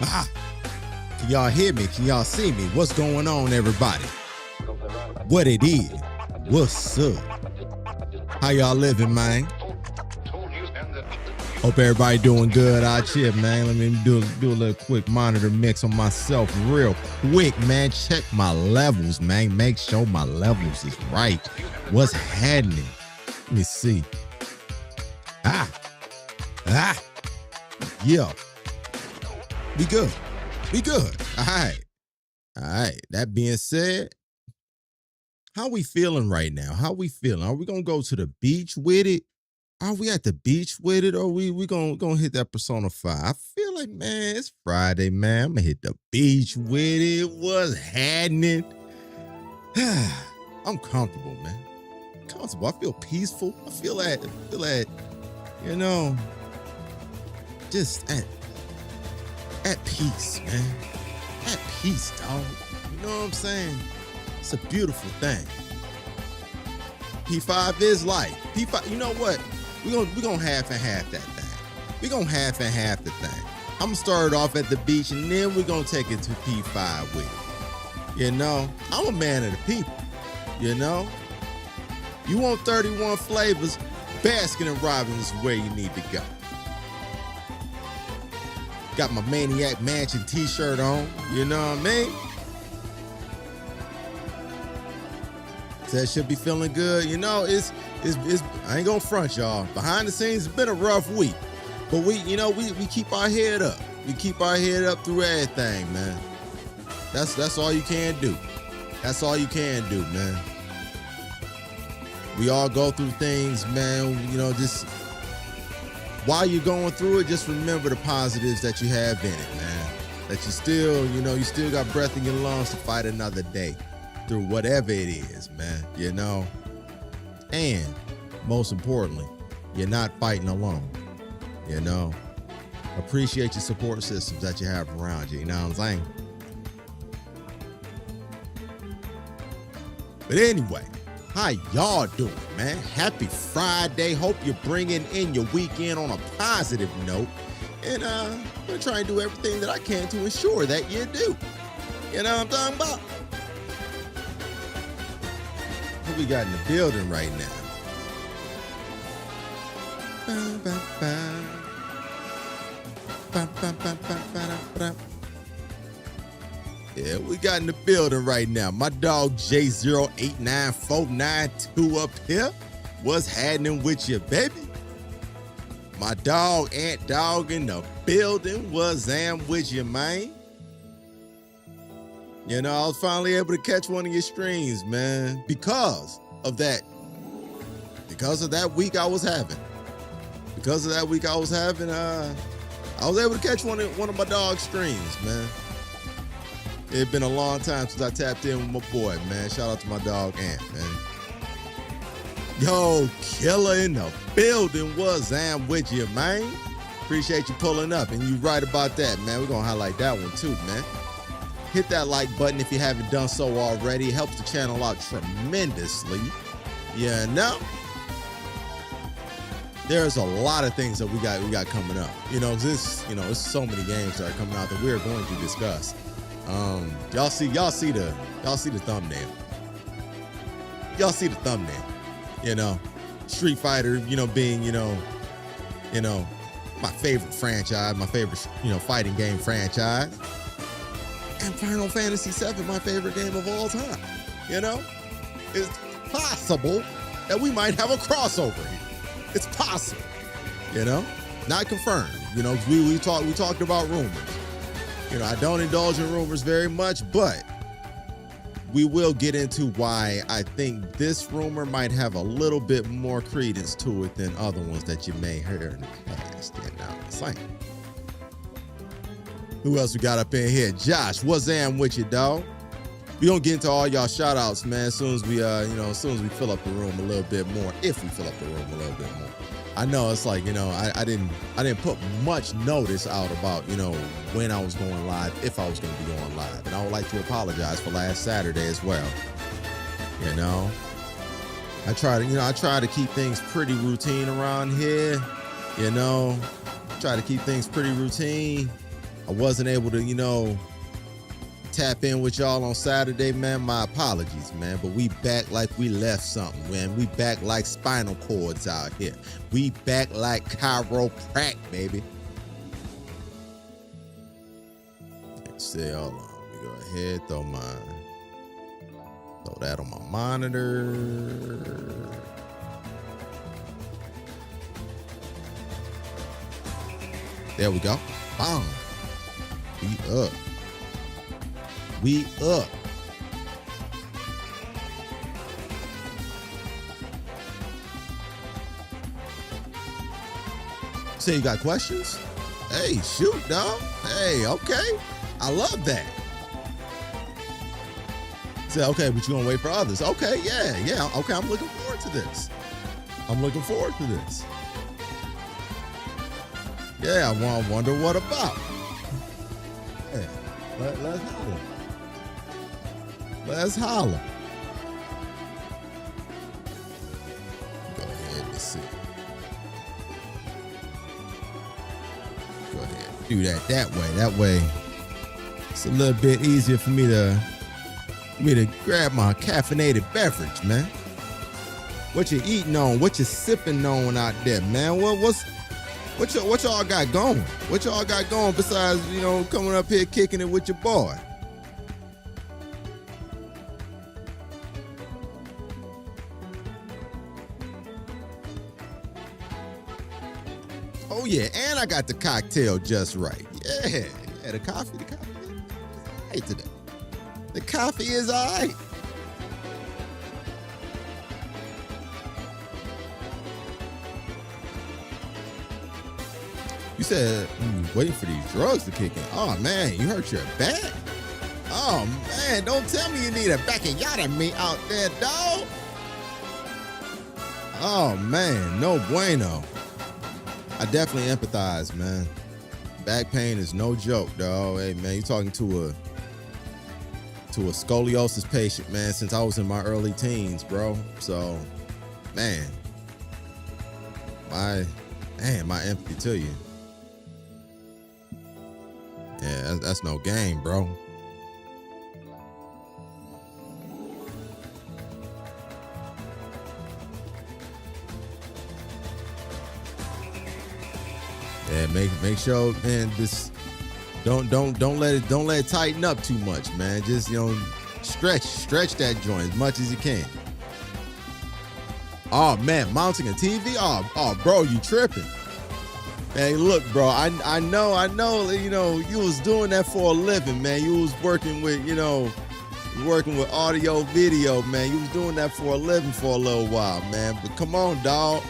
Ah, can y'all hear me? Can y'all see me? What's going on, everybody? What it is? What's up? How y'all living, man? Hope everybody doing good out here, man. Let me do a little quick monitor mix on myself real quick, man. Check my levels, man. Make sure my levels is right. What's happening? Let me see. Yeah. Be good. Be good. All right. That being said, how we feeling right now? How we feeling? Are we gonna go to the beach with it? Are we at the beach with it, or we gonna hit that Persona 5? I feel like, man, it's Friday, man. I'm gonna hit the beach with it. What's happening? I'm comfortable, man. Comfortable. I feel peaceful. I feel that, you know, just at peace, man. At peace, dog. You know what I'm saying? It's a beautiful thing. P5 is life. P5, you know what? We're gonna half and half that thing. We're gonna half and half the thing. I'm gonna start it off at the beach, and then we're gonna take it to P5 with it. You know, I'm a man of the people. You know, you want 31 flavors, Baskin and Robbins is where you need to go. Got my Maniac Mansion t-shirt on, you know what I mean? That should be feeling good. You know, it's I ain't gonna front y'all. Behind the scenes, it's been a rough week. But we keep our head up. We keep our head up through everything, man. That's all you can do. That's all you can do, man. We all go through things, man. You know, just while you're going through it, just remember the positives that you have in it, man. That you still got breath in your lungs to fight another day through whatever it is, man, you know. And most importantly, you're not fighting alone, you know. Appreciate your support systems that you have around you, you know what I'm saying? But anyway, how y'all doing, man? Happy Friday. Hope you're bringing in your weekend on a positive note. And I'm going to try and do everything that I can to ensure that you do. You know what I'm talking about? Who we got in the building right now? Yeah, we got in the building right now. My dog J089492 up here. What's happening with you, baby? My dog Ant Dog in the building. What's with you, man? You know, I was finally able to catch one of your streams, man, because of that week I was having. I was able to catch one of my dog's streams, man. It's been a long time since I tapped in with my boy, man. Shout out to my dog Ant, man. Yo, Killer in the building. What's with you, man? Appreciate you pulling up, and you right about that, man. We're gonna highlight that one too, man. Hit that like button if you haven't done so already. It helps the channel out tremendously. You know, there's a lot of things that we got coming up. You know, it's so many games that are coming out that we're going to discuss. Y'all see the thumbnail. Y'all see the thumbnail. You know, Street Fighter, being, my favorite franchise, my favorite, fighting game franchise. And Final Fantasy VII, my favorite game of all time. You know, it's possible that we might have a crossover here. It's possible, not confirmed. We talked about rumors. I don't indulge in rumors very much, but we will get into why I think this rumor might have a little bit more credence to it than other ones that you may hear in the past. Same. Who else we got up in here? Josh, what's with you, dog? We gonna get into all y'all shout outs, man, as soon as we fill up the room a little bit more, if we fill up the room a little bit more. I know it's like, I didn't put much notice out about, when I was going live, if I was going to be going live. And I would like to apologize for last Saturday as well. I try to keep things pretty routine around here, try to keep things pretty routine. I wasn't able to, tap in with y'all on Saturday, man. My apologies, man. But we back like we left something, man. We back like spinal cords out here. We back like chiropractic, baby. Let's see, hold on. Let me go ahead, throw that on my monitor. There we go. Boom. We up. We up. So you got questions? Hey, shoot, dog. Hey, okay. I love that. Say, okay, but you're gonna wait for others. Okay, yeah. Okay, I'm looking forward to this. Yeah, I wonder what about. Yeah, let's holler. Let's holler. Go ahead and see. Go ahead and do that way. That way, it's a little bit easier for me to grab my caffeinated beverage, man. What you eating on? What you sipping on out there, man? What y'all got going? What y'all got going besides, coming up here kicking it with your boy? Oh yeah, and I got the cocktail just right. Yeah, the coffee. Hey, today. The coffee is all right. You said waiting for these drugs to kick in. Oh man, you hurt your back? Oh man, don't tell me you need a backyard me out there, dog. Oh man, no bueno. I definitely empathize, man. Back pain is no joke, dog. Hey man, you talking to a scoliosis patient, man, since I was in my early teens, bro. So, man, my empathy to you. Yeah, that's no game, bro. Yeah, make sure, man, this don't let it tighten up too much, man. Just, stretch that joint as much as you can. Oh man, mounting a TV? Oh bro, you tripping. Hey, look, bro, I know, you was doing that for a living, man. You was working with audio, video, man. You was doing that for a living for a little while, man. But come on, dog.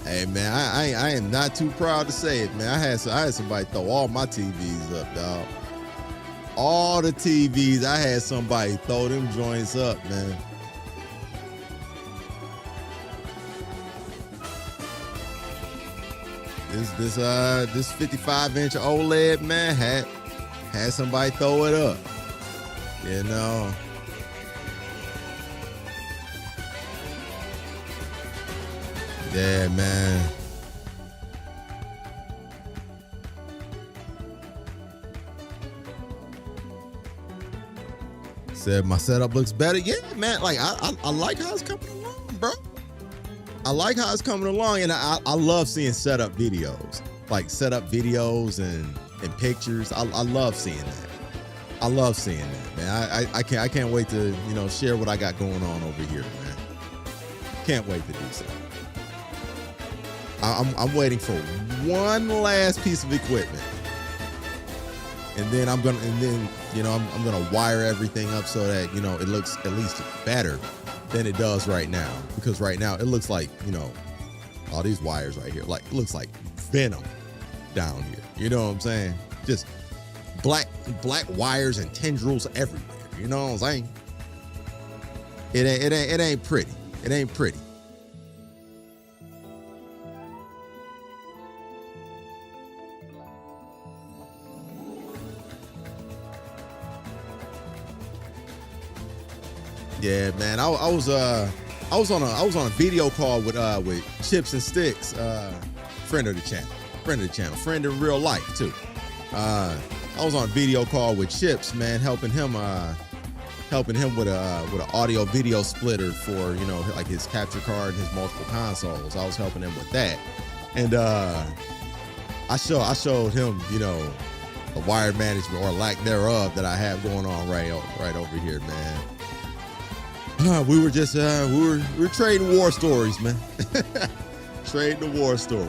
Hey, man, I am not too proud to say it, man. I had somebody throw all my TVs up, dog. All the TVs, I had somebody throw them joints up, man. This 55-inch OLED, man, had somebody throw it up. Yeah, man. Said my setup looks better. Yeah, man. Like I like how it's coming along, bro. I like how it's coming along, and I love seeing setup videos, like setup videos and pictures. I love seeing that. I love seeing that, man. I can't wait to share what I got going on over here, man. Can't wait to do so. I'm waiting for one last piece of equipment, and then I'm gonna wire everything up so that it looks at least better than it does right now. Because right now it looks like all these wires right here, like it looks like venom down here. You know what I'm saying? Just black wires and tendrils everywhere. You know what I'm saying? It ain't pretty. It ain't pretty. Yeah, man. I was on a video call with Chips and Sticks friend of the channel, friend in real life too. I was on a video call with Chips, man, helping him with an audio video splitter for, you know, like his capture card and his multiple consoles. I was helping him with that, and I showed him, you know, the wire management or lack thereof that I have going on right over here, man. We were just we were trading war stories, man. Trading the war stories.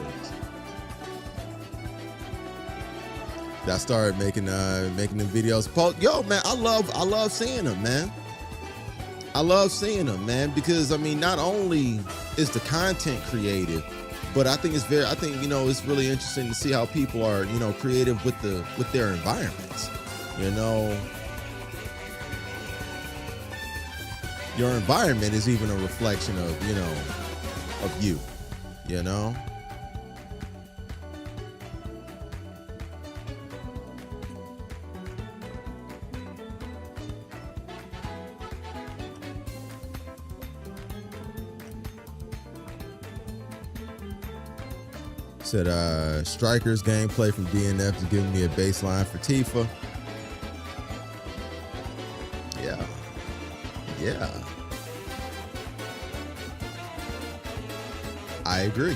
I started making them videos. Yo, man, I love seeing them, man. I love seeing them, man, because I mean, not only is the content creative, but I think you know, it's really interesting to see how people are, you know, creative with their environments. You know, your environment is even a reflection of, you know, of you, you know. Said Striker's gameplay from DNF is giving me a baseline for Tifa. Yeah. I agree,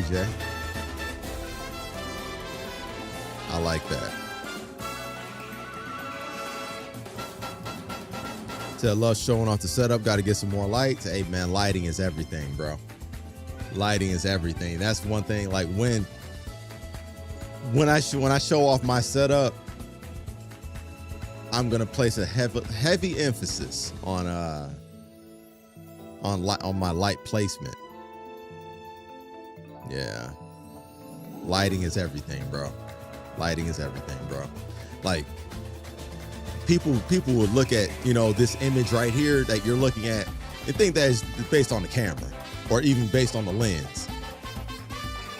Jay. I like that. Said love showing off the setup. Got to get some more lights. Hey man, lighting is everything, bro. Lighting is everything. That's one thing. Like when I show off my setup, I'm gonna place a heavy emphasis on my light placement. Yeah, lighting is everything, bro. Lighting is everything, bro. Like people would look at, you know, this image right here that you're looking at and think that is based on the camera or even based on the lens,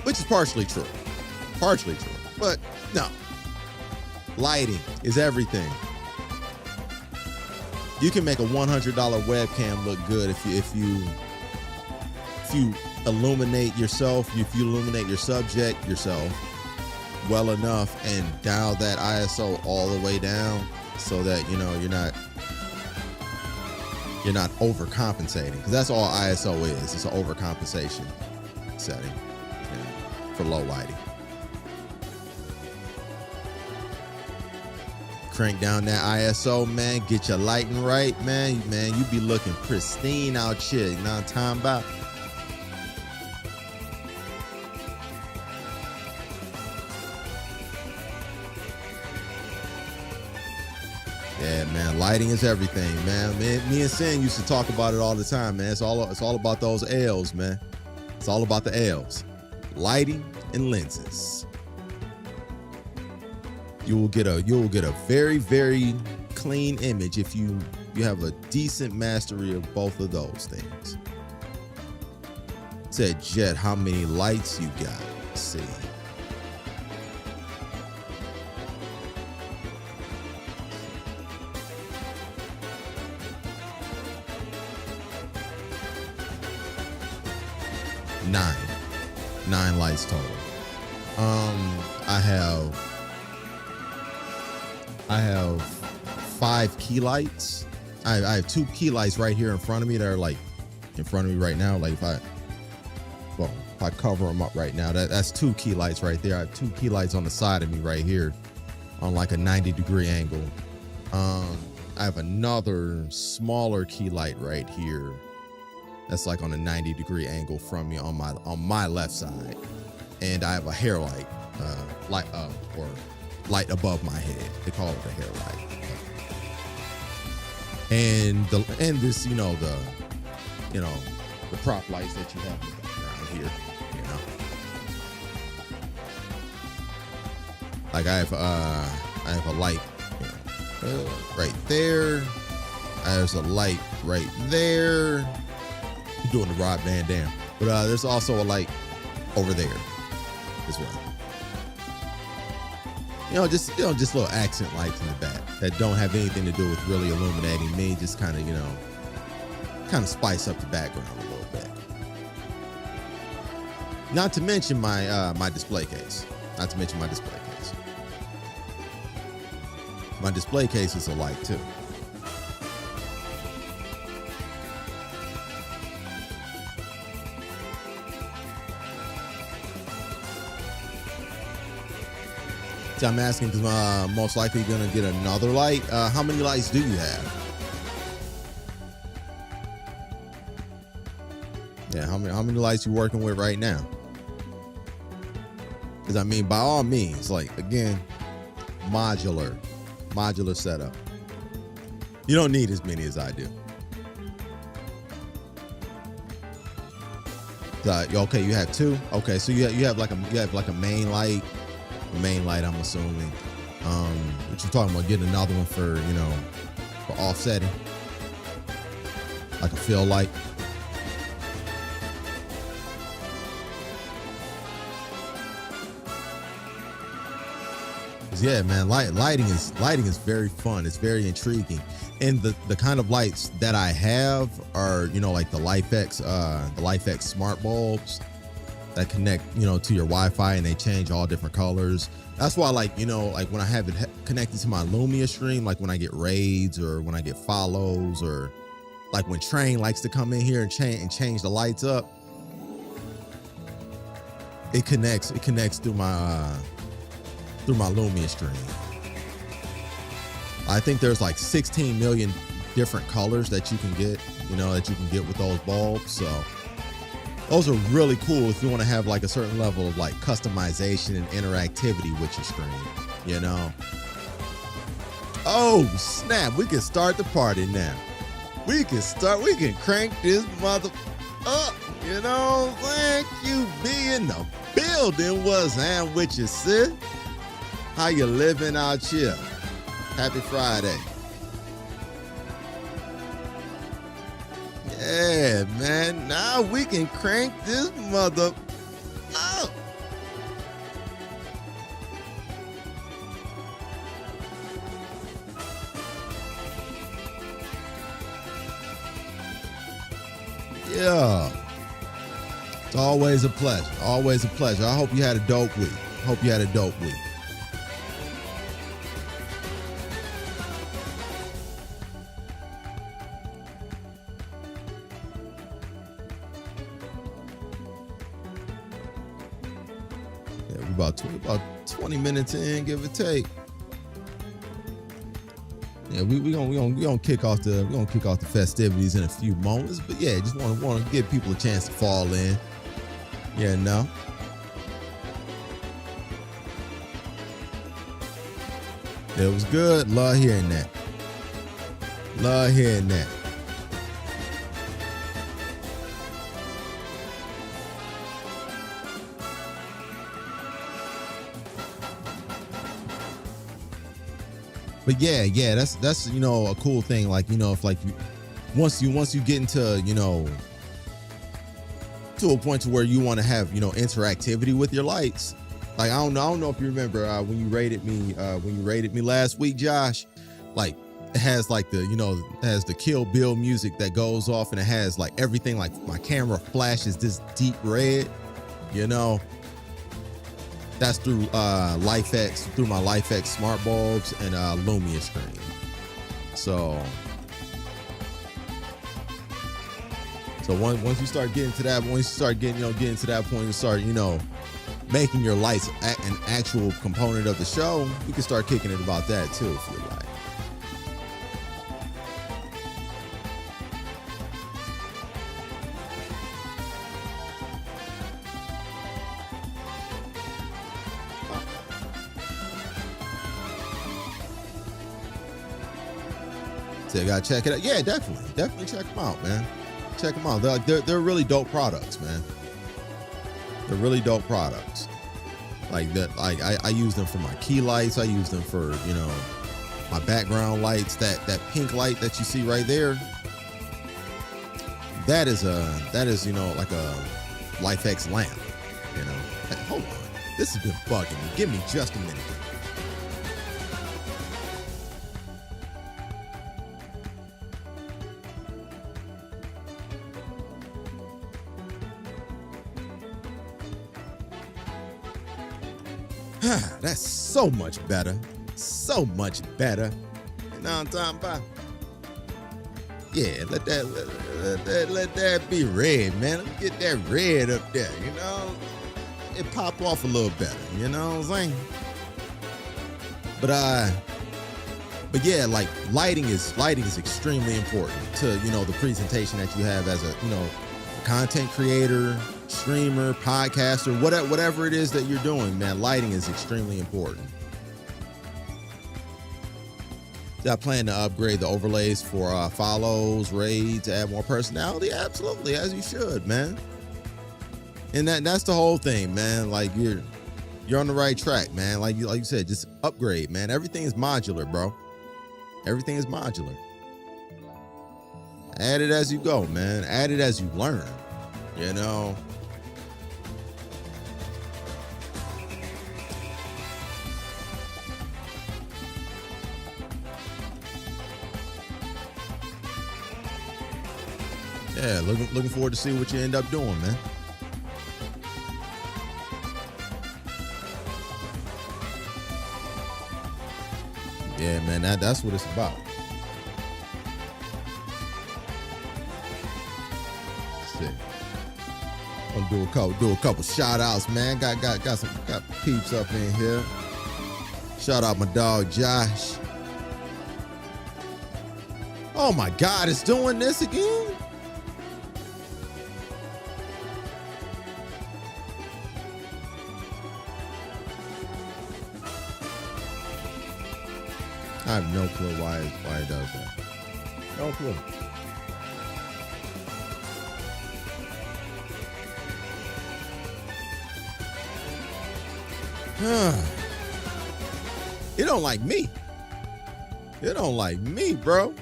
which is partially true, but no, lighting is everything. You can make a $100 webcam look good if you illuminate yourself, if you illuminate your subject yourself well enough and dial that ISO all the way down so that, you know, you're not overcompensating, because that's all ISO is. It's an overcompensation setting, you know, for low lighting. Crank down that ISO, man. Get your lighting right, man. Man, you be looking pristine out here. You know what I'm talking about? Yeah, man. Lighting is everything, man. Me and Sin used to talk about it all the time, man. It's all about those L's, man. It's all about the L's. Lighting and lenses. You will get a very, very clean image if you have a decent mastery of both of those things. Said Jet, how many lights you got? Let's see. Nine lights total. I have 5 key lights. I have 2 key lights right here in front of me that are like in front of me right now. Like if I cover them up right now, that's 2 key lights right there. I have 2 key lights on the side of me right here on like a 90-degree angle. I have another smaller key light right here that's like on a 90-degree angle from me on my left side, and I have a hair light, or light above my head. They call it a hair light. And this, the prop lights that you have in the background here, you know. Like I have a light right there. There's a light right there. I'm doing the Rob Van Dam, but there's also a light over there as well. Just little accent lights in the back that don't have anything to do with really illuminating me. Just kind of spice up the background a little bit. Not to mention my display case. Not to mention my display case. My display case is a light too. So I'm asking because most likely gonna get another light. How many lights do you have? Yeah, how many lights you working with right now? Because I mean, by all means, like again, modular setup. You don't need as many as I do. Okay, you have two. Okay, so you have like a main light. Main light, I'm assuming. What you talking about? Getting another one for for offsetting, like a fill light. Yeah, man, lighting is very fun. It's very intriguing, and the kind of lights that I have are like the LifeX smart bulbs that connect to your Wi-Fi, and they change all different colors. That's why like when I have it connected to my Lumia stream, like when I get raids or when I get follows, or like when Train likes to come in here and change the lights up, it connects through my Lumia stream. I think there's like 16 million different colors that you can get with those bulbs. So those are really cool if you want to have like a certain level of like customization and interactivity with your stream, Oh, snap. We can start the party now. We can crank this mother up, Thank you be in the building. What's hand with you, sis? How you living out here? Happy Friday. Yeah, man. Now we can crank this mother up. Yeah. It's always a pleasure. Always a pleasure. I hope you had a dope week. About 20 minutes in, give or take. Yeah, we gonna kick off the festivities in a few moments, but yeah, just want to give people a chance to fall in. Yeah, no. It was good. Love hearing that. But yeah, that's a cool thing. Like if like once you get into to a point to where you want to have interactivity with your lights. Like I don't know if you remember when you rated me last week, Josh. Like it has like it has the Kill Bill music that goes off, and it has like everything. Like my camera flashes this deep red, That's through through my LifeX smart bulbs and Lumia screen. So once you start getting to that, getting to that point and start, making your lights an actual component of the show, you can start kicking it about that too, if you like. So you gotta check it out. Yeah, definitely check them out, man. Check them out. They're really dope products, man. They're really dope products. Like that. Like I use them for my key lights. I use them for my background lights. That pink light that you see right there. That is like a LifeX lamp. Hey, hold on. This has been bugging me. Give me just a minute. That's so much better. So much better. You know what I'm talking about? Yeah, let that be red, man. Let me get that red up there, you know? It pop off a little better, you know what I'm saying? But yeah, like lighting is extremely important to, you know, the presentation that you have as a, you know, content creator, streamer, podcaster, whatever it is that you're doing, man. Lighting is extremely important. I plan to upgrade the overlays for follows, raids, add more personality. Absolutely, as you should, man. And that's the whole thing, man. Like you're on the right track, man. Like you said, just upgrade, man. Everything is modular, bro. Everything is modular. Add it as you go, man. Add it as you learn, you know. Yeah, looking forward to see what you end up doing, man. Yeah, man, that's what it's about. Let's see. I'm gonna do a couple shout outs, man. Got peeps up in here. Shout out my dog Josh. Oh my God, it's doing this again? I have no clue why it does that. No clue. It don't like me. It don't like me, bro.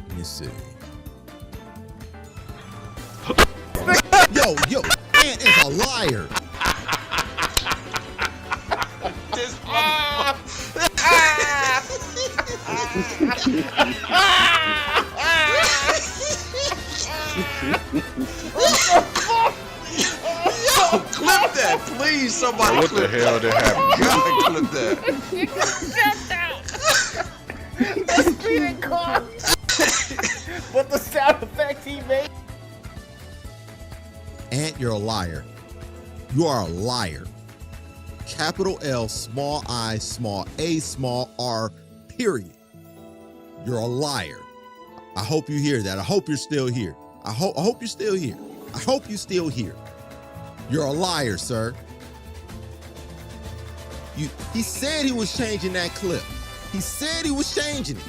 Let me see. Yo, Ant is a liar. This Yo, clip that, please. Somebody what clip the hell that. did happen? God, clip that. You can that. The speeding car. But the sound effect he made. Ant, you're a liar. You are a liar. Capital L, small I, small a, small r, period. You're a liar. I hope you hear that. I hope you're still here. I hope you're still here. I hope you're still here. You're a liar, sir. He said he was changing that clip. He said he was changing it.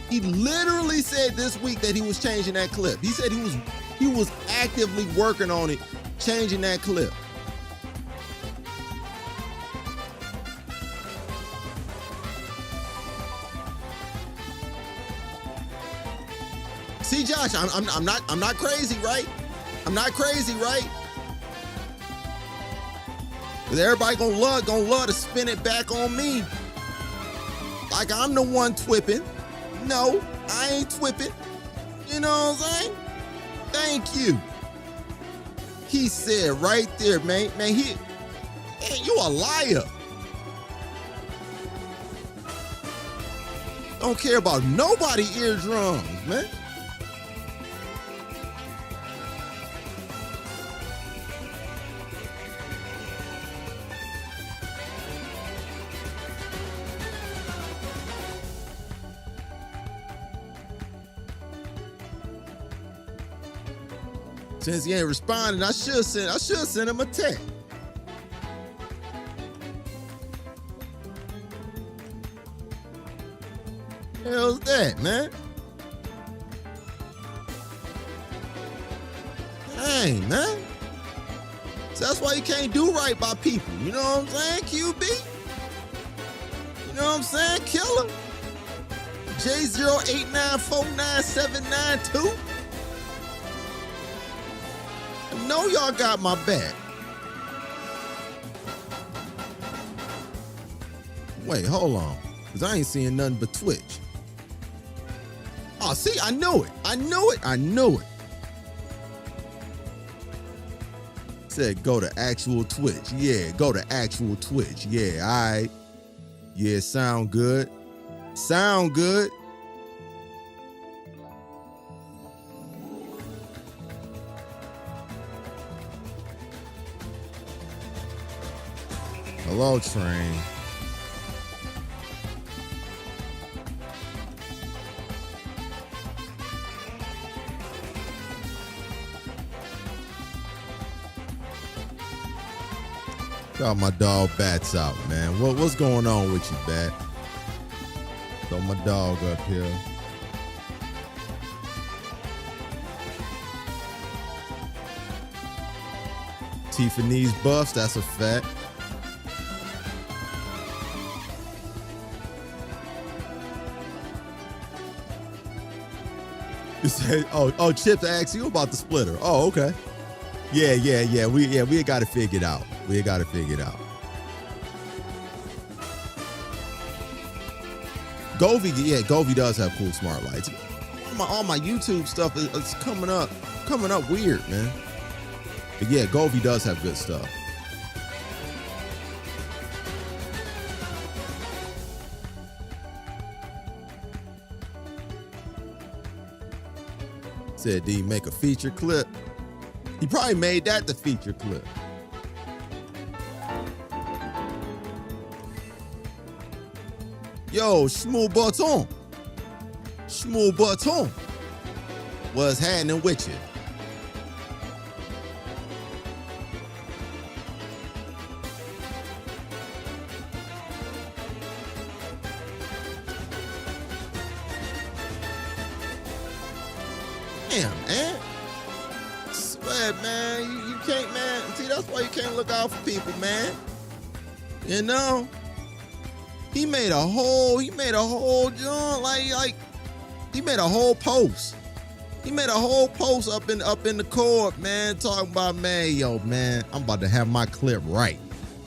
He literally said this week that he was changing that clip. He said he was actively working on it, changing that clip. See, Josh, I'm not crazy, right? I'm not crazy, right? But everybody gonna love to spin it back on me. Like I'm the one twipping. No, I ain't twipping. You know what I'm saying? Thank you. He said right there, man, you a liar. Don't care about nobody eardrums, man. Since he ain't responding, I should send him a text. Hell's that, man? Dang, man. So that's why you can't do right by people. You know what I'm saying, QB? You know what I'm saying, Killer? J08949792. I know y'all got my back. Wait, hold on. Because I ain't seeing nothing but Twitch. Oh, see, I knew it. I knew it. I knew it. Said go to actual Twitch. Yeah, go to actual Twitch. Yeah, all right. Yeah, sound good. Sound good. Hello, train. Got my dog Bats out, man. What's going on with you, Bat? Throw my dog up here. Tifa needs buffs, that's a fact. You said, oh, Chips asked you about the splitter. Oh, okay. Yeah. We got to figure it out. We got to figure it out. Govey does have cool smart lights. All my YouTube stuff is coming up weird, man. But yeah, Govey does have good stuff. Said, did he make a feature clip? He probably made that the feature clip. Yo, Shmoo Button. Shmoo Button. What's happening with you? Damn, man. Swear, man. You can't, man. See, that's why you can't look out for people, man. You know? He made a whole joint, like he made a whole post. He made a whole post up in the court, man, talking about, man, yo, man, I'm about to have my clip right.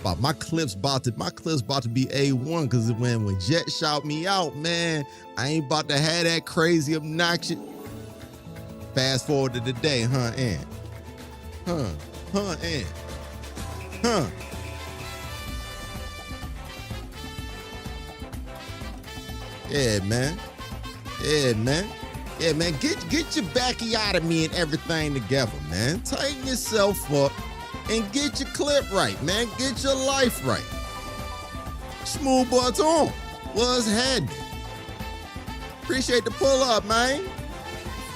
But my clip's about to be A1, because when Jet shout me out, man, I ain't about to have that crazy obnoxious. Fast forward to today, and. Yeah, man. Get your backiotomy and everything together, man. Tighten yourself up and get your clip right, man. Get your life right. Smooth butts on. What's happening? Appreciate the pull up, man.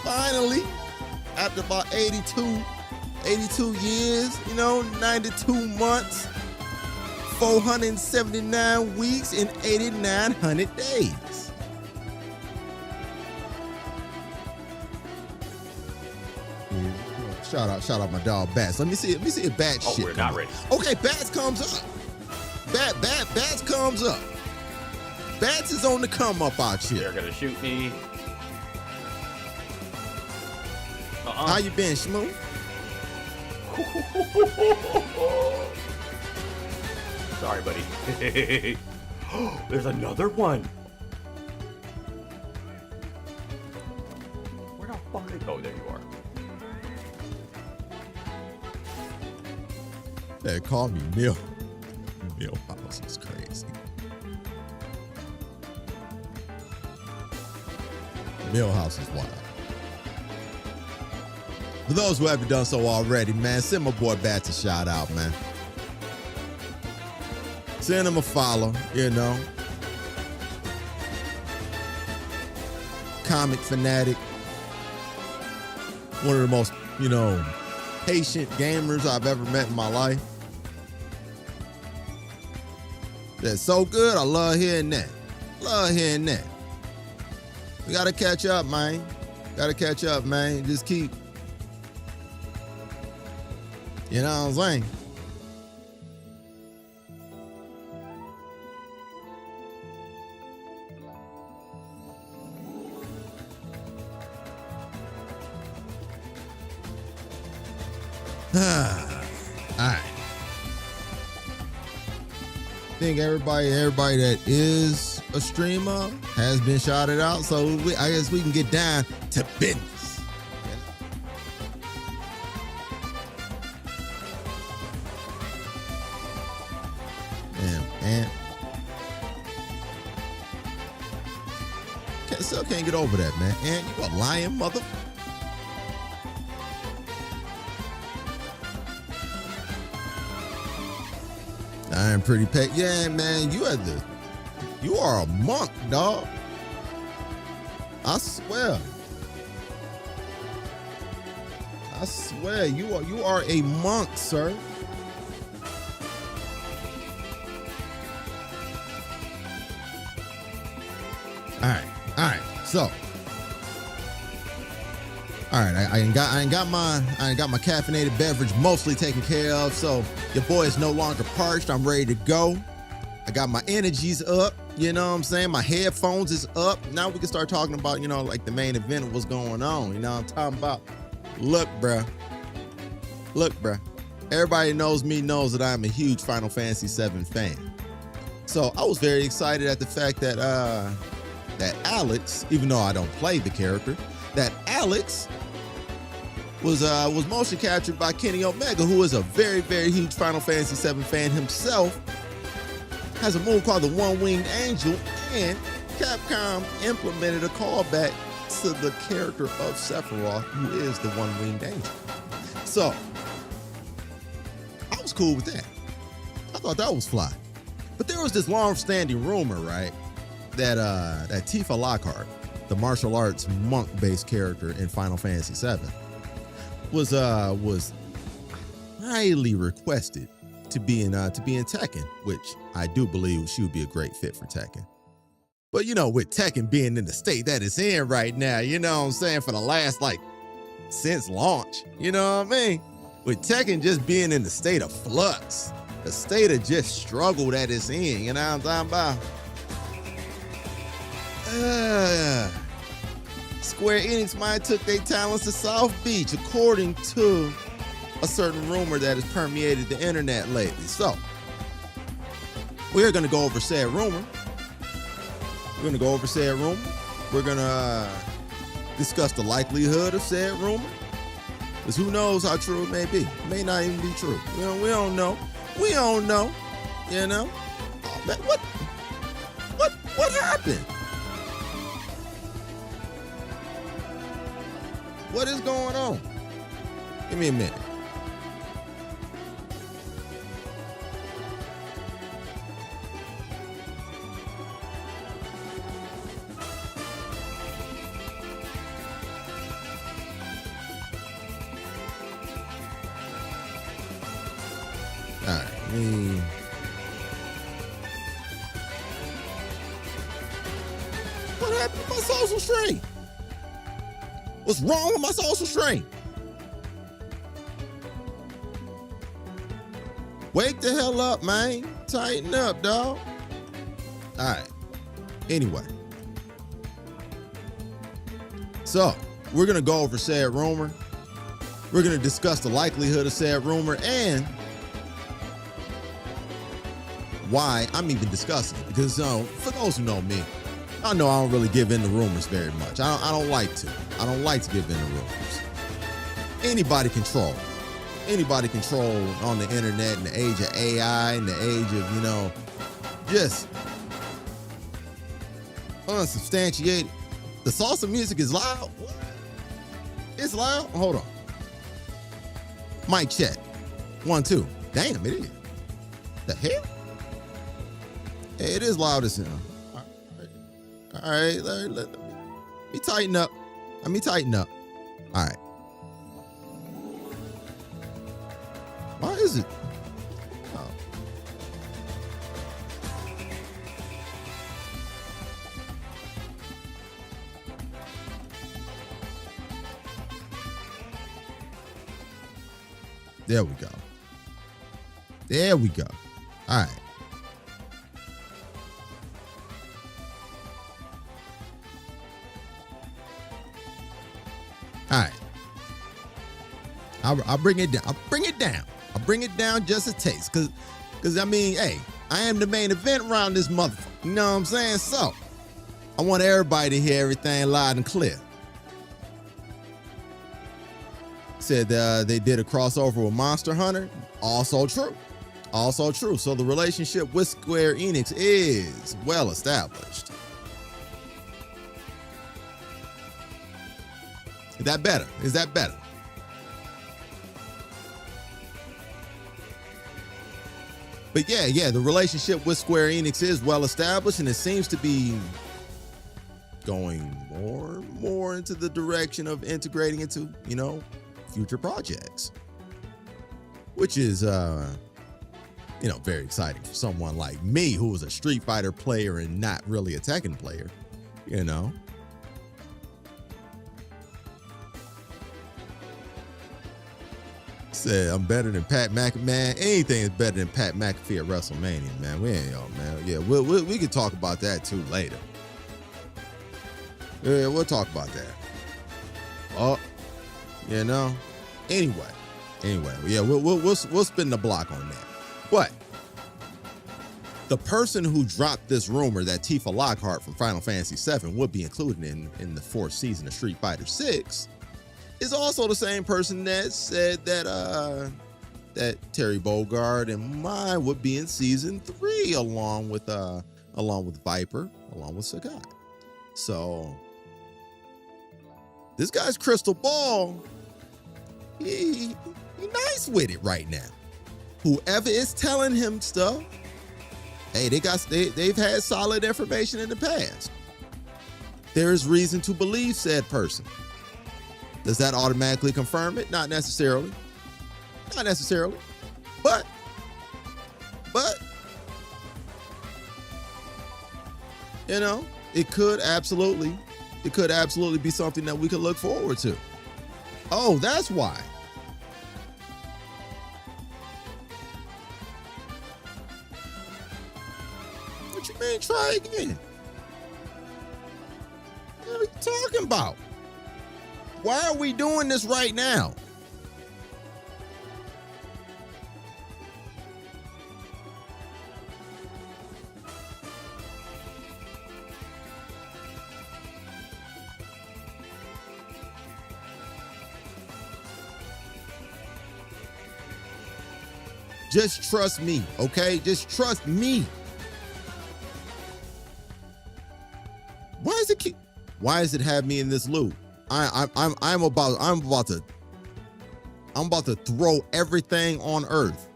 Finally, after about 82 years, 92 months, 479 weeks, and 8,900 days. Shout out my dog Bats. Let me see if Bats shit. We're not ready. Okay, Bats comes up. Bats comes up. Bats is on the come up out here. They're gonna shoot me. How you been, Shmoo? Sorry, buddy. There's another one. Where the fuck did it go? There you are. They call me Mill. Millhouse is crazy. Millhouse is wild. For those who haven't done so already, man, send my boy Bats a shout out, man. Send him a follow, Comic fanatic. One of the most, patient gamers I've ever met in my life. That's so good. I love hearing that. We got to catch up, man. Just keep. You know what I'm saying? All right. I think everybody that is a stream of has been shouted out, so I guess we can get down to business. Man. Still can't get over that, man. And you a lying mother. I am pretty paid. Yeah, man, you are a monk, dog. I swear. You are a monk, sir. All right. So, all right, I ain't got my caffeinated beverage mostly taken care of. So your boy is no longer parched. I'm ready to go. I got my energies up. You know what I'm saying? My headphones is up. Now we can start talking about, like the main event of what's going on. You know what I'm talking about? Look, bruh. Everybody knows me knows that I'm a huge Final Fantasy VII fan. So I was very excited at the fact that Alex, even though I don't play the character, that Alex was motion captured by Kenny Omega, who is a very, very huge Final Fantasy VII fan himself, has a move called the One-Winged Angel, and Capcom implemented a callback to the character of Sephiroth, who is the One-Winged Angel. So, I was cool with that. I thought that was fly. But there was this long-standing rumor, right, that Tifa Lockhart, the martial arts monk-based character in Final Fantasy VII, was highly requested to be in Tekken, which I do believe she would be a great fit for Tekken. But with Tekken being in the state that it's in right now, you know what I'm saying, for the last since launch, you know what I mean? With Tekken just being in the state of flux, the state of just struggle that it's in, you know what I'm talking about? Square Enix might took their talents to South Beach, according to a certain rumor that has permeated the internet lately. So, we're going to go over said rumor. We're going to discuss the likelihood of said rumor. Because who knows how true it may be. It may not even be true. We don't know. Oh, man, what happened? What is going on? Give me a minute. All right, what happened to my social stream? What's wrong with my social stream? Wake the hell up, man. Tighten up, dog. All right. Anyway. So, we're going to go over said rumor. We're going to discuss the likelihood of said rumor and why I'm even discussing it. Because for those who know me, I know I don't really give in to rumors very much. I don't like to. I don't like to give in to rumors. Anybody control on the internet in the age of AI, in the age of, just unsubstantiated. The salsa music is loud. What? It's loud? Hold on. Mic check. 1, 2. Damn, it is. The hell? Hey, it is loud as hell. All right, let me tighten up. Let me tighten up. All right. Why is it? Oh. There we go. There we go. All right. All right. I'll bring it down. I'll bring it down just a taste. Cause I mean, hey, I am the main event around this motherfucker. You know what I'm saying? So, I want everybody to hear everything loud and clear. Said they did a crossover with Monster Hunter. Also true. Also true. So the relationship with Square Enix is well established. Is that better? Is that better? But yeah, the relationship with Square Enix is well established, and it seems to be going more and more into the direction of integrating into, future projects, which is, very exciting for someone like me who was a Street Fighter player and not really a Tekken player, Said I'm better than Pat McAfee, man. Anything is better than Pat McAfee at WrestleMania, man. We ain't y'all, man. Yeah, we can talk about that too later. Yeah, we'll talk about that. Oh, Anyway, yeah, we'll spin the block on that. But the person who dropped this rumor that Tifa Lockhart from Final Fantasy VII would be included in the fourth season of Street Fighter VI is also the same person that said that Terry Bogard and Mai would be in season 3 along with Viper, along with Sagat. So this guy's crystal ball, he nice with it right now. Whoever is telling him stuff, hey, they've had solid information in the past. There is reason to believe said person. Does that automatically confirm it? Not necessarily. Not necessarily. But it could absolutely be something that we could look forward to. Oh, that's why. What you mean try again? What are you talking about? Why are we doing this right now? Just trust me, okay? Just trust me. Why does it have me in this loop? I'm about to throw everything on Earth.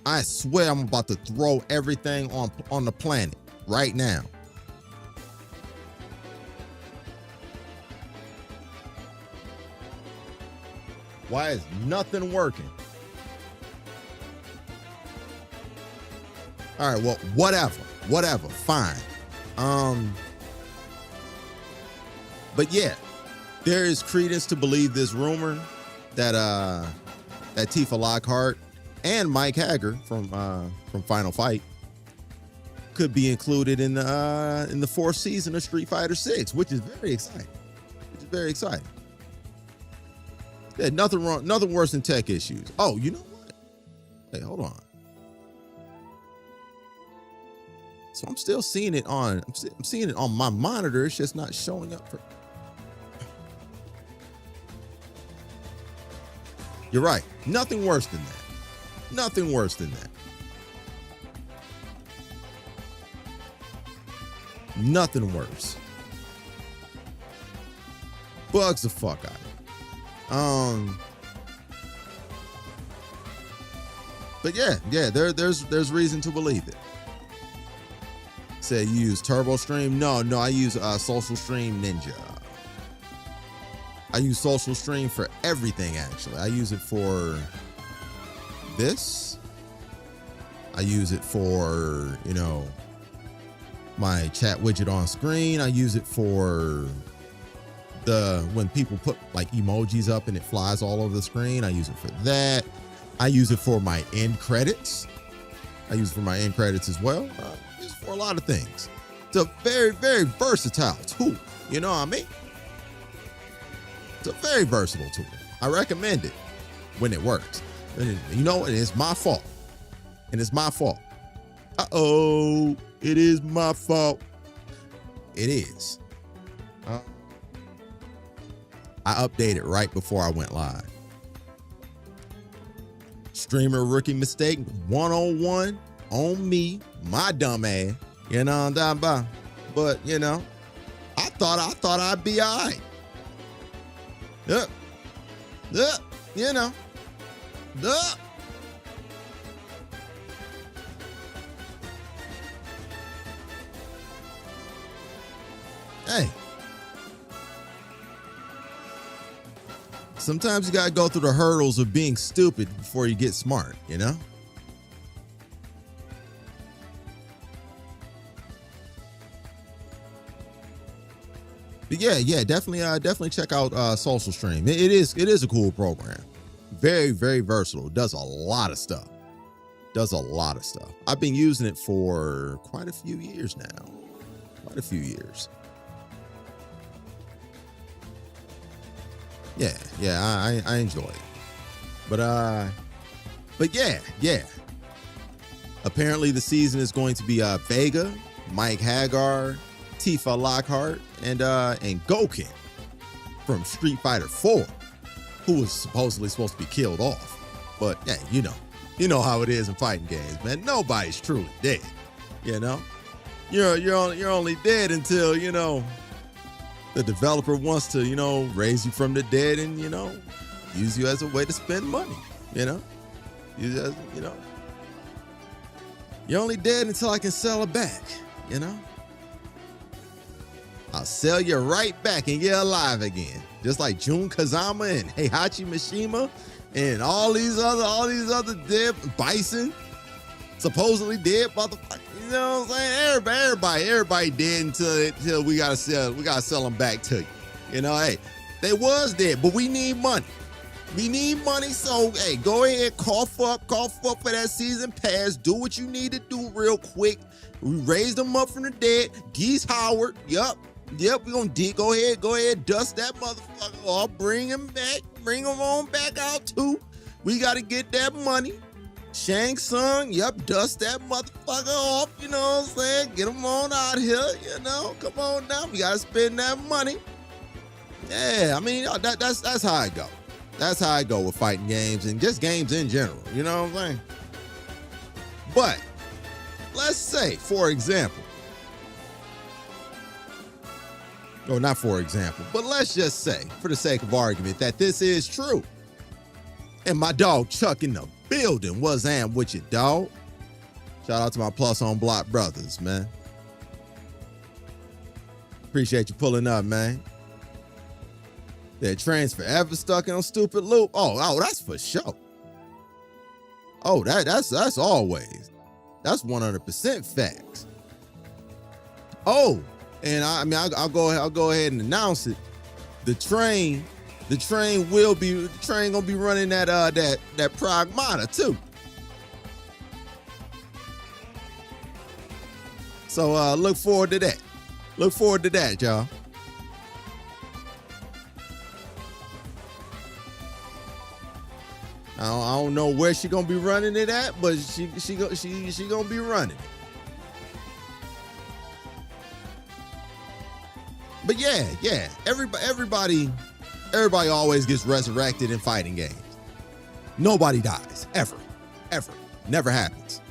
I swear I'm about to throw everything on the planet right now. Why is nothing working? All right, well, whatever, fine. But yeah, there is credence to believe this rumor that Tifa Lockhart and Mike Haggar from Final Fight could be included in the fourth season of Street Fighter VI, which is very exciting. Yeah, nothing wrong, nothing worse than tech issues. Oh, you know what? Hey, hold on. So I'm still seeing it on. I'm seeing it on my monitor. It's just not showing up for. You're right. Nothing worse than that. Nothing worse than that. Nothing worse. Bugs the fuck out of it. But yeah, there's reason to believe it. Say you use Turbo Stream? No, I use Social Stream Ninja. I use Social Stream for everything, actually. I use it for this. I use it for, my chat widget on screen. I use it for when people put like emojis up and it flies all over the screen. I use it for that. I use it for my end credits. As well. Just for a lot of things. It's a very, very versatile tool. You know what I mean? It's a very versatile tool. I recommend it when it works. And it's my fault. Uh-oh, it is my fault. It is. I updated right before I went live. Streamer rookie mistake, 101 on me, my dumb ass. You know what I'm talking about? But you know, I thought I'd be all right. You know. Hey. Sometimes you gotta go through the hurdles of being stupid before you get smart, you know? But yeah, definitely check out Social Stream. It is a cool program. Very, very versatile. Does a lot of stuff. I've been using it for quite a few years now. Yeah, I enjoy it. But yeah. Apparently the season is going to be Vega, Mike Haggar, Tifa Lockhart, and Gouken from Street Fighter 4, who was supposedly supposed to be killed off. But yeah, you know how it is in fighting games, man. Nobody's truly dead. You know, you're only dead until the developer wants to raise you from the dead and use you as a way to spend money. Use it as you're only dead until I can sell it back. I'll sell you right back and you're alive again. Just like Jun Kazama and Heihachi Mishima and all these other dead Bison, supposedly dead motherfuckers. You know what I'm saying? Everybody dead until we gotta sell them back to you. Hey, they was dead, but we need money. So hey, go ahead, cough up for that season pass. Do what you need to do real quick. We raised them up from the dead. Geese Howard, yep, we gonna go ahead, dust that motherfucker off, bring him on back out too. We gotta get that money. Shang Tsung, yep, dust that motherfucker off, you know what I'm saying? Get him on out here, come on now, we gotta spend that money. Yeah, I mean, that's how I go. That's how I go with fighting games and just games in general, you know what I'm saying? But, let's say, for example, or not for example, but let's just say, for the sake of argument, that this is true. And my dog Chuck in the building, what's with you, dog? Shout out to my Plus on Block brothers, man. Appreciate you pulling up, man. That train's forever stuck in a stupid loop. Oh, that's for sure. Oh, that's always. That's 100% facts. Oh, and I'll go ahead and announce it. The train gonna be running that Pragmata too. So look forward to that. Look forward to that, y'all. I don't know where she gonna be running it at, but she gonna be running it. But yeah, everybody always gets resurrected in fighting games. Nobody dies ever. Never happens.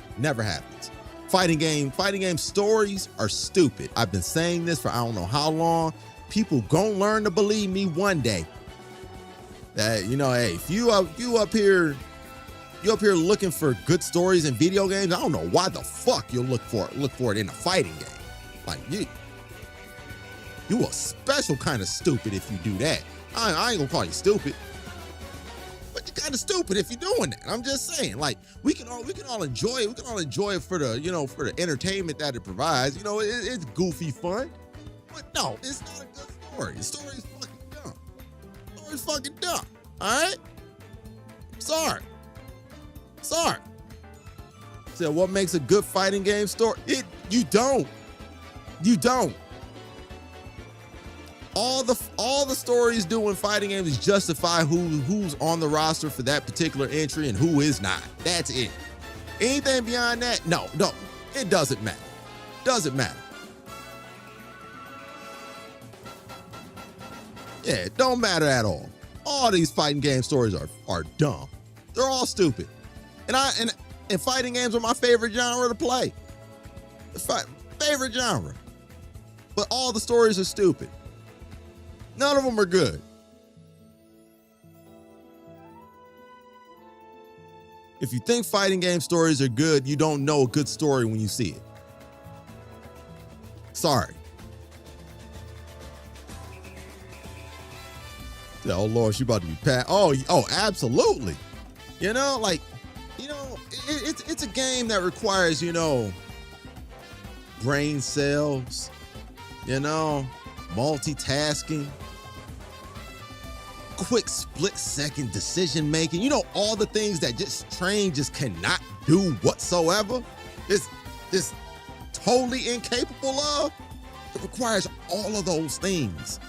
Fighting game stories are stupid. I've been saying this for I don't know how long. People gonna learn to believe me one day. That hey, if you up here looking for good stories in video games, I don't know why the fuck you'll look for it in a fighting game. Like you a special kind of stupid if you do that. I ain't gonna call you stupid, but you're kind of stupid if you're doing that. I'm just saying, like we can all enjoy it. We can all enjoy it for the for the entertainment that it provides. It's goofy fun, but no, it's not a good story. The story's fucking dumb. Fucking dumb. All right. Sorry. So what makes a good fighting game story? You don't. All the stories do in fighting games is justify who's on the roster for that particular entry and who is not. That's it. Anything beyond that, no. It doesn't matter. Doesn't matter. Yeah, it don't matter at all. All these fighting game stories are dumb. They're all stupid. And fighting games are my favorite genre to play. Favorite genre. But all the stories are stupid. None of them are good. If you think fighting game stories are good, you don't know a good story when you see it. Sorry. Oh Lord, she about to be pat. Oh, absolutely. You know, like, you know, it's a game that requires, you know, brain cells, you know, multitasking, quick split-second decision making. You know, all the things that train just cannot do whatsoever. It's totally incapable of. It requires all of those things.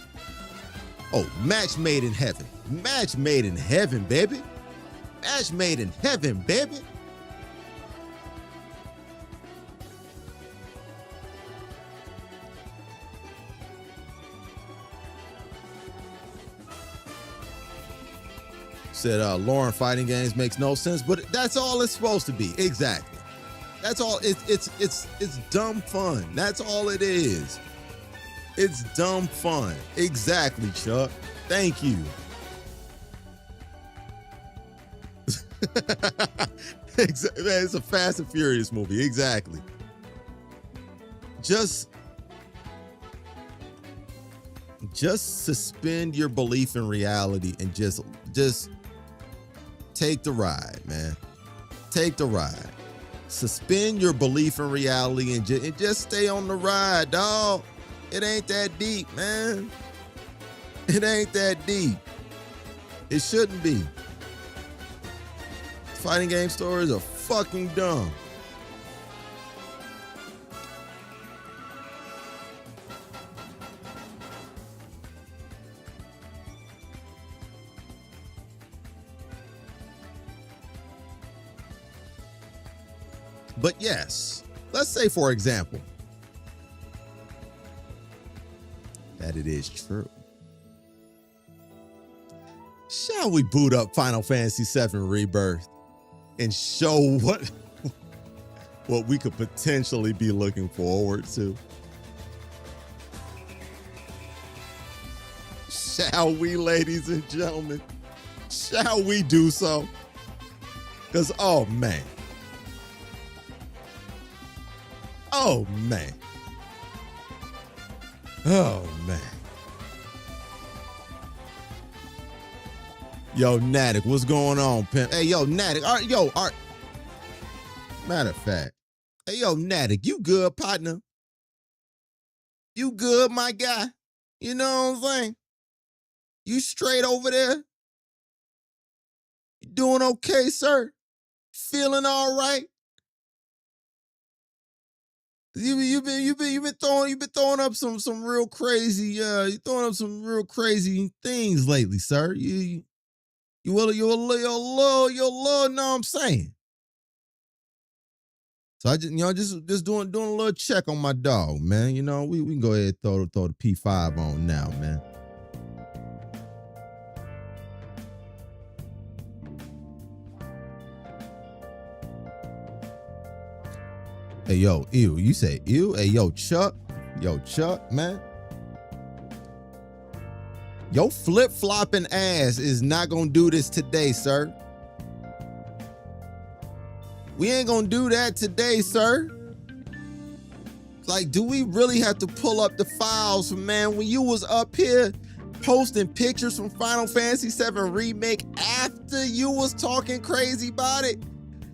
Oh, match made in heaven. Match made in heaven, baby. Match made in heaven, baby. Said Lauren, fighting games makes no sense, but that's all it's supposed to be. Exactly. That's all. It's dumb fun. That's all it is. It's dumb fun. Exactly, Chuck. Thank you. Exactly. Man, it's a Fast and Furious movie. Exactly. Just suspend your belief in reality and just take the ride, man. Take the ride. Suspend your belief in reality and just stay on the ride, dog. It ain't that deep, man. It ain't that deep. It shouldn't be. Fighting game stories are fucking dumb. But yes, let's say, for example, that it is true. Shall we boot up Final Fantasy VII Rebirth and show what we could potentially be looking forward to? Shall we, ladies and gentlemen? Shall we do so? Because, oh man. Oh man. Oh man. Yo, Natick, what's going on, pimp? Hey, yo, Natick. Art. Matter of fact. Hey, yo, Natick, you good, partner? You good, my guy? You know what I'm saying? You straight over there? You doing okay, sir? Feeling all right? You've been throwing up some real crazy you throwing up some real crazy things lately, sir. You a little, know what I'm saying? So I just doing a little check on my dog, man. You know, we can go ahead and throw the P5 on now, man. Hey, yo, ew. You say ew? Hey, yo, Chuck. Yo, Chuck, man. Your flip-flopping ass is not gonna do this today, sir. We ain't gonna do that today, sir. Like, do we really have to pull up the files from, man, when you was up here posting pictures from Final Fantasy VII Remake after you was talking crazy about it?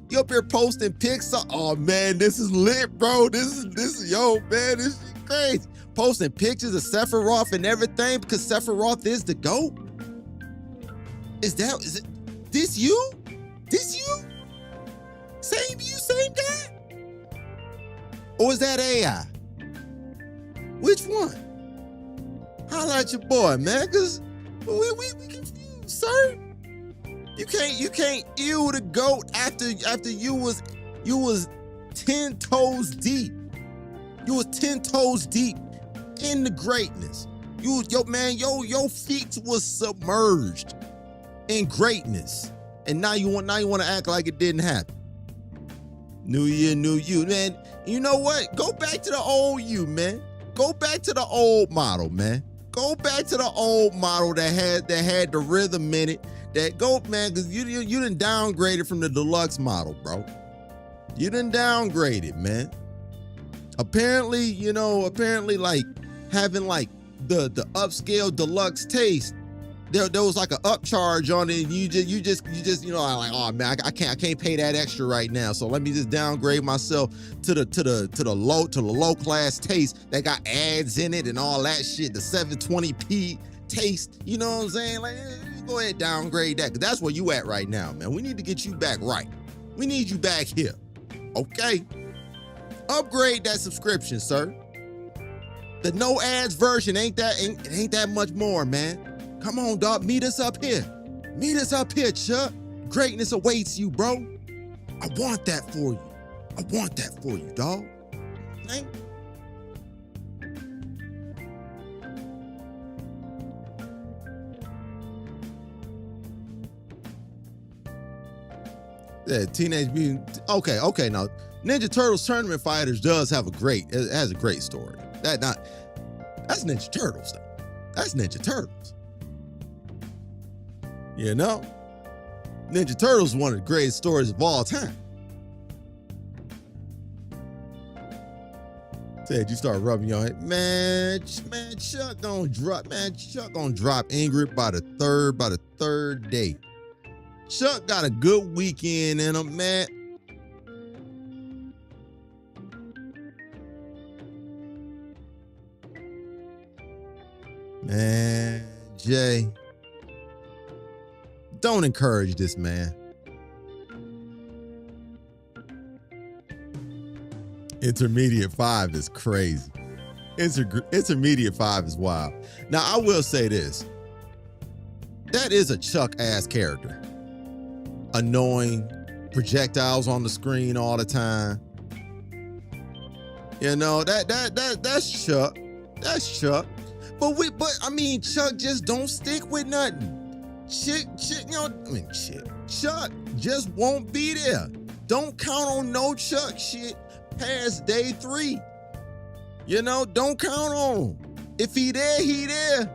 You up here posting pics? Oh man, this is lit, bro. This is yo, man, this is crazy. Posting pictures of Sephiroth and everything because Sephiroth is the GOAT? Is it this you? This you? Same you, same guy? Or is that AI? Which one? Holla at your boy, man, because we confused, sir. You can't ew the GOAT after you was 10 toes deep. You was 10 toes deep in the greatness. Your feet was submerged in greatness. And now you want to act like it didn't happen. New year, new you, man. You know what? Go back to the old you, man. Go back to the old model, man. Go back to the old model that had the rhythm in it. That go, man, because you done downgraded from the deluxe model, bro. You done downgraded, man. Apparently, like having like the upscale deluxe taste, there was like an upcharge on it, and you just like, oh man, I can't pay that extra right now, so let me just downgrade myself to the low class taste that got ads in it and all that shit, the 720p taste. You know what I'm saying? Like, go ahead, downgrade that, because that's where you at right now, man. We need to get you back right. We need you back here, okay? Upgrade that subscription, sir. The no ads version ain't that much more, man. Come on, dog. Meet us up here. Meet us up here, Chuck. Greatness awaits you, bro. I want that for you. I want that for you, dog. Thank you. Yeah, Teenage Mutant. Okay. Now, Ninja Turtles Tournament Fighters has a great story. That's Ninja Turtles, though. That's Ninja Turtles. You know? Ninja Turtles is one of the greatest stories of all time. Said you start rubbing your head. Man, Chuck gonna drop Ingrid by the third day. Chuck got a good weekend in him, man. Man, Jay, don't encourage this man. Intermediate 5 is crazy. Intermediate 5 is wild. Now, I will say this. That is a Chuck-ass character. Annoying, projectiles on the screen all the time. You know, that's Chuck. That's Chuck. But I mean, Chuck just don't stick with nothing. Chuck just won't be there. Don't count on no Chuck shit past day 3. You know, don't count on him. If he there, he there.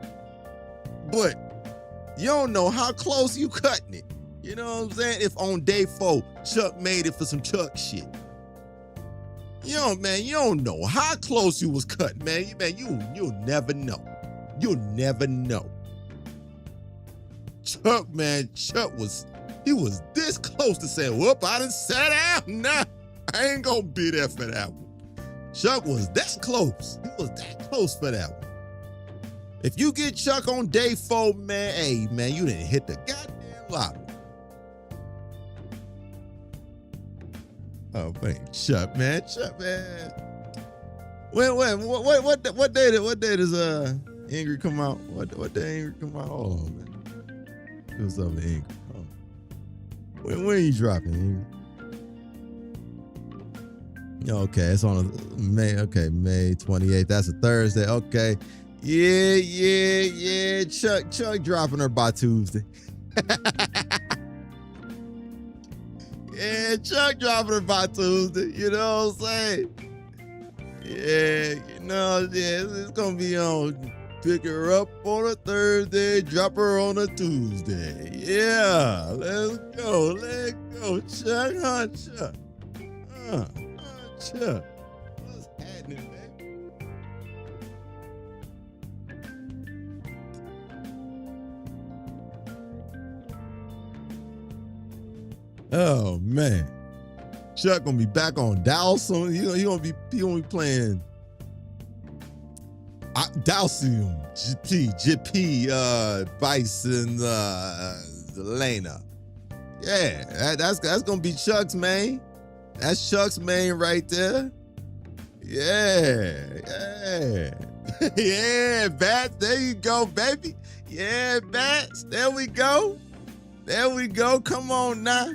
But you don't know how close you cutting it. You know what I'm saying? If on day 4, Chuck made it for some Chuck shit. You don't know how close you was cutting, man. You'll never know. You'll never know. Chuck was this close to saying, whoop, I done sat down. Nah, I ain't gonna be there for that one. Chuck was that close. He was that close for that one. If you get Chuck on day 4, man, hey, man, you didn't hit the goddamn lottery. Oh, wait, Chuck, man. What day does Ingrid come out? What day Ingrid come out? Oh, man. What's up with Ingrid? Oh. When are you dropping, Ingrid? Okay, it's on May 28th. That's a Thursday. Okay. Yeah. Chuck dropping her by Tuesday. Yeah, Chuck dropping her by Tuesday. You know what I'm saying? Yeah, it's gonna be on. Pick her up on a Thursday, drop her on a Tuesday. Yeah, let's go, Chuck, Chuck. Chuck. What's happening, baby? Oh man, Chuck gonna be back on Dowsum. He gonna be playing Dowsum, GP, Bison, Elena. Yeah, that's gonna be Chuck's main. That's Chuck's main right there. Yeah. Yeah, Bats. There you go, baby. Yeah, Bats. There we go. Come on now.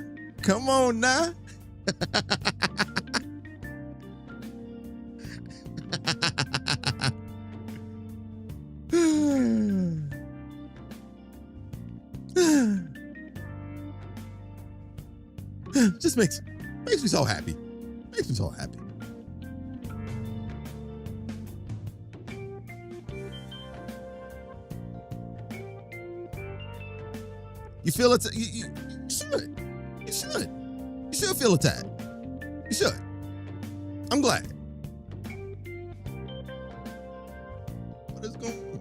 Just makes me so happy. Makes me so happy. You feel it? You should. You should. You should feel attacked. You should. I'm glad. What is going on?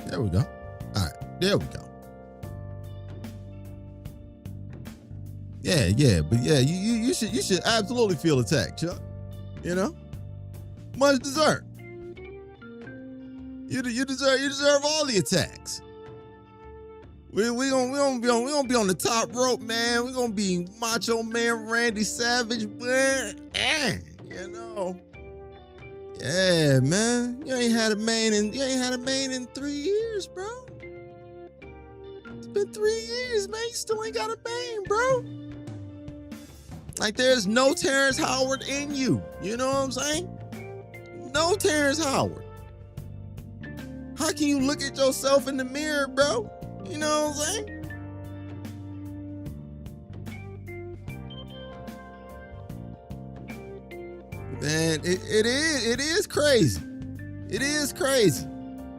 There we go. All right, there we go. Yeah, but yeah, you should absolutely feel attacked, Chuck. You know, much deserved. You deserve all the attacks. We gonna be on the top rope, man. We gonna be Macho Man Randy Savage, man. You know. Yeah, man. You ain't had a main in 3 years, bro. It's been 3 years, man. You still ain't got a main, bro. Like, there's no Terrence Howard in you. You know what I'm saying? No Terrence Howard. How can you look at yourself in the mirror, bro? You know what I'm saying? Man, it is crazy. It is crazy.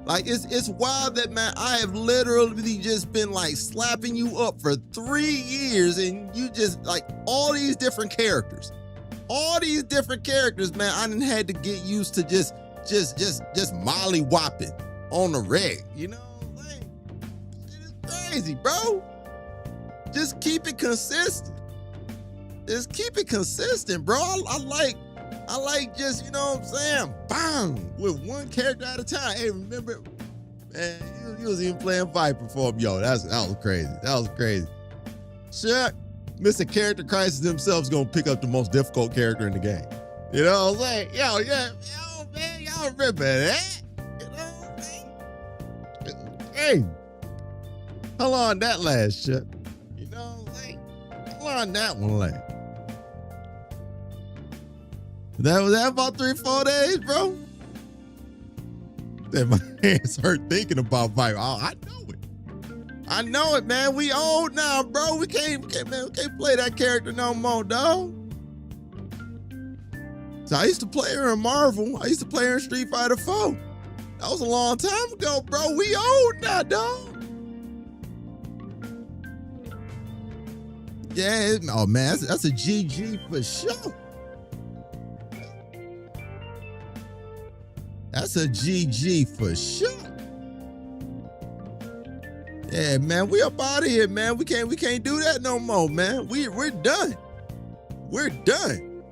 Like, it's wild that, man, I have literally just been like slapping you up for 3 years, and you just like all these different characters. All these different characters, man, I done had to get used to just molly-whopping on the reg. You know what I'm saying? It is crazy, bro. Just keep it consistent. Just keep it consistent, bro. I like just, you know what I'm saying, bang, with one character at a time. Hey, remember, man, you was even playing Viper for him. Yo, that was crazy. That was crazy. Sure, Mr. Character Crisis himself is going to pick up the most difficult character in the game. You know what I'm saying? Yo, man, y'all remember that? You know what I'm saying? Hey, how long that last, Chuck? You know what I'm saying? How long that one last? That was about 3-4 days, bro. Then my hands hurt thinking about Viper. Oh, I know it, man. We old now, bro. We can't play that character no more, dog. So I used to play her in Marvel. I used to play her in Street Fighter 4. That was a long time ago, bro. We old now, dog. Yeah, oh man, that's a GG for sure. That's a GG for sure. Yeah, man, we up out of here, man. We can't do that no more, man. We're done. We're done.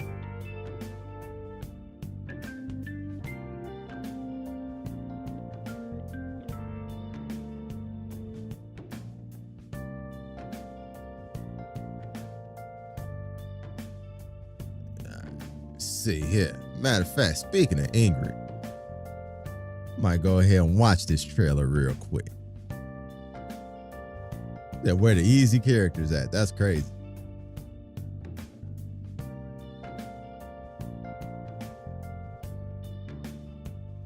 Let's see here. Matter of fact, speaking of Ingrid, might go ahead and watch this trailer real quick. Yeah, where the easy characters at? That's crazy.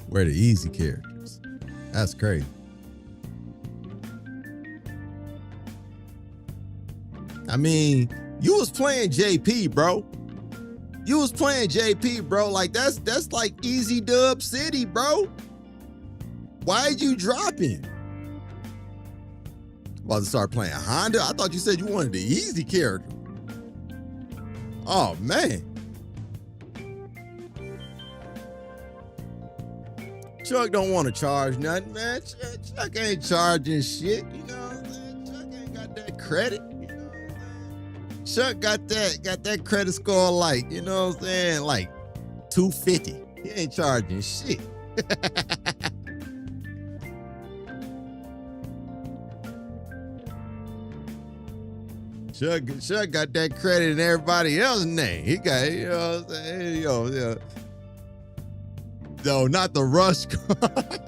Where the easy characters? That's crazy. I mean, you was playing JP, bro. You was playing JP, bro. Like that's like easy dub city, bro. Why'd you drop him? About to start playing Honda? I thought you said you wanted the easy character. Oh, man. Chuck don't want to charge nothing, man. Chuck ain't charging shit. You know what I'm saying? Chuck ain't got that credit. You know what I'm saying? Chuck got that credit score like, you know what I'm saying? Like 250. He ain't charging shit. Chuck got that credit in everybody else's name. He got, you know what I'm saying? No, not the rush card.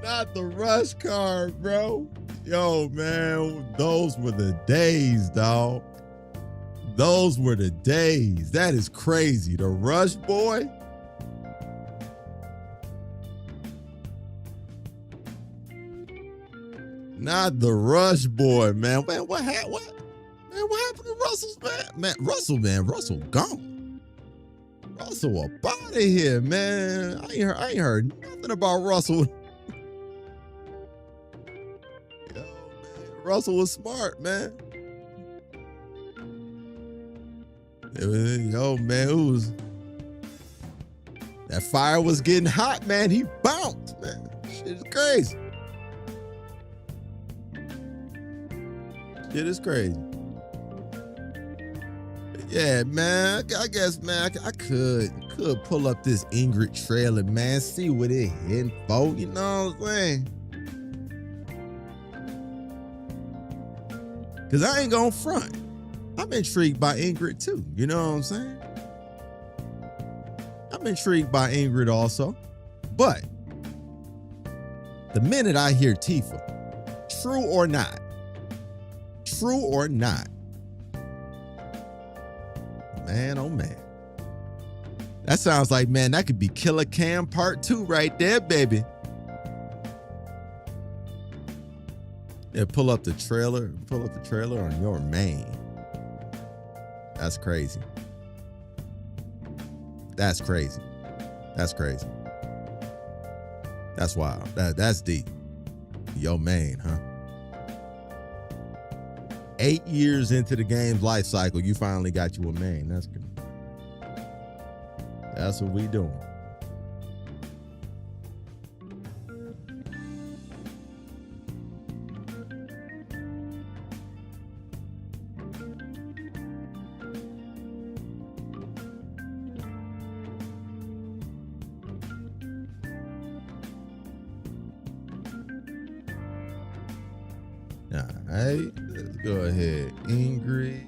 Not the rush card, bro. Yo, man, those were the days, dog. Those were the days. That is crazy. The rush boy. Not the rush boy, man. Man, what happened to Russell's man? Russell gone. Russell up out of here, man. I ain't heard nothing about Russell. Yo, man, Russell was smart, man. Yo, man, that fire was getting hot, man. He bounced, man. Shit is crazy. Shit is crazy. Yeah, man. I guess, man, I could pull up this Ingrid trailer, man. See what it hitting for. You know what I'm saying? Because I ain't gonna front. I'm intrigued by Ingrid too. You know what I'm saying? I'm intrigued by Ingrid also. But the minute I hear Tifa, true or not, man, oh man. That sounds like, man, that could be Killer Cam Part 2 right there, baby. Yeah, pull up the trailer on your main. That's crazy. That's crazy. That's crazy. That's wild. That's deep. Yo, main, huh? 8 years into the game's life cycle, you finally got you a main. That's good. That's what we doing. All right, let's go ahead. Ingrid.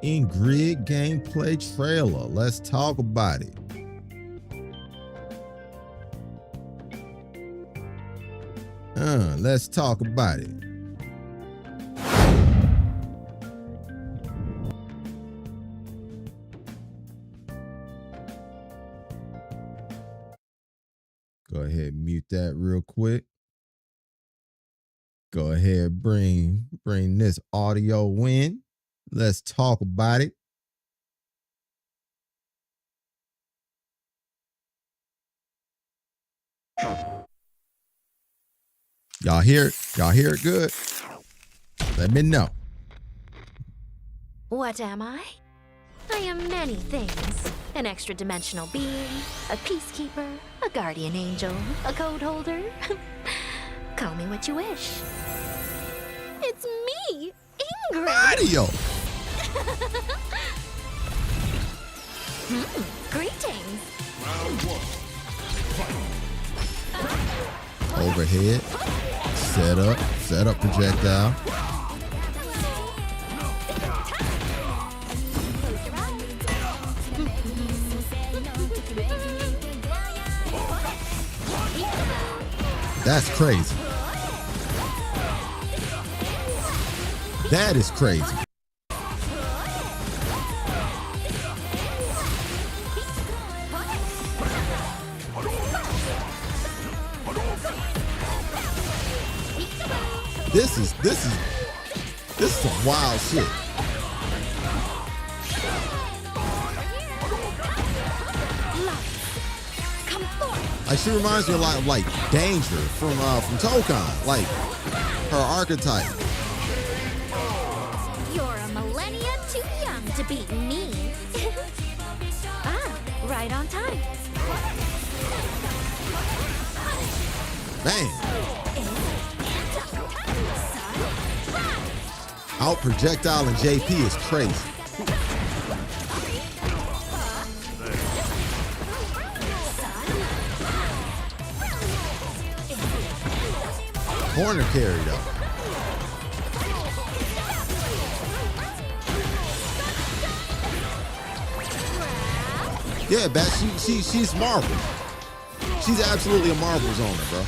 Ingrid gameplay trailer. Let's talk about it. Let's talk about it. Go ahead and mute that real quick. Go ahead, bring this audio in. Let's talk about it. Y'all hear it? Y'all hear it good? Let me know. What am I? I am many things. An extra-dimensional being, a peacekeeper, a guardian angel, a code holder. Call me what you wish. It's me, Ingrid! Radio! Greetings! Round one. Overhead. Set up projectile. That's crazy. That is crazy. This is some wild shit. Like, she reminds me a lot of like Danger from Gouken, like her archetype. You're a millennia too young to beat me. Right on time. Man. Out projectile and JP is crazy. corner carry though. Yeah, Bat, she's Marvel. She's absolutely a Marvel zoner, bro.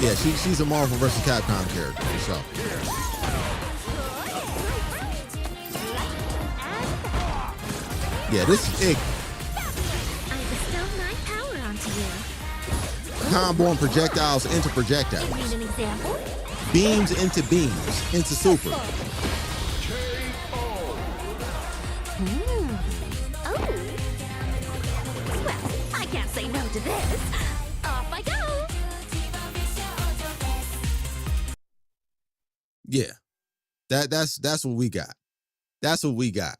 Yeah, she's a Marvel vs. Capcom character for sure. Yeah, this is Ingrid. I bestow my power onto you. Comboing projectiles into projectiles. You need an example? Beams into beams, into super. Oh. Well, I can't say no to this. Off I go. Yeah, that's what we got. That's what we got.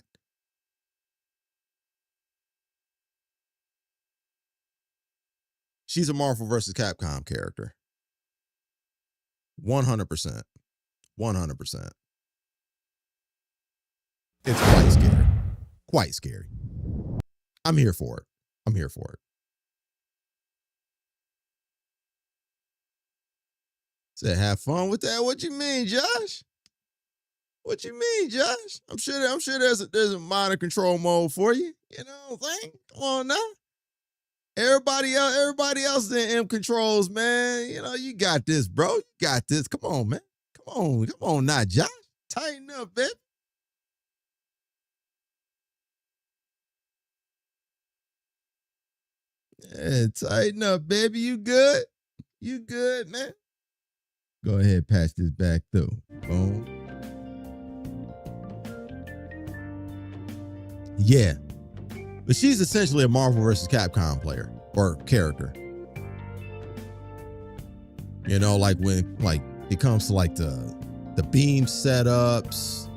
She's a Marvel vs. Capcom character. 100%. 100%. It's quite scary. Quite scary. I'm here for it. I'm here for it. Said, have fun with that. What you mean, Josh? What you mean, Josh? I'm sure there's a minor control mode for you. You know what I'm saying? Come on now. Everybody else in M controls, man. You know, you got this, bro. You got this. Come on, man. Come on now, Josh. Tighten up, baby. Yeah, tighten up, baby. You good? You good, man? Go ahead, patch this back through. Boom. Yeah. But she's essentially a Marvel vs. Capcom player or character. You know, like when it comes to like the beam setups,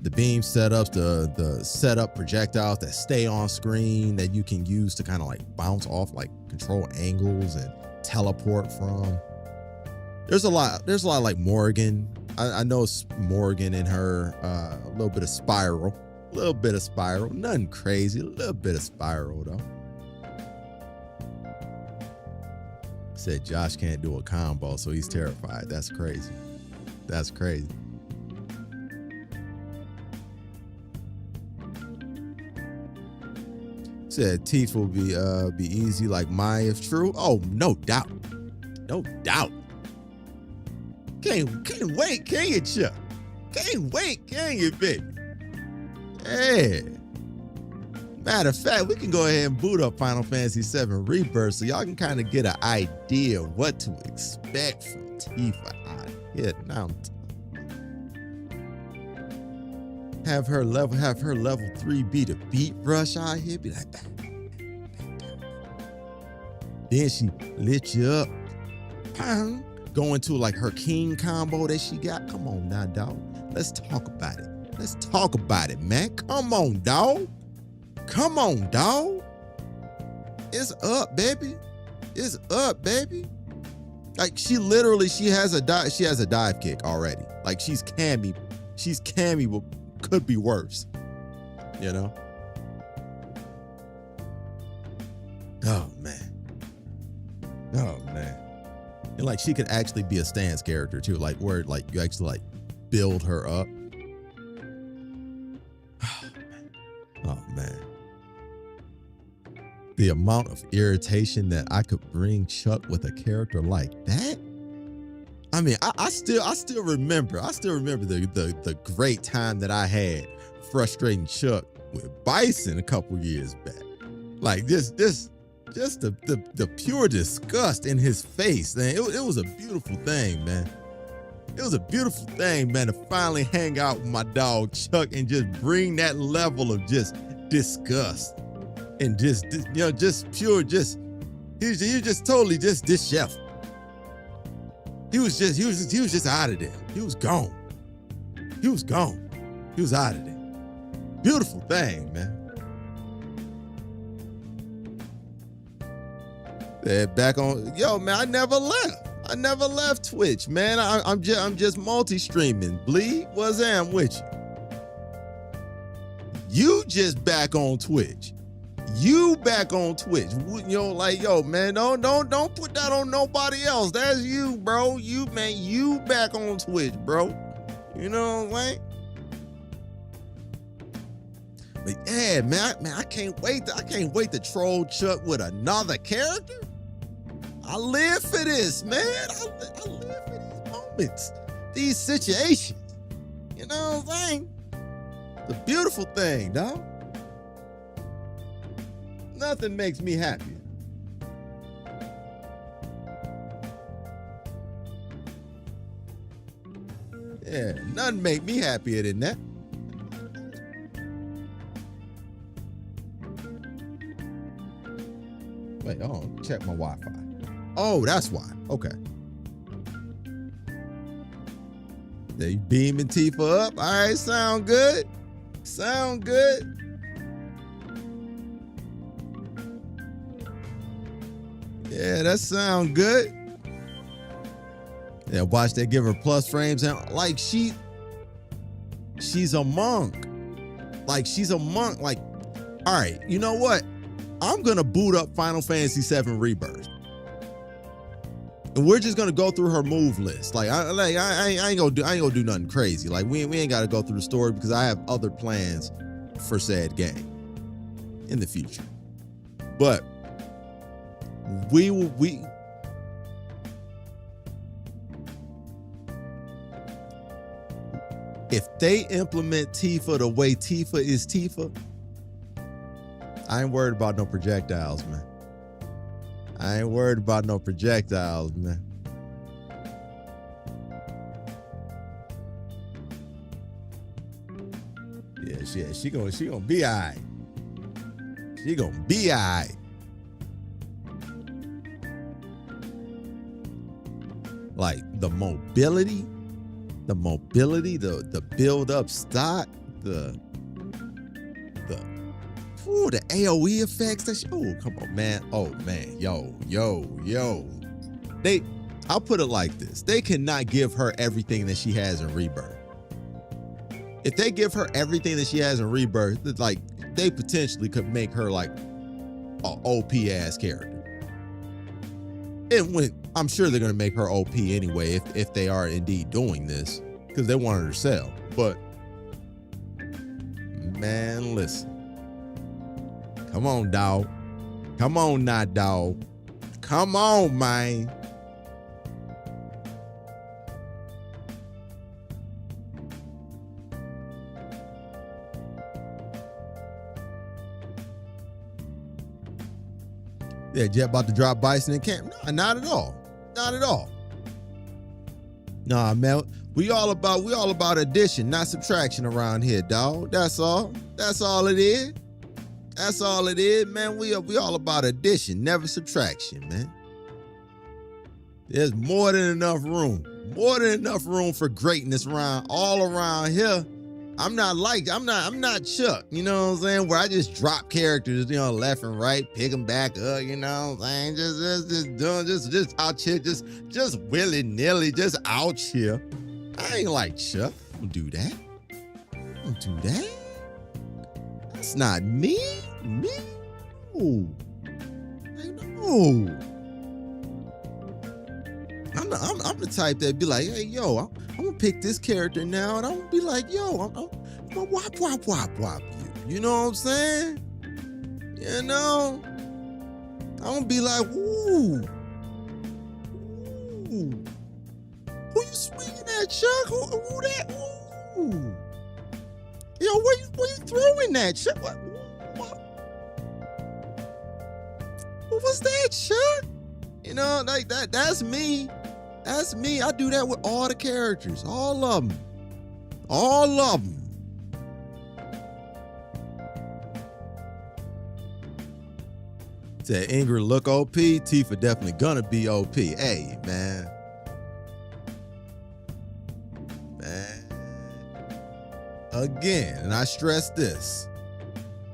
the setup projectiles that stay on screen that you can use to kind of like bounce off, like control angles and teleport from. There's a lot like Morgan. I know Morgan in her, a little bit of Spiral. Nothing crazy. A little bit of Spiral though. Said Josh can't do a combo, so he's terrified. That's crazy. That's crazy. Said Tifa will be easy like Maya if true. Oh, no doubt. No doubt. Can't wait, can you, Chuck? Can't wait, can you, baby? Hey. Matter of fact, we can go ahead and boot up Final Fantasy VII Rebirth so y'all can kind of get an idea of what to expect from Tifa out here. Now have her level 3 be the beat rush out here. Be like that. Then she lit you up. Go into like her king combo that she got. Come on now, dog. Let's talk about it. Let's talk about it, man. Come on, dog. Come on, dog. It's up, baby. It's up, baby. Like she has a dive kick already. Like she's Cammy, but could be worse. You know? Oh man. And like she could actually be a stance character too, like where like you actually like build her up. Oh man. The amount of irritation that I could bring Chuck with a character like that. I mean, I still remember the great time that I had frustrating Chuck with Bison a couple years back. Like just the pure disgust in his face, man. It was a beautiful thing, man. It was a beautiful thing, man, to finally hang out with my dog Chuck and just bring that level of just disgust and just pure he was just totally just disheveled. He was just out of there. He was gone. He was out of there. Beautiful thing, man. Back on, yo, man, I never left Twitch, man. I'm just multi-streaming. Bleed, what's that? I'm with you. You just back on Twitch. You back on Twitch. You know, like, yo, man, don't put that on nobody else. That's you, bro. You back on Twitch, bro. You know what I'm saying? But yeah, man, I can't wait to troll Chuck with another character. I live for this, man. I live for these moments, these situations. You know what I'm saying? The beautiful thing, dog. Nothing makes me happier. Yeah, nothing make me happier than that. Wait, oh, check my Wi-Fi. Oh, that's why. Okay. They beaming Tifa up. All right, sound good. Sound good. Yeah, that sound good. Yeah, watch they give her plus frames and like she's a monk. Like she's a monk. Like, all right, you know what? I'm gonna boot up Final Fantasy VII Rebirth, and we're just gonna go through her move list. Like, I ain't gonna do nothing crazy. Like, we ain't gotta go through the story because I have other plans for said game in the future. But if they implement Tifa the way Tifa is Tifa, I ain't worried about no projectiles, man. I ain't worried about no projectiles, man. Yeah, she gonna be all right. She gonna be all right. Like the mobility, the build up stock, the AoE effects. Oh, come on, man. Oh man, yo. I'll put it like this. They cannot give her everything that she has in Rebirth. If they give her everything that she has in Rebirth, it's like they potentially could make her like an OP ass character. And when I'm sure they're gonna make her OP anyway, if they are indeed doing this, because they want her to sell. But man, listen. Come on, dog. Come on now, dog. Come on, man. Yeah, Jet about to drop Bison in camp. No, not at all. Not at all. Nah, man. We all about addition, not subtraction around here, dog. That's all. That's all it is. That's all it is, man. We all about addition, never subtraction, man. There's more than enough room. More than enough room for greatness all around here. I'm not Chuck, you know what I'm saying? Where I just drop characters, left and right, pick them back up, you know what I'm saying? Just out here, just willy-nilly, just out here. I ain't like Chuck. Don't do that. Don't do that. That's not me. No. I'm the type that be like, hey, yo, I'm gonna pick this character now, and I'm gonna be like, yo, I'm gonna wop you. You know what I'm saying? You know? I'm gonna be like, ooh. Who you swinging at, Chuck? Who that? Ooh. Yo, where you throwing that, Chuck? What was that, Chuck? You know, like that's me. That's me. I do that with all the characters. All of them. All of them. Said Ingrid look OP. Tifa definitely gonna be OP. Hey, man. Again, and I stress this,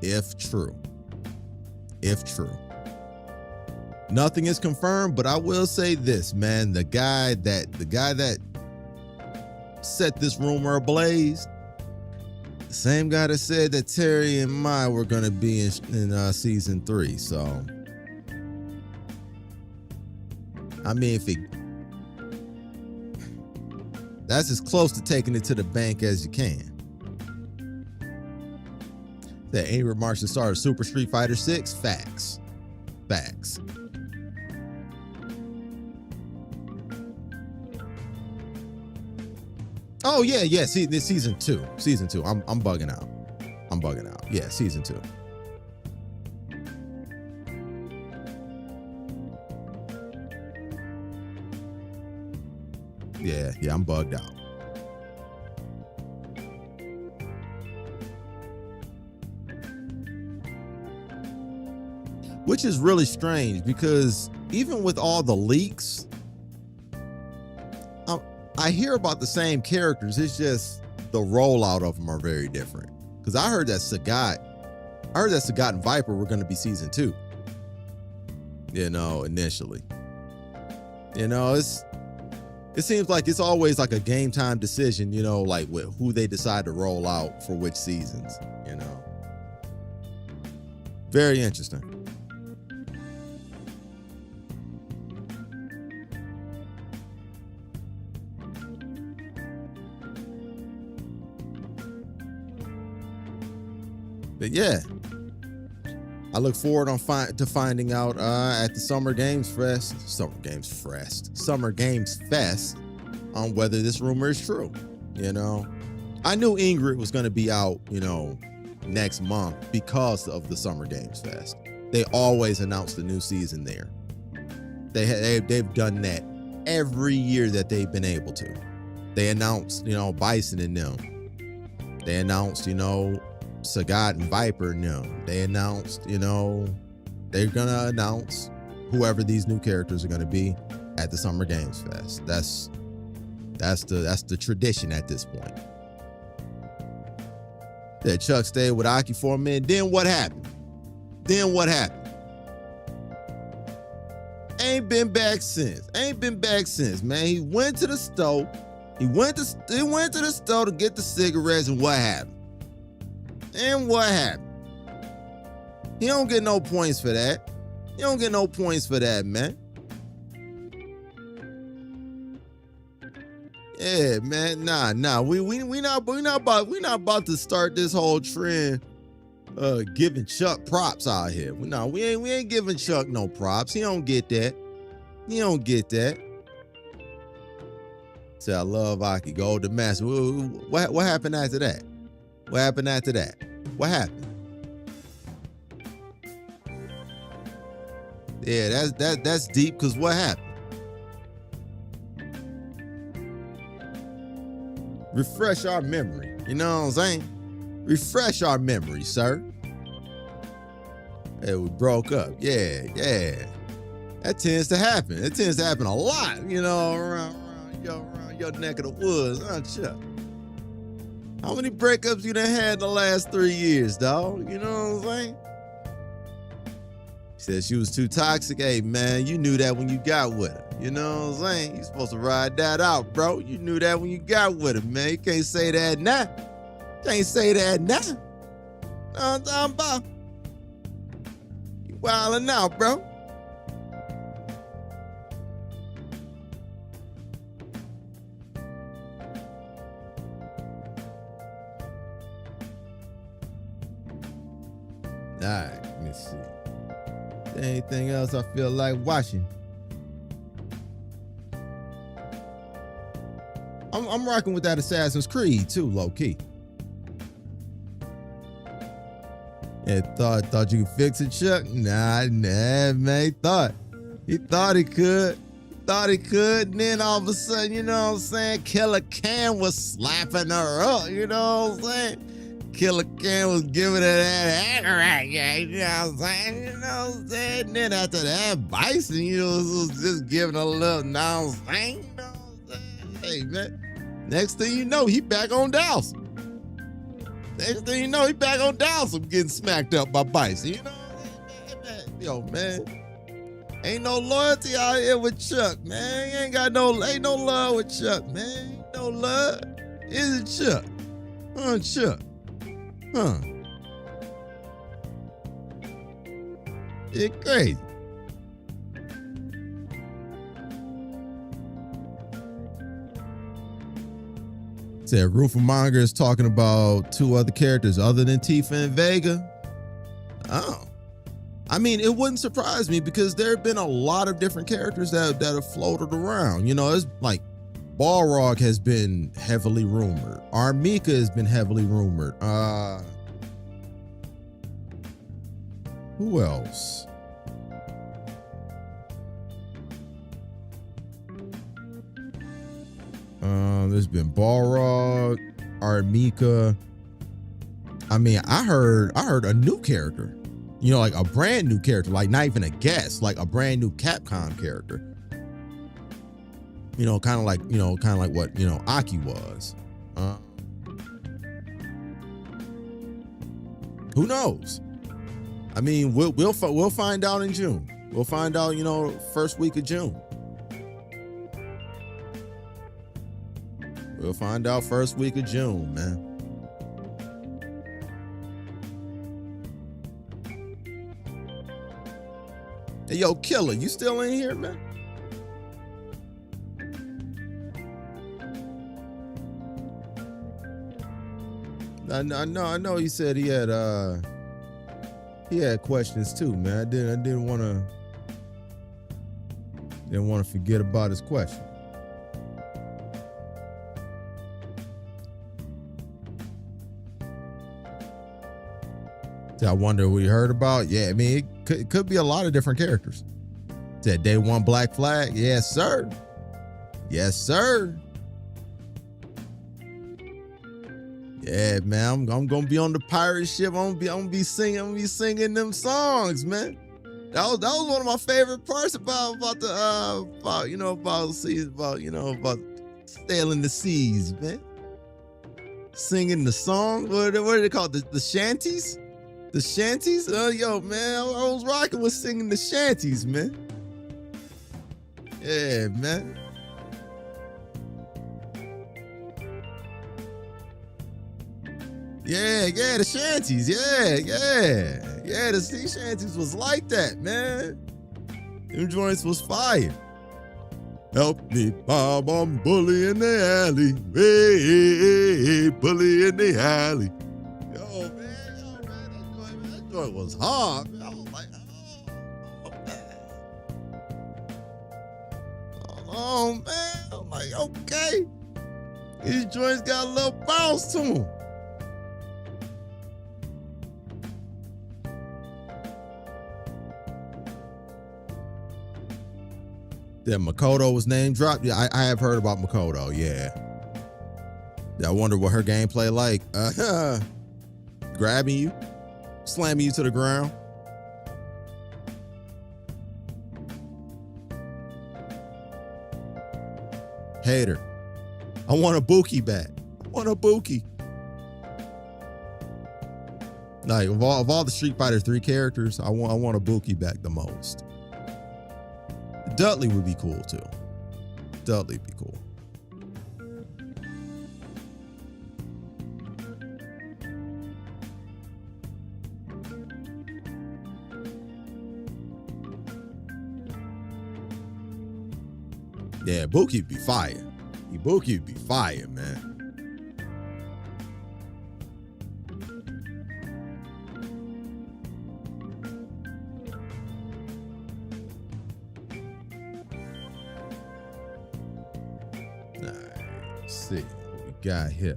if true. Nothing is confirmed, but I will say this, man. The guy that set this rumor ablaze Same guy that said that Terry and Mai were gonna be in season 3. So, I mean, that's as close to taking it to the bank as you can. That Ingrid Marshall started Super Street Fighter 6. Facts. Oh yeah. See, this season 2. I'm bugging out. Yeah, season 2. Yeah, I'm bugged out. Which is really strange because even with all the leaks, I hear about the same characters. It's just the rollout of them are very different. Because I heard that Sagat and Viper were going to be season 2. Initially. It seems like it's always like a game time decision, like with who they decide to roll out for which seasons, Very interesting. But yeah, I look forward to finding out at the Summer Games Fest on whether this rumor is true. I knew Ingrid was going to be out, next month because of the Summer Games Fest. They always announce the new season there. They've done that every year that they've been able to. They announced, Bison and them. They announced, Sagat and Viper, they announced, they're gonna announce whoever these new characters are gonna be at the Summer Games Fest. That's the tradition at this point. That Chuck stayed with Aki for a minute. Then what happened? Ain't been back since, man. He went to the store. He went to the store to get the cigarettes, and what happened? He don't get no points for that. Man. Yeah, man. Nah. We not about to start this whole trend giving Chuck props out here. We ain't giving Chuck no props. He don't get that. Say I love Aki, gold to master. What happened after that? What happened? Yeah, that's deep, because what happened? Refresh our memory. You know what I'm saying? Refresh our memory, sir. Hey, we broke up. Yeah. That tends to happen. It tends to happen a lot, around your neck of the woods, huh, Chuck? How many breakups you done had in the last 3 years, dog? You know what I'm saying? She said she was too toxic. Hey, man, you knew that when you got with her. You know what I'm saying? You supposed to ride that out, bro. You knew that when you got with her, man. You can't say that now. Know what I'm talking about? You wildin' out, bro. All right, let me see. Anything else I feel like watching? I'm rocking with that Assassin's Creed too, low key. Yeah, thought you could fix it, Chuck? Nah, man. He thought he could. And then all of a sudden, you know what I'm saying? Killer Cam was slapping her up. You know what I'm saying? Killer Cam was giving her that Haggar, you know what I'm saying? And then after that, Bison, was just giving her a little nonsense. You know what I'm saying? Hey, man. Next thing you know, he back on Dowsing. Getting smacked up by Bison. You know what I'm saying? Yo, man. Ain't no loyalty out here with Chuck, man. Ain't no love with Chuck, man. Ain't no love. Is it Chuck? Chuck. Huh. It's crazy. Said Roofermonger is talking about 2 other characters other than Tifa and Vega. Oh. I mean, it wouldn't surprise me because there have been a lot of different characters that have floated around. You know, it's like Balrog has been heavily rumored. Armika has been heavily rumored. Who else? There's been Balrog, Armika. I mean, I heard a new character. You know, like a brand new character, like not even a guest, like a brand new Capcom character. You know, kind of like what, you know, Aki was. Who knows? I mean, we'll find out in June. We'll find out, you know, first week of June. We'll find out first week of June, man. Hey, yo, Killer, you still in here, man? I know. He said he had questions too, man. I didn't want to forget about his question. I wonder what you heard about. Yeah, I mean, it could be a lot of different characters. Said Day One Black Flag. Yes, sir. Yes, sir. Yeah, man. I'm gonna be on the pirate ship. I'm gonna be singing them songs, man. That was one of my favorite parts about sailing the seas, man. Singing the song. What are they called? The shanties. The shanties? Yo, man, I was rocking with singing the shanties, man. Yeah, man. Yeah, the shanties. Yeah, the sea shanties was like that, man. Them joints was fire. Help me, Bob, I'm bully in the alley. Hey, bully in the alley. Yo, man. It was hard, man. I was like, oh man. I'm like, okay. These joints got a little bounce to them. That Makoto was name dropped. Yeah, I have heard about Makoto. Yeah. I wonder what her gameplay like. Grabbing you. Slamming you to the ground. Hater. I want a Buki back. I want a Buki. Like of all the Street Fighter 3 characters, I want a Buki back the most. Dudley would be cool too. Dudley would be cool. Yeah, Buki would be fire. Buki would be fire, man. All right, let's see what we got here.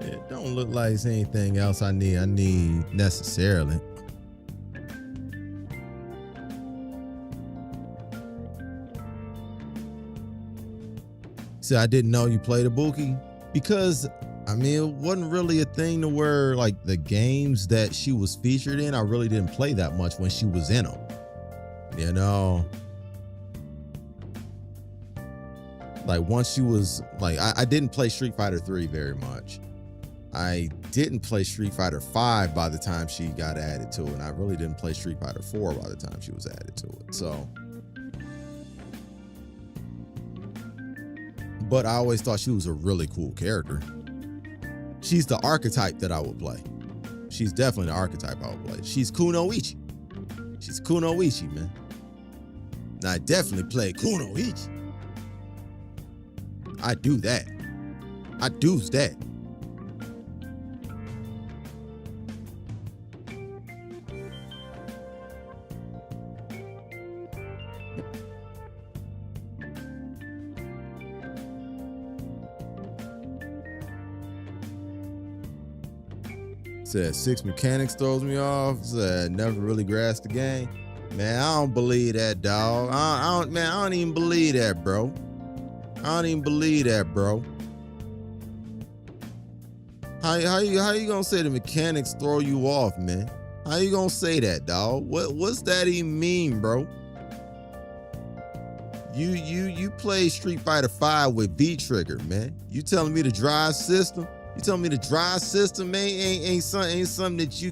It don't look like it's anything else I need necessarily. See, I didn't know you played a Buki because I mean, it wasn't really a thing to where like the games that she was featured in, I really didn't play that much when she was in them. You know, like once she was like, I didn't play Street Fighter 3 very much. I didn't play Street Fighter 5 by the time she got added to it. And I really didn't play Street Fighter 4 by the time she was added to it. So but I always thought she was a really cool character. She's the archetype that I would play. She's definitely the archetype I would play. She's Kunoichi. She's Kunoichi, man. And I definitely play Kunoichi. I do that. I do's that. Said 6 mechanics throws me off. Said never really grasped the game. Man, I don't believe that, dog. I don't even believe that, bro. I don't even believe that, bro. How you gonna say the mechanics throw you off, man? How you gonna say that, dog? What's that even mean, bro? You play Street Fighter V with V trigger, man. You telling me the drive system? You telling me the drive system, man, ain't something that you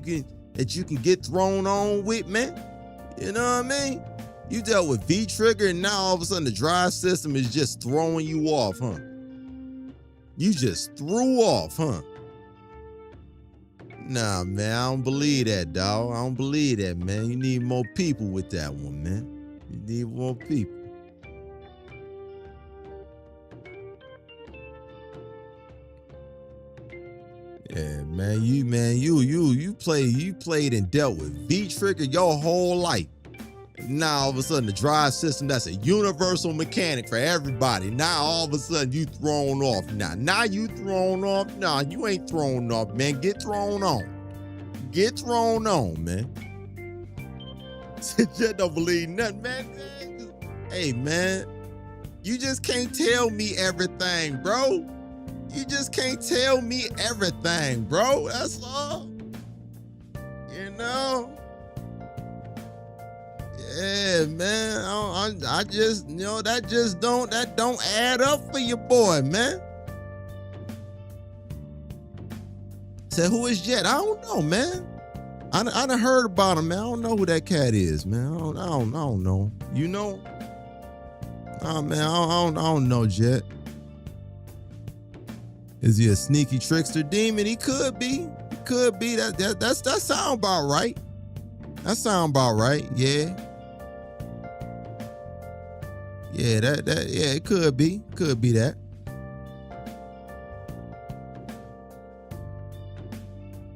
can get thrown on with, man? You know what I mean? You dealt with V trigger, and now all of a sudden the drive system is just throwing you off, huh? You just threw off, huh? Nah, man, I don't believe that, dog. I don't believe that, man. You need more people with that one, man. You need more people. Yeah, man, you played and dealt with V trigger your whole life. Now all of a sudden the drive system, that's a universal mechanic for everybody. Now all of a sudden you thrown off. Now you thrown off. Nah, you ain't thrown off, man. Get thrown on. Get thrown on, man. Just don't believe nothing, man. Hey, man, you just can't tell me everything, bro. You just can't tell me everything, bro. That's all. You know? Yeah, man. I just, that don't add up for your boy, man. Said, who is Jet? I don't know, man. I done heard about him, man. I don't know who that cat is, man. I don't know. You know? Nah, man, I don't know Jet. Is he a sneaky trickster demon? He could be. He could be. That sound about right. That sound about right. Yeah. Yeah, yeah, it could be. Could be that.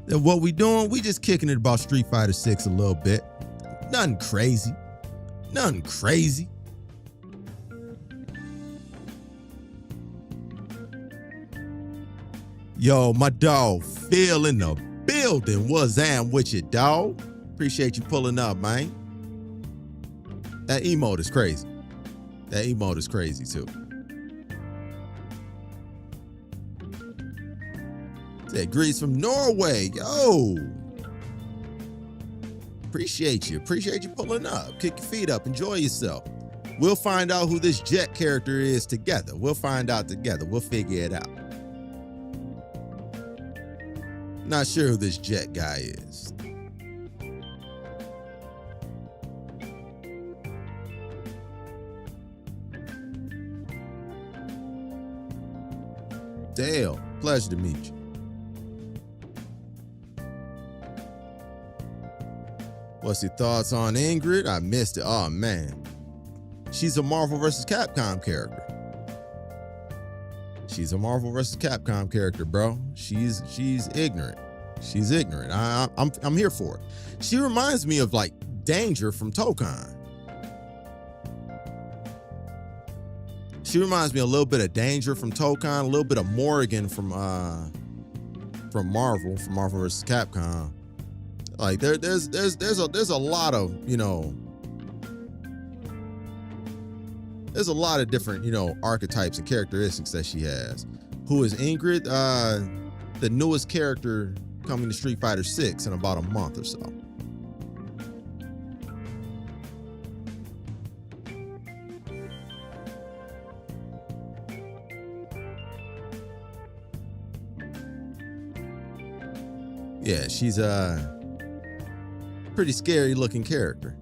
And what we doing? We just kicking it about Street Fighter 6 a little bit. Nothing crazy. Nothing crazy. Yo, my dog, Phil in the building. What's am with you, dog? Appreciate you pulling up, man. That emote is crazy. That emote is crazy, too. Said Grease from Norway. Yo. Appreciate you. Appreciate you pulling up. Kick your feet up. Enjoy yourself. We'll find out who this Jet character is together. We'll find out together. We'll figure it out. Not sure who this Jet guy is. Dale, pleasure to meet you. What's your thoughts on Ingrid? I missed it. Oh, man. She's a Marvel vs. Capcom character. She's a Marvel vs. Capcom character, bro. She's ignorant. She's ignorant. I'm here for it. She reminds me of like Danger from Tokon. She reminds me a little bit of Danger from Tokon, a little bit of Morrigan from Marvel vs. Capcom. Like there's a lot of, there's a lot of different, archetypes and characteristics that she has. Who is Ingrid? The newest character coming to Street Fighter 6 in about a month or so. Yeah, she's a pretty scary looking character.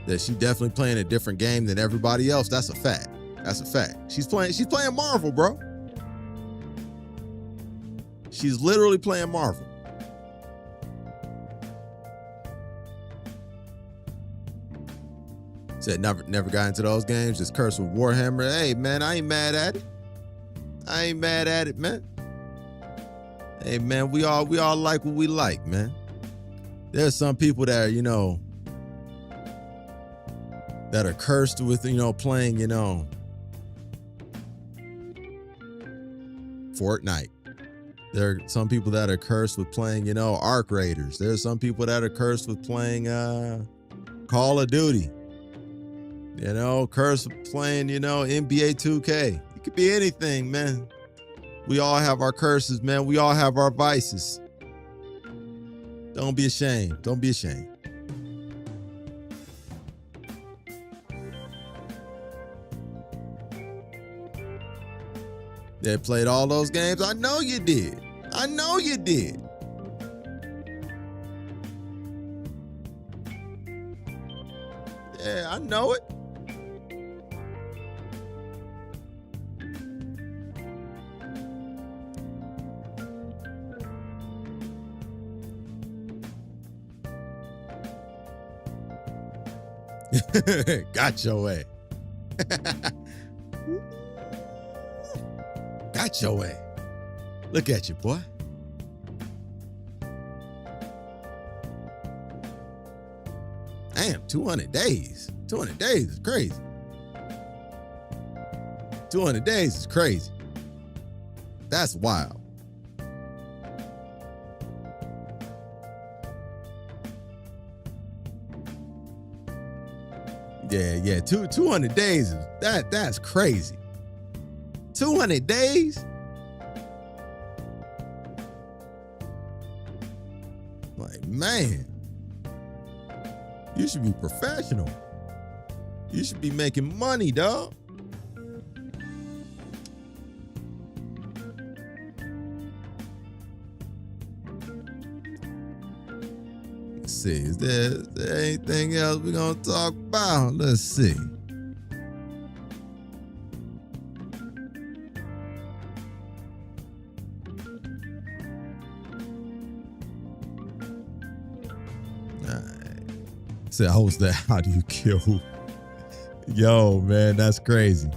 that she definitely playing a different game than everybody else. That's a fact. That's a fact. She's playing Marvel, bro. She's literally playing Marvel. Said never got into those games, just cursed with Warhammer. Hey man, I ain't mad at it. I ain't mad at it, man. Hey man, we all like what we like, man. There's some people that are, that are cursed with, playing, Fortnite. There are some people that are cursed with playing, Arc Raiders. There's some people that are cursed with playing Call of Duty. Cursed with playing, NBA 2K. It could be anything, man. We all have our curses, man. We all have our vices. Don't be ashamed. Don't be ashamed. They played all those games. I know you did. I know you did. Yeah, I know it. Got your way. Got your way. Look at you, boy. Damn, 200 days. 200 days is crazy. 200 days is crazy. That's wild. Yeah. 200 days, that's crazy. 200 days? Like, man, you should be professional. You should be making money, dog. Let's see, is there anything else we're gonna talk about? Let's see. Said, host that. How do you kill? Yo, man, that's crazy.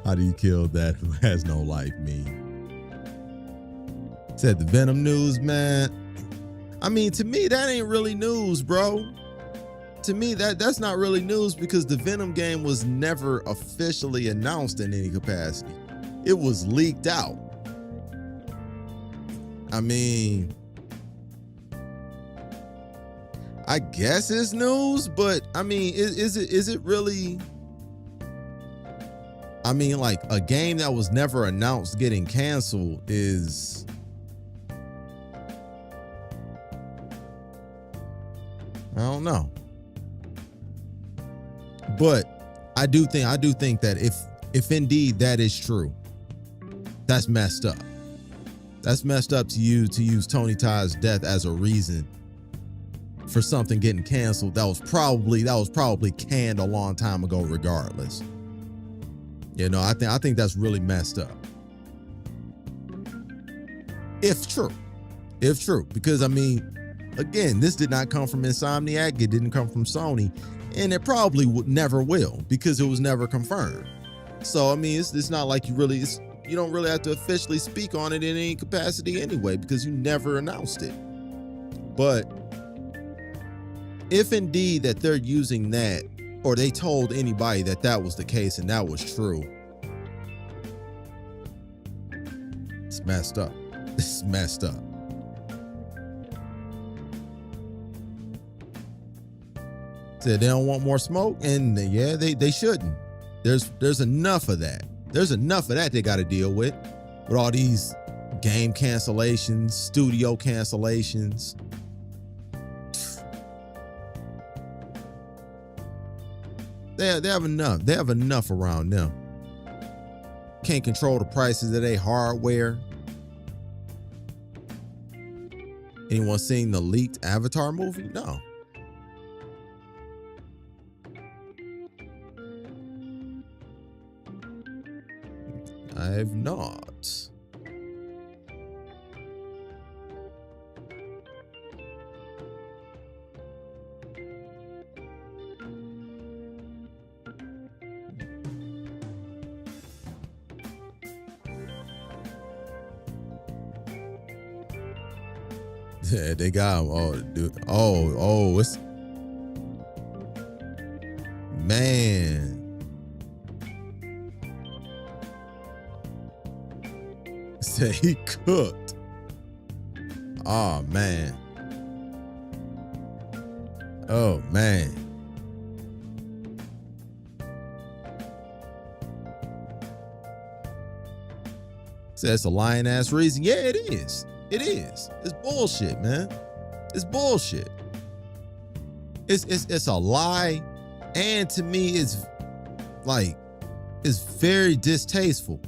How do you kill that who has no life? Me. Said the Venom news, man. I mean, to me, that ain't really news, bro. To me, that's not really news because the Venom game was never officially announced in any capacity. It was leaked out. I mean, I guess it's news, but I mean, is it really? I mean, like a game that was never announced getting canceled is. I don't know. But I do think that if indeed that is true, that's messed up. That's messed up to use Tony Todd's death as a reason for something getting canceled that was probably canned a long time ago regardless. I think that's really messed up. If true, because I mean, again, this did not come from Insomniac, it didn't come from Sony, and it probably never will because it was never confirmed. So I mean, it's not like you don't really have to officially speak on it in any capacity anyway because you never announced it. But if indeed that they're using that, or they told anybody that was the case and that was true, it's messed up. It's messed up. Said they don't want more smoke, and yeah, they shouldn't. There's enough of that. There's enough of that they got to deal with all these game cancellations, studio cancellations. They have enough. They have enough around them. Can't control the prices of their hardware. Anyone seen the leaked Avatar movie? No. I have not. Yeah, they got him. Oh, dude. Oh, it's man. Say he cooked. Oh man. Oh man. Says a lying ass reason. Yeah, it is. It is. It's bullshit, man. It's bullshit. It's a lie, and to me, it's very distasteful.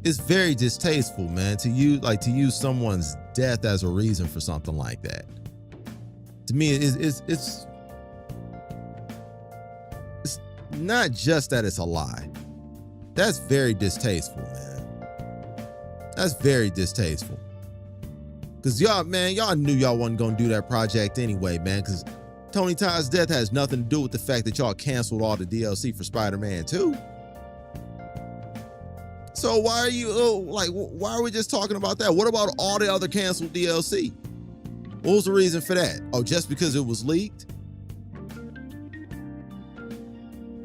It's very distasteful, man, to use someone's death as a reason for something like that. To me, it's not just that it's a lie. That's very distasteful, man. That's very distasteful. Cause y'all knew y'all wasn't gonna do that project anyway, man. Cause Tony Todd's death has nothing to do with the fact that y'all canceled all the DLC for Spider-Man 2. So why are we just talking about that? What about all the other canceled DLC? What was the reason for that? Oh, just because it was leaked?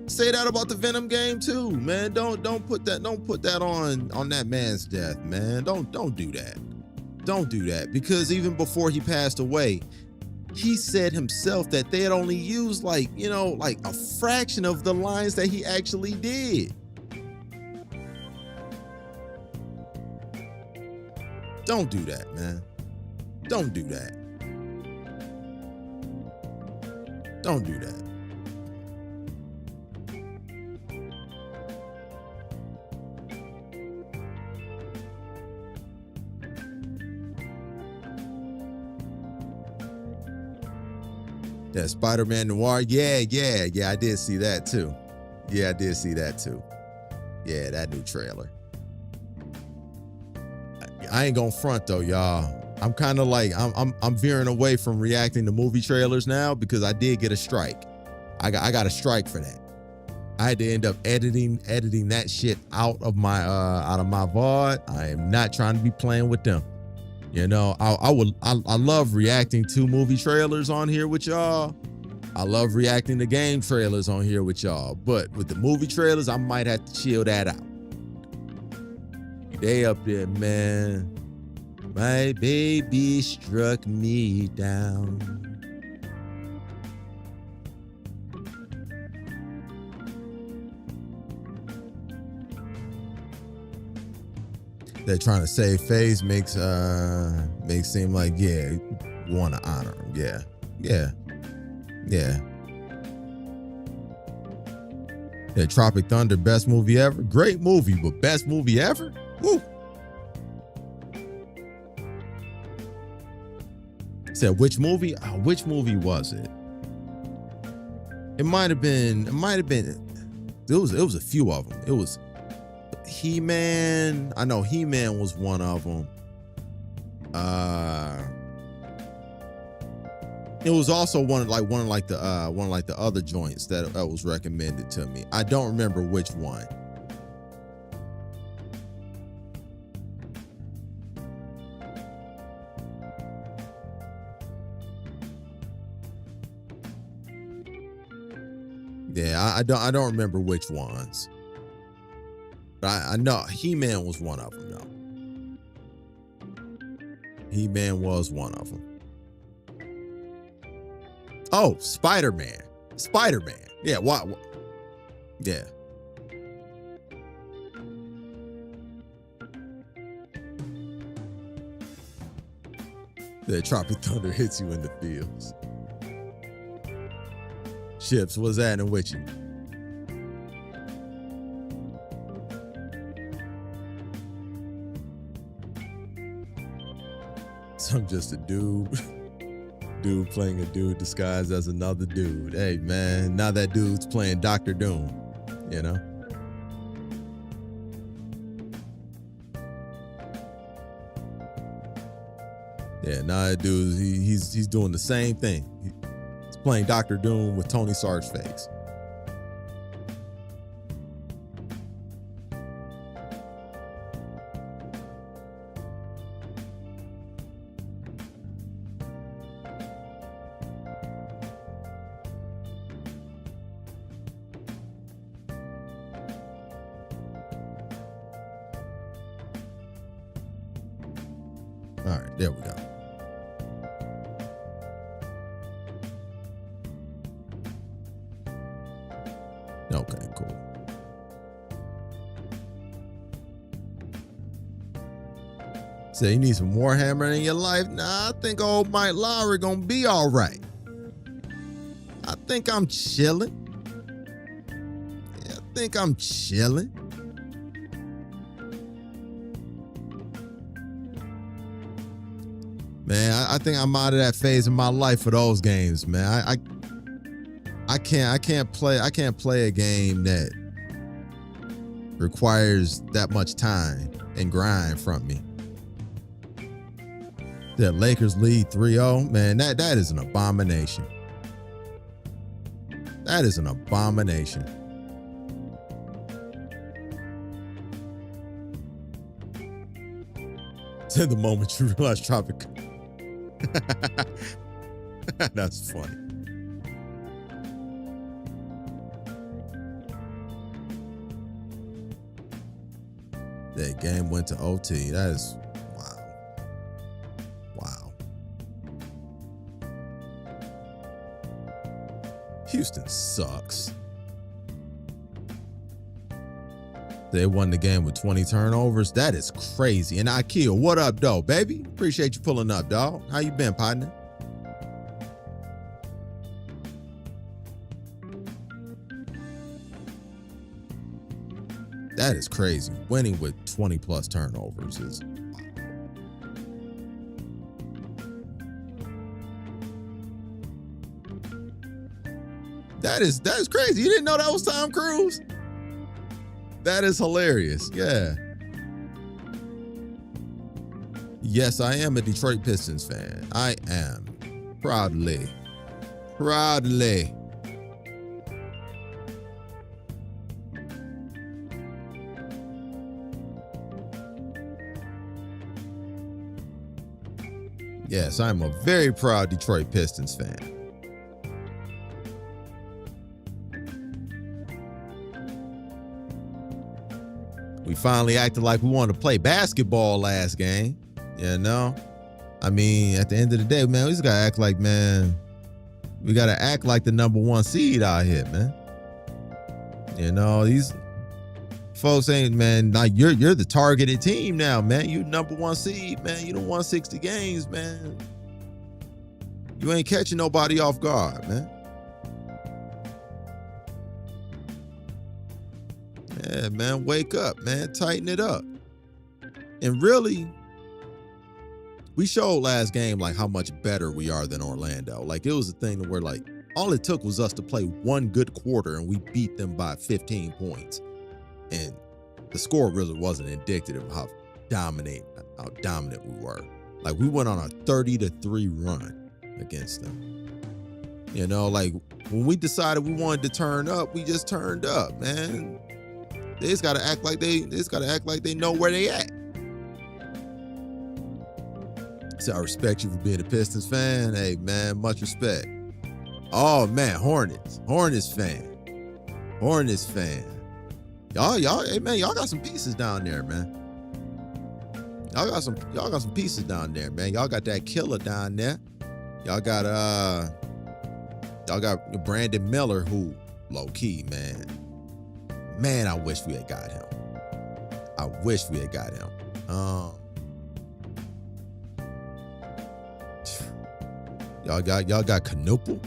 Say that about the Venom game too, man. Don't put that on that man's death, man. Don't do that. Don't do that, because even before he passed away, he said himself that they had only used like a fraction of the lines that he actually did. Don't do that, man. Don't do that. Don't do that. Yeah, Spider-Man Noir. Yeah, I did see that too. Yeah, that new trailer. I ain't gonna front though, y'all. I'm kind of like I'm veering away from reacting to movie trailers now because I did get a strike. I got a strike for that. I had to end up editing that shit out of my VOD. I am not trying to be playing with them. You know, I love reacting to movie trailers on here with y'all. I love reacting to game trailers on here with y'all. But with the movie trailers, I might have to chill that out. They up there, man. My baby struck me down. They're trying to save face makes seem like, yeah, want to honor him. Yeah. Tropic Thunder, best movie ever. Great movie, but best movie ever? Woo. Said which movie? Which movie was it? It might have been. It was a few of them. It was He-Man. I know He-Man was one of them. It was also one of the other joints that was recommended to me. I don't remember which one. Yeah, I don't remember which ones. But I know He-Man was one of them, though. He-Man was one of them. Oh, Spider-Man. Yeah, what? Yeah. The Tropic Thunder hits you in the feels. Ships, what's happening with you? So I'm just a dude playing a dude disguised as another dude. Hey man, now that dude's playing Dr. Doom, you know? Yeah, nah, that dude, he's doing the same thing. He's playing Dr. Doom with Tony Stark's face. All right, there we go. Okay, cool. So you need some Warhammer in your life? Nah, I think old Mike Lowry gonna be all right. I think I'm chilling. Yeah, I think I'm chilling. Man, I think I'm out of that phase of my life for those games, man. I can't play a game that requires that much time and grind from me. That Lakers lead 3-0, man, that is an abomination. That is an abomination. To the moment you realize Tropic. That's funny. That game went to OT. That is wow. Wow. Houston sucks. They won the game with 20 turnovers. That is crazy. And Ikea, what up, though, baby? Appreciate you pulling up, dog. How you been, partner? That is crazy. Winning with 20 plus turnovers is that is crazy. You didn't know that was Tom Cruise? That is hilarious. Yeah. Yes, I am a Detroit Pistons fan. I am. Proudly. Proudly. Yes, I'm a very proud Detroit Pistons fan. We finally acted like we wanted to play basketball last game, you know? I mean, at the end of the day, man, we just gotta act like, man, we gotta act like the #1 seed out here, man. You know, these folks ain't, man, like you're the targeted team now, man. You #1 seed, man. You done won 60 games, man. You ain't catching nobody off guard, man. Yeah, man, wake up, man. Tighten it up. And really, we showed last game like how much better we are than Orlando. Like it was a thing where like all it took was us to play one good quarter and we beat them by 15 points. And the score really wasn't indicative of how dominant we were. Like we went on a 30-3 run against them. You know, like when we decided we wanted to turn up, we just turned up, man. They just gotta act like they know where they at. So I respect you for being a Pistons fan. Hey man, much respect. Oh man, Hornets fan. Y'all, hey man, y'all got some pieces down there, man. Y'all got some pieces down there, man. Y'all got that killer down there. Y'all got Brandon Miller, who low key, man. Man, I wish we had got him. Y'all got Canople.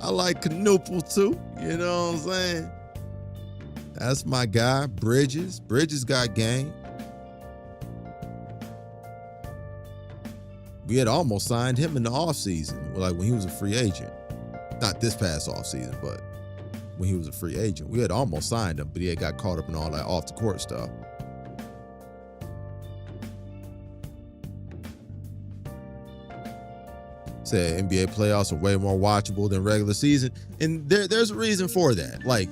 I like Canople too. You know what I'm saying? That's my guy. Bridges got game. We had almost signed him in the offseason, like when he was a free agent. Not this past offseason, but when he was a free agent. We had almost signed him, but he had got caught up in all that off the court stuff. Said NBA playoffs are way more watchable than regular season. And there's a reason for that. Like,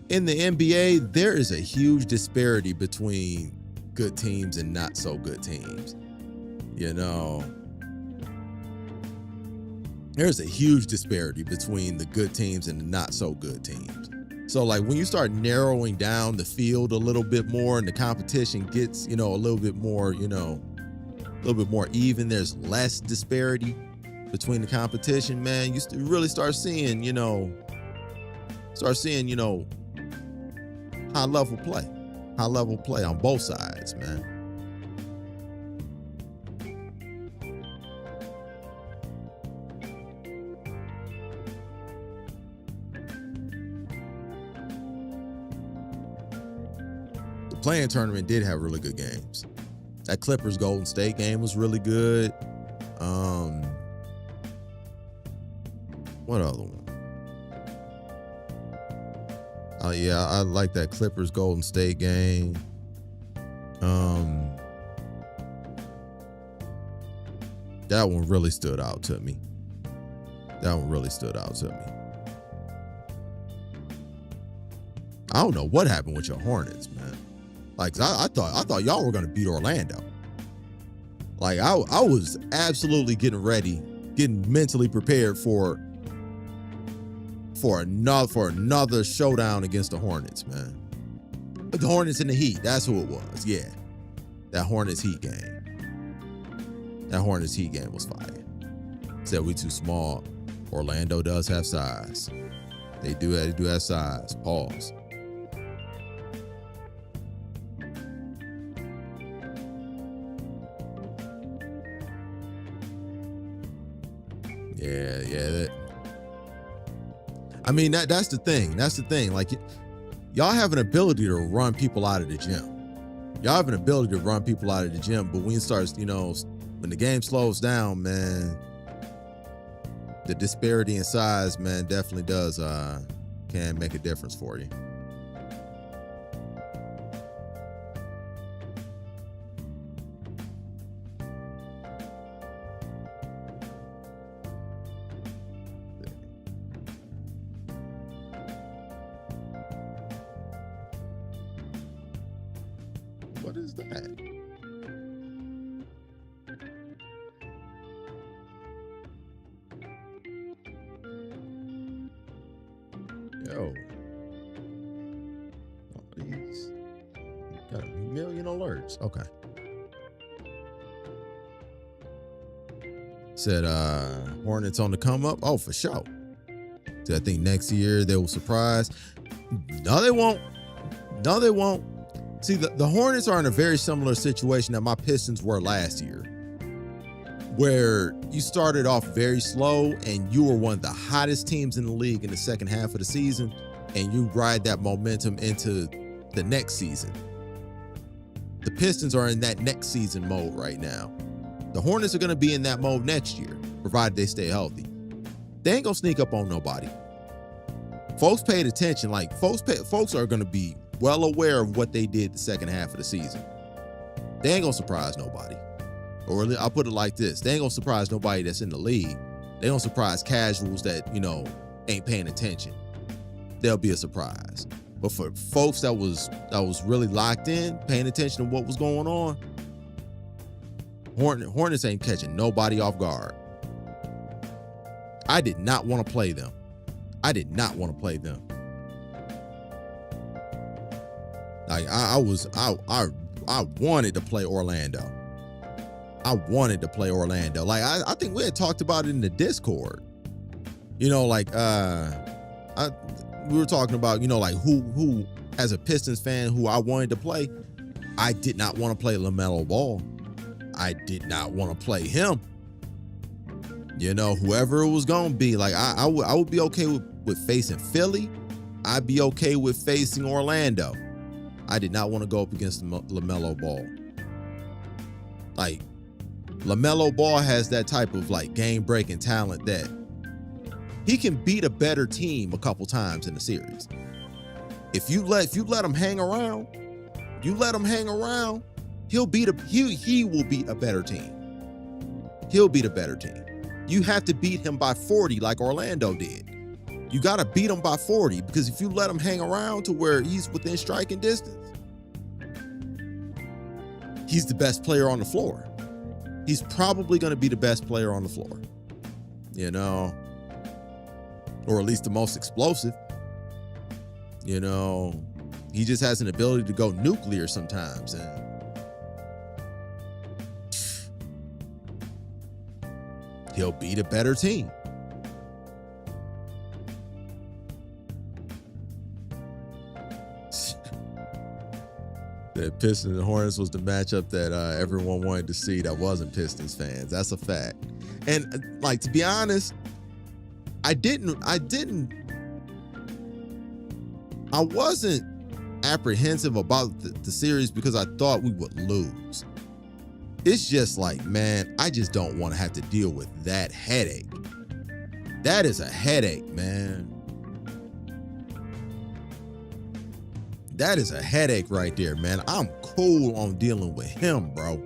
in the NBA, there is a huge disparity between good teams and not so good teams. You know, there's a huge disparity between the good teams and the not so good teams. So like when you start narrowing down the field a little bit more and the competition gets, you know, a little bit more, you know, a little bit more even, there's less disparity between the competition, man. You really start seeing, you know, high level play on both sides, man. The play-in tournament did have really good games. That Clippers Golden State game was really good. What other one? Oh yeah, I like that Clippers Golden State game. That one really stood out to me. I don't know what happened with your Hornets, man. Like, I thought y'all were gonna beat Orlando. Like, I was absolutely getting mentally prepared for another showdown against the Hornets, man. But the Hornets and the Heat, that's who it was. Yeah, that Hornets Heat game. That Hornets Heat game was fire. Said we too small. Orlando does have size. They do have size. Pause. Yeah. I mean, that's the thing. Like, y'all have an ability to run people out of the gym. But when it starts, you know, when the game slows down, man, the disparity in size, man, definitely does can make a difference for you. What is that? Yo. Oh, these got a million alerts. Okay. Said Hornets on the come up. Oh, for sure. So I think next year they will surprise. No, they won't. See, the Hornets are in a very similar situation that my Pistons were last year, where you started off very slow and you were one of the hottest teams in the league in the second half of the season, and you ride that momentum into the next season. The Pistons are in that next season mode right now. The Hornets are going to be in that mode next year, provided they stay healthy. They ain't going to sneak up on nobody. Folks paid attention. Like, folks are going to be well aware of what they did the second half of the season. They ain't gonna surprise nobody. Or I'll put it like this. They ain't gonna surprise nobody that's in the league. They don't surprise casuals that, you know, ain't paying attention. They'll be a surprise. But for folks that was really locked in, paying attention to what was going on, Hornets ain't catching nobody off guard. I did not want to play them. Like, I wanted to play Orlando. Like, I think we had talked about it in the Discord. You know, like, we were talking about, you know, like who as a Pistons fan, who I wanted to play. I did not want to play LaMelo Ball. I did not want to play him. You know, whoever it was going to be. Like, I would be okay with facing Philly. I'd be okay with facing Orlando. I did not want to go up against LaMelo Ball. Like, LaMelo Ball has that type of, like, game-breaking talent that he can beat a better team a couple times in the series. If you let him hang around, he will beat a better team. He'll beat a better team. You have to beat him by 40 like Orlando did. You got to beat him by 40 because if you let him hang around to where he's within striking distance, he's the best player on the floor. He's probably going to be the best player on the floor, you know, or at least the most explosive. You know, he just has an ability to go nuclear sometimes. And he'll beat a better team. The Pistons and Hornets was the matchup that everyone wanted to see that wasn't Pistons fans. That's a fact. And like, to be honest, I wasn't apprehensive about the series because I thought we would lose. It's just like, man, I just don't want to have to deal with that headache. That is a headache, man. That is a headache right there, man. I'm cool on dealing with him, bro.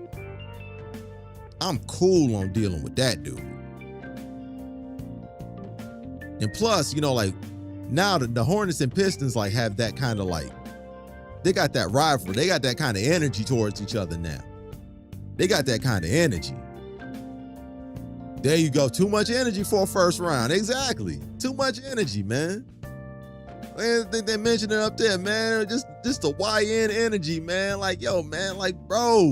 I'm cool on dealing with that dude. And plus, you know, like, now the Hornets and Pistons like have that kind of like, they got that rivalry. They got that kind of energy towards each other now. They got that kind of energy. There you go. Too much energy for a first round. Exactly. Too much energy, man. I think they mentioned it up there, man. Just the YN energy, man. Like, yo, man, like, bro,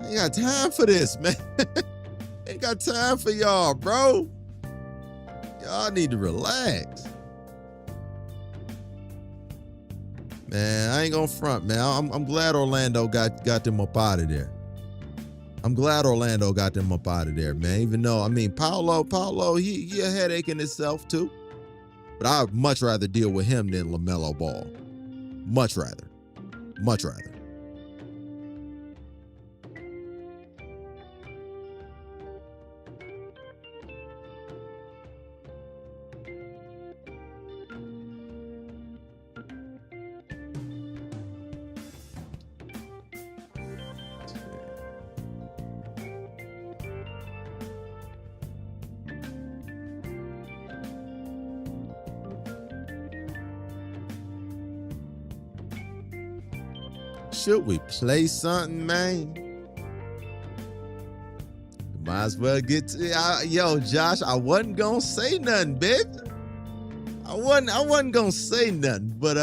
ain't got time for this, man. Ain't got time for y'all, bro. Y'all need to relax. Man, I ain't gonna front, man. I'm glad Orlando got them up out of there. I'm glad Orlando got them up out of there, man. Even though, I mean, Paolo, he a headache in itself too. But I'd much rather deal with him than LaMelo Ball. Much rather. Much rather. Should we play something, man? Might as well get to yo, Josh. I wasn't gonna say nothing, baby. I wasn't gonna say nothing, but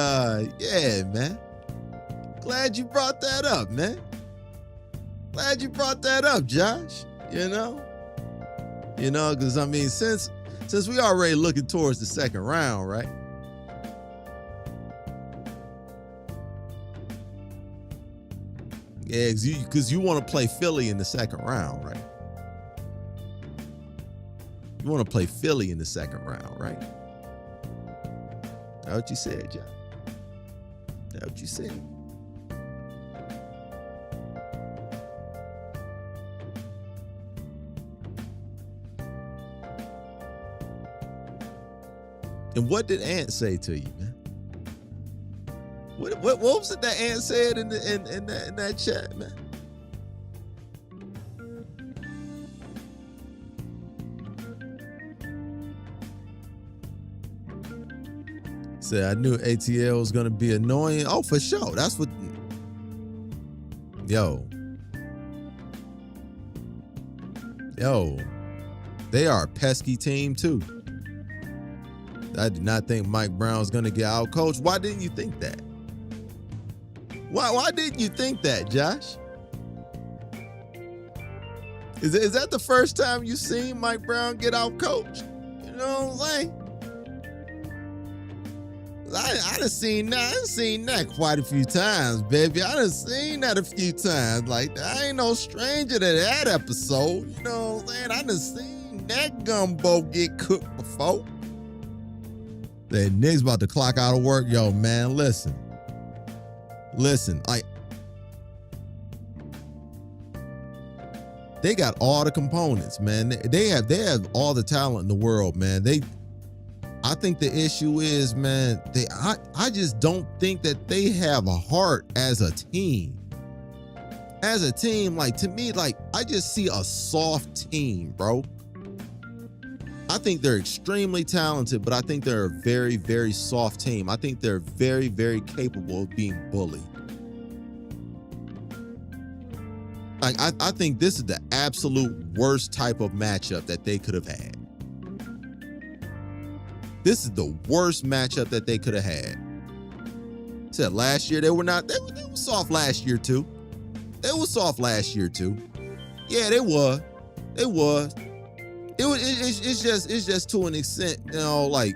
yeah, man. Glad you brought that up, man. Glad you brought that up, Josh. You know, because I mean, since we already looking towards the second round, right? Yeah, because you want to play Philly in the second round, right? You want to play Philly in the second round, right? That's what you said, John. That's what you said. And what did Ant say to you, man? What was it that Ant said in that chat, man? Said I knew ATL was gonna be annoying. Oh, for sure. That's what. Yo, they are a pesky team too. I did not think Mike Brown was gonna get out coached. Why didn't you think that? Why didn't you think that, Josh? Is that the first time you seen Mike Brown get out coached? You know what I'm saying? I done seen that quite a few times, baby. I done seen that a few times. Like, I ain't no stranger to that episode. You know what I'm saying? I done seen that gumbo get cooked before. That Nick's about to clock out of work. Yo, man, listen, like, they got all the components, man. They have all the talent in the world, man. I think the issue is, man, I just don't think that they have a heart as a team. as a team, like to me, like I just see a soft team, bro. I think they're extremely talented, but I think they're a very, very soft team. I think they're very, very capable of being bullied. Like I think this is the absolute worst type of matchup that they could have had. This is the worst matchup that they could have had. Said last year they were soft last year too. They were soft last year too. Yeah, they was. It's just to an extent, you know, like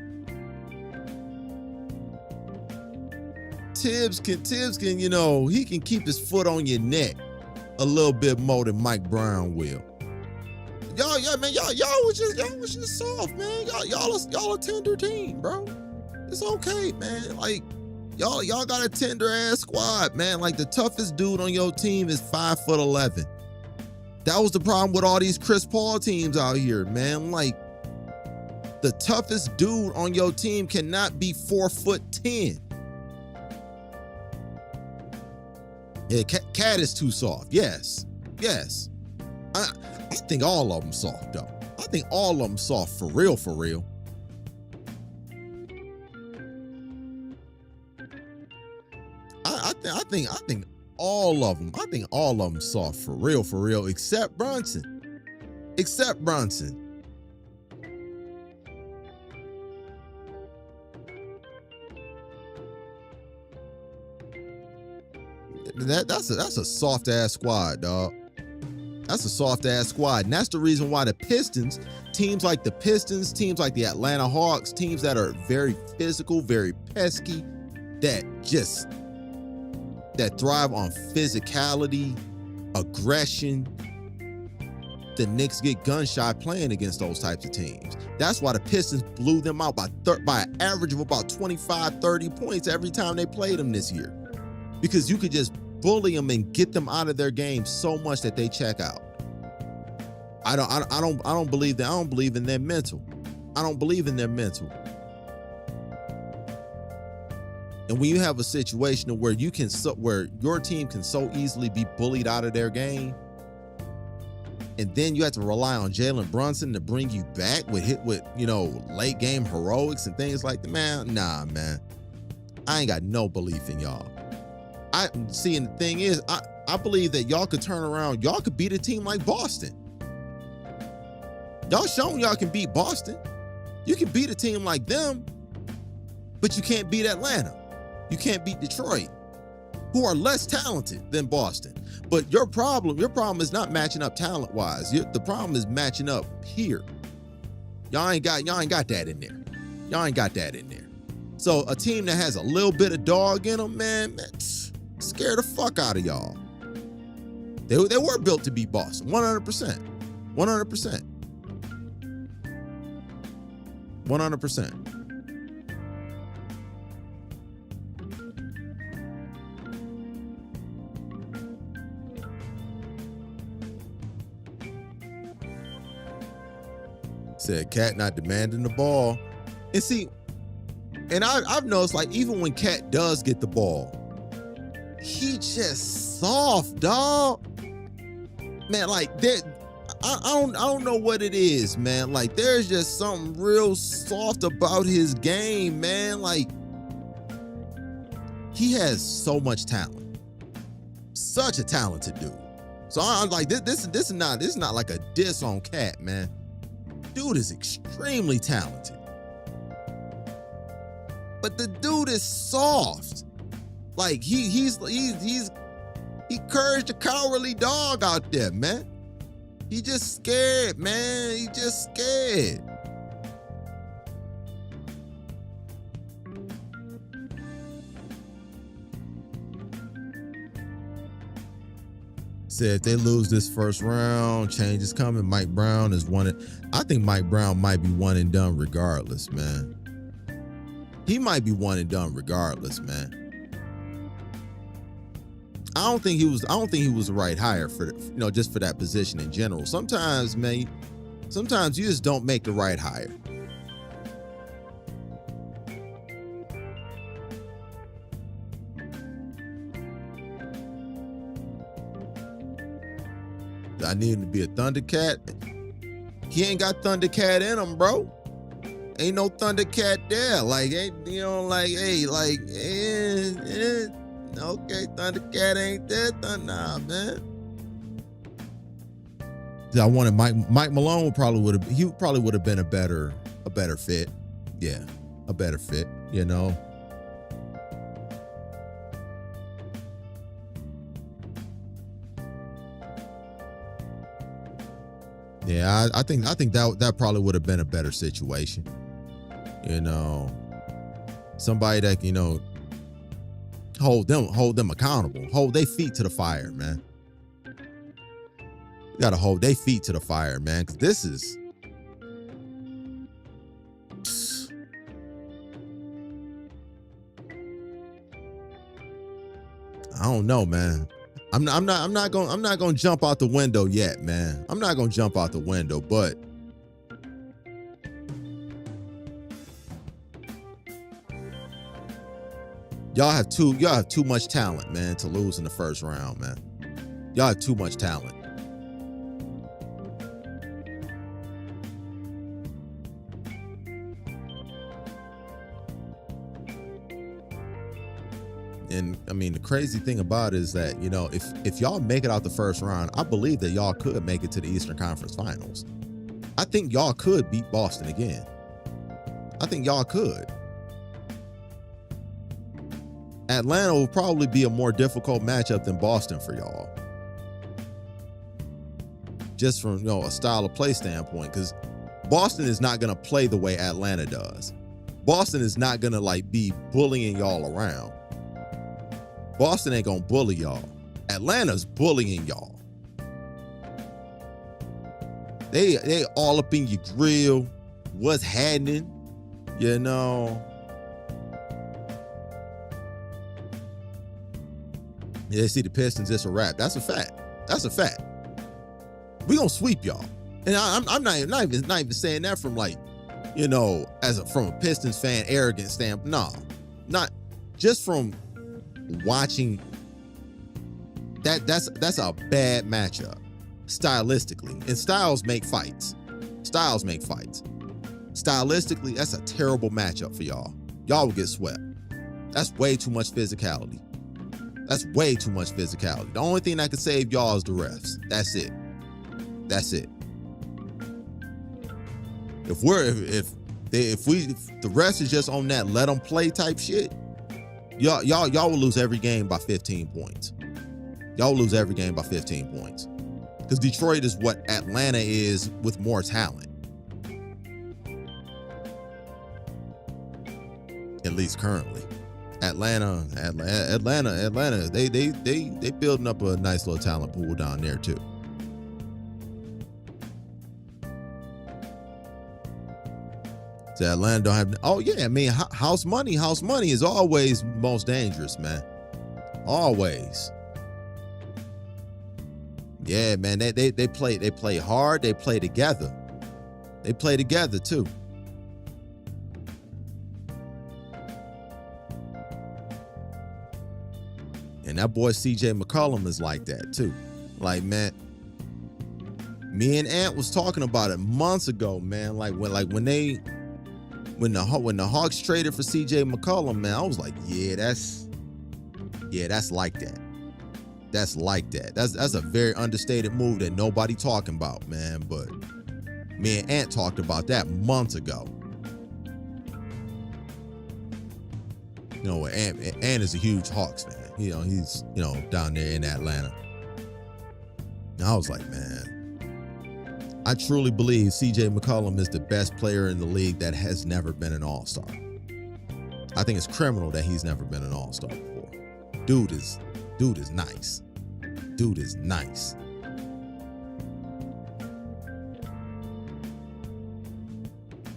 Tibbs can, you know, he can keep his foot on your neck a little bit more than Mike Brown will. Y'all was just soft, man. Y'all a tender team, bro. It's okay, man. Like y'all got a tender ass squad, man. Like the toughest dude on your team is 5'11". That was the problem with all these Chris Paul teams out here, man. Like the toughest dude on your team cannot be 4'10". Yeah, Cat is too soft. Yes. I think all of them soft though. I think all of them soft for real. I think all of them. I think all of them soft for real, except Brunson. That's a soft ass squad, dog. That's a soft ass squad. And that's the reason why the Pistons, teams like the Pistons, teams like the Atlanta Hawks, teams that are very physical, very pesky, that thrive on physicality, aggression. The Knicks get gun shy playing against those types of teams. That's why the Pistons blew them out by an average of about 25, 30 points every time they played them this year. Because you could just bully them and get them out of their game so much that they check out. I don't believe that. I don't believe in their mental. And when you have a situation where where your team can so easily be bullied out of their game, and then you have to rely on Jalen Brunson to bring you back with late game heroics and things like that, man. Nah, man. I ain't got no belief in y'all. And the thing is, I believe that y'all could turn around. Y'all could beat a team like Boston. Y'all shown y'all can beat Boston. You can beat a team like them, but you can't beat Atlanta. You can't beat Detroit, who are less talented than Boston. But your problem is not matching up talent-wise. The problem is matching up here. Y'all ain't got that in there. So a team that has a little bit of dog in them, man, scare the fuck out of y'all. They were built to beat Boston, 100%. 100%. Said Cat not demanding the ball. And see, and I've noticed, like, even when Cat does get the ball, he just soft, dog. Man, like I don't know what it is, man. Like, there's just something real soft about his game, man. Like, he has so much talent. Such a talented dude. So I'm like, this is not like a diss on Cat, man. Dude is extremely talented. But the dude is soft. Like, he encouraged the cowardly dog out there, man. He just scared, man. He just scared. Said if they lose this first round, change is coming. Mike Brown is I think Mike Brown might be one and done regardless, man. He might be one and done regardless, man. I don't think he was the right hire for just for that position in general. Sometimes, man, you just don't make the right hire. I need him to be a Thundercat. He ain't got Thundercat in him, bro. Ain't no Thundercat there. Like, ain't, you know, like, hey, like, okay, Thundercat ain't there. Nah, man. I wanted Mike Malone probably would have been a better fit. Yeah, a better fit, you know. Yeah, I think that probably would have been a better situation. You know, somebody that, you know, hold them accountable, hold their feet to the fire, man. You gotta hold their feet to the fire, man, because this is, I don't know, man. I'm not gonna jump out the window yet, man. I'm not gonna jump out the window, but y'all have too much talent, man, to lose in the first round, man. Y'all have too much talent. And I mean, the crazy thing about it is that, you know, if y'all make it out the first round, I believe that y'all could make it to the Eastern Conference Finals. I think y'all could beat Boston again. I think y'all could. Atlanta will probably be a more difficult matchup than Boston for y'all. Just from, you know, a style of play standpoint, because Boston is not going to play the way Atlanta does. Boston is not going to like be bullying y'all around. Boston ain't gonna bully y'all. Atlanta's bullying y'all. They all up in your grill. What's happening? You know. Yeah, they see the Pistons, it's a wrap. That's a fact. That's a fact. We gonna sweep y'all. And I'm not even saying that from like, you know, from a Pistons fan arrogant standpoint. No, not just from watching that's a bad matchup stylistically, and styles make fights. Stylistically, that's a terrible matchup for y'all. Y'all will get swept. That's way too much physicality. The only thing that could save y'all is the refs. That's it. If the refs is just on that let them play type shit, y'all will lose every game by 15 points. Y'all will lose every game by 15 points. Because Detroit is what Atlanta is with more talent. At least currently. Atlanta, they building up a nice little talent pool down there too. So Atlanta don't have, oh yeah, I mean, house money is always most dangerous, man. Always. Yeah, man, they play hard, they play together. They play together too. And that boy CJ McCollum is like that too. Like, man, me and Ant was talking about it months ago, man. Like when the Hawks traded for CJ McCollum, man, I was like, that's like that. That's like that. That's a very understated move that nobody talking about, man. But me and Ant talked about that months ago. You know, Ant is a huge Hawks fan. You know, he's, you know, down there in Atlanta. And I was like, man, I truly believe CJ McCollum is the best player in the league that has never been an all-star. I think it's criminal that he's never been an all-star before. Dude is nice. Dude is nice.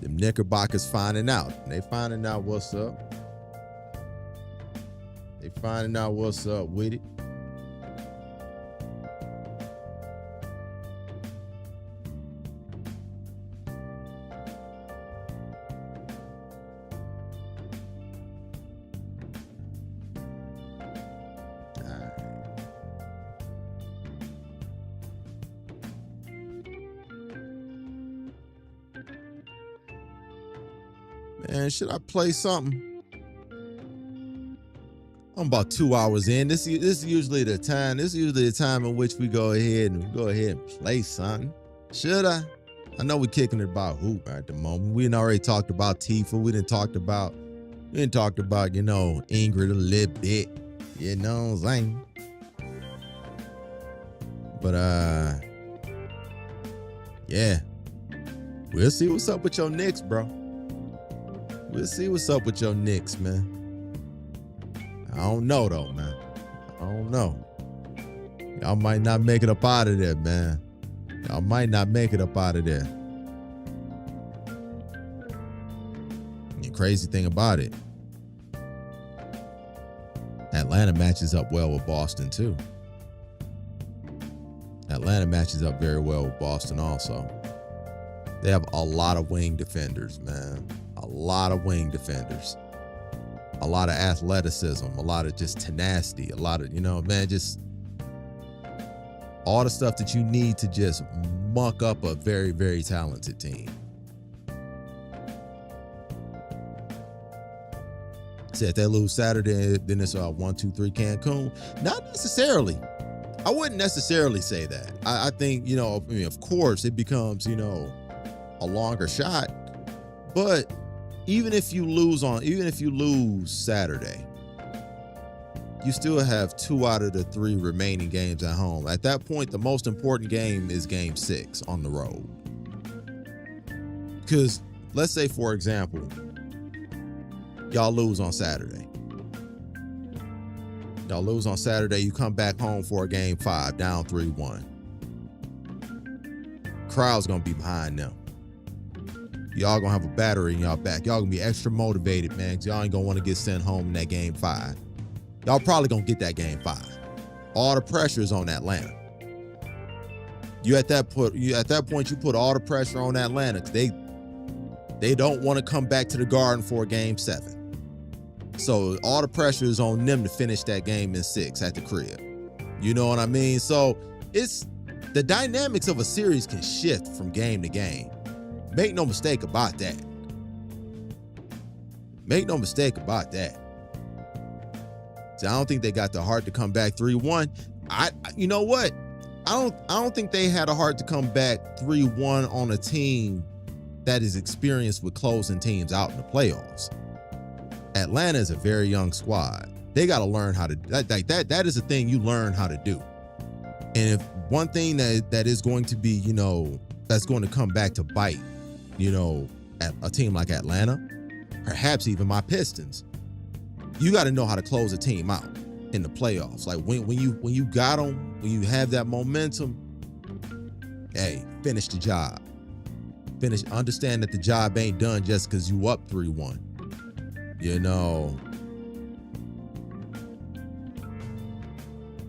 Them Knickerbockers finding out. They finding out what's up. They finding out what's up with it. Man, should I play something? I'm about 2 hours in. This is usually the time. This is usually the time in which we go ahead and play something. Should I? I know we're kicking it about hoop at the moment. We didn't already talked about Tifa. We didn't talked about, Ingrid a little bit. You know what I'm saying? But yeah. We'll see what's up with your Knicks, bro. We'll see what's up with your Knicks, man. I don't know though, man. I don't know. Y'all might not make it up out of there, man. Y'all might not make it up out of there. The crazy thing about it, Atlanta matches up well with Boston too. Atlanta matches up very well with Boston also. They have a lot of wing defenders, man. A lot of wing defenders. A lot of athleticism, a lot of just tenacity, a lot of, just all the stuff that you need to just muck up a very, very talented team. So if they lose Saturday, then it's 1-2-3 Cancun. Not necessarily. I wouldn't necessarily say that. I think, of course it becomes, a longer shot, but even if you lose Saturday, you still have 2 out of the 3 remaining games at home. At that point, the most important game is game 6 on the road. Because let's say, for example, y'all lose on Saturday. You come back home for a game 5, down 3-1. Crowd's gonna be behind them. Y'all gonna have a battery in y'all back. Y'all gonna be extra motivated, man, because y'all ain't gonna want to get sent home in that game 5. Y'all probably gonna get that game 5. All the pressure is on Atlanta. At that point, you put all the pressure on Atlanta, because they don't want to come back to the Garden for game 7. So all the pressure is on them to finish that game in 6 at the crib. You know what I mean? So it's the dynamics of a series can shift from game to game. Make no mistake about that. So I don't think they got the heart to come back 3-1. You know what? I don't think they had a heart to come back 3-1 on a team that is experienced with closing teams out in the playoffs. Atlanta is a very young squad. They got to learn how to that is a thing you learn how to do. And if one thing that is going to be, that's going to come back to bite, at a team like Atlanta, perhaps even my Pistons, you got to know how to close a team out in the playoffs. Like when you got them, when you have that momentum, hey, finish the job. Understand that the job ain't done just because you up 3-1.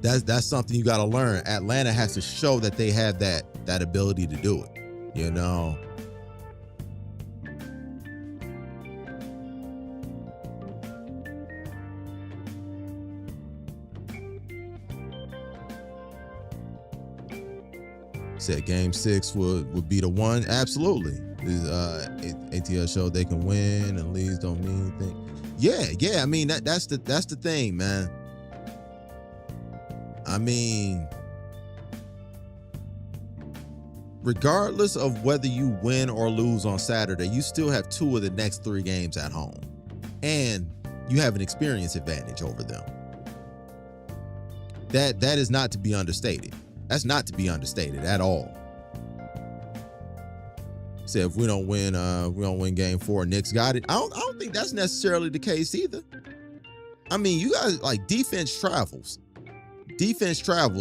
That's something you got to learn. Atlanta has to show that they have that ability to do it. Said game 6 would be the one. Absolutely. ATL showed they can win and leads don't mean anything. Yeah. I mean, that's the thing, man. I mean, regardless of whether you win or lose on Saturday, you still have 2 of the next 3 games at home. And you have an experience advantage over them. That is not to be understated. That's not to be understated at all. Say if we don't win game 4, Knicks got it. I don't think that's necessarily the case either. I mean, you guys, like, defense travels,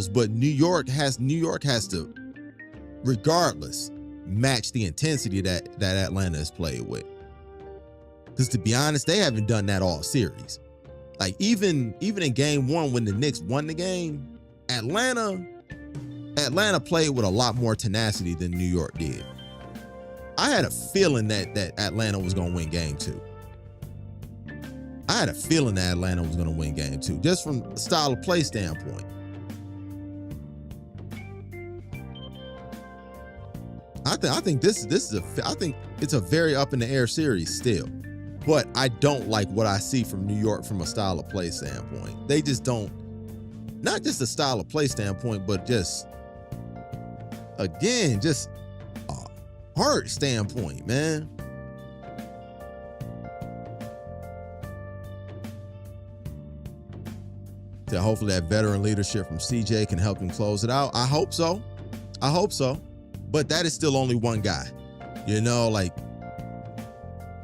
but New York has to, regardless, match the intensity that Atlanta has played with. Because to be honest, they haven't done that all series. Like even in game 1 when the Knicks won the game, Atlanta played with a lot more tenacity than New York did. I had a feeling that Atlanta was going to win game 2. Just from a style of play standpoint. I think it's a very up in the air series still. But I don't like what I see from New York from a style of play standpoint. They just don't, not just a style of play standpoint, but just, again, just a heart standpoint, man. So hopefully that veteran leadership from CJ can help him close it out. I hope so. I hope so. But that is still only one guy. You know, like,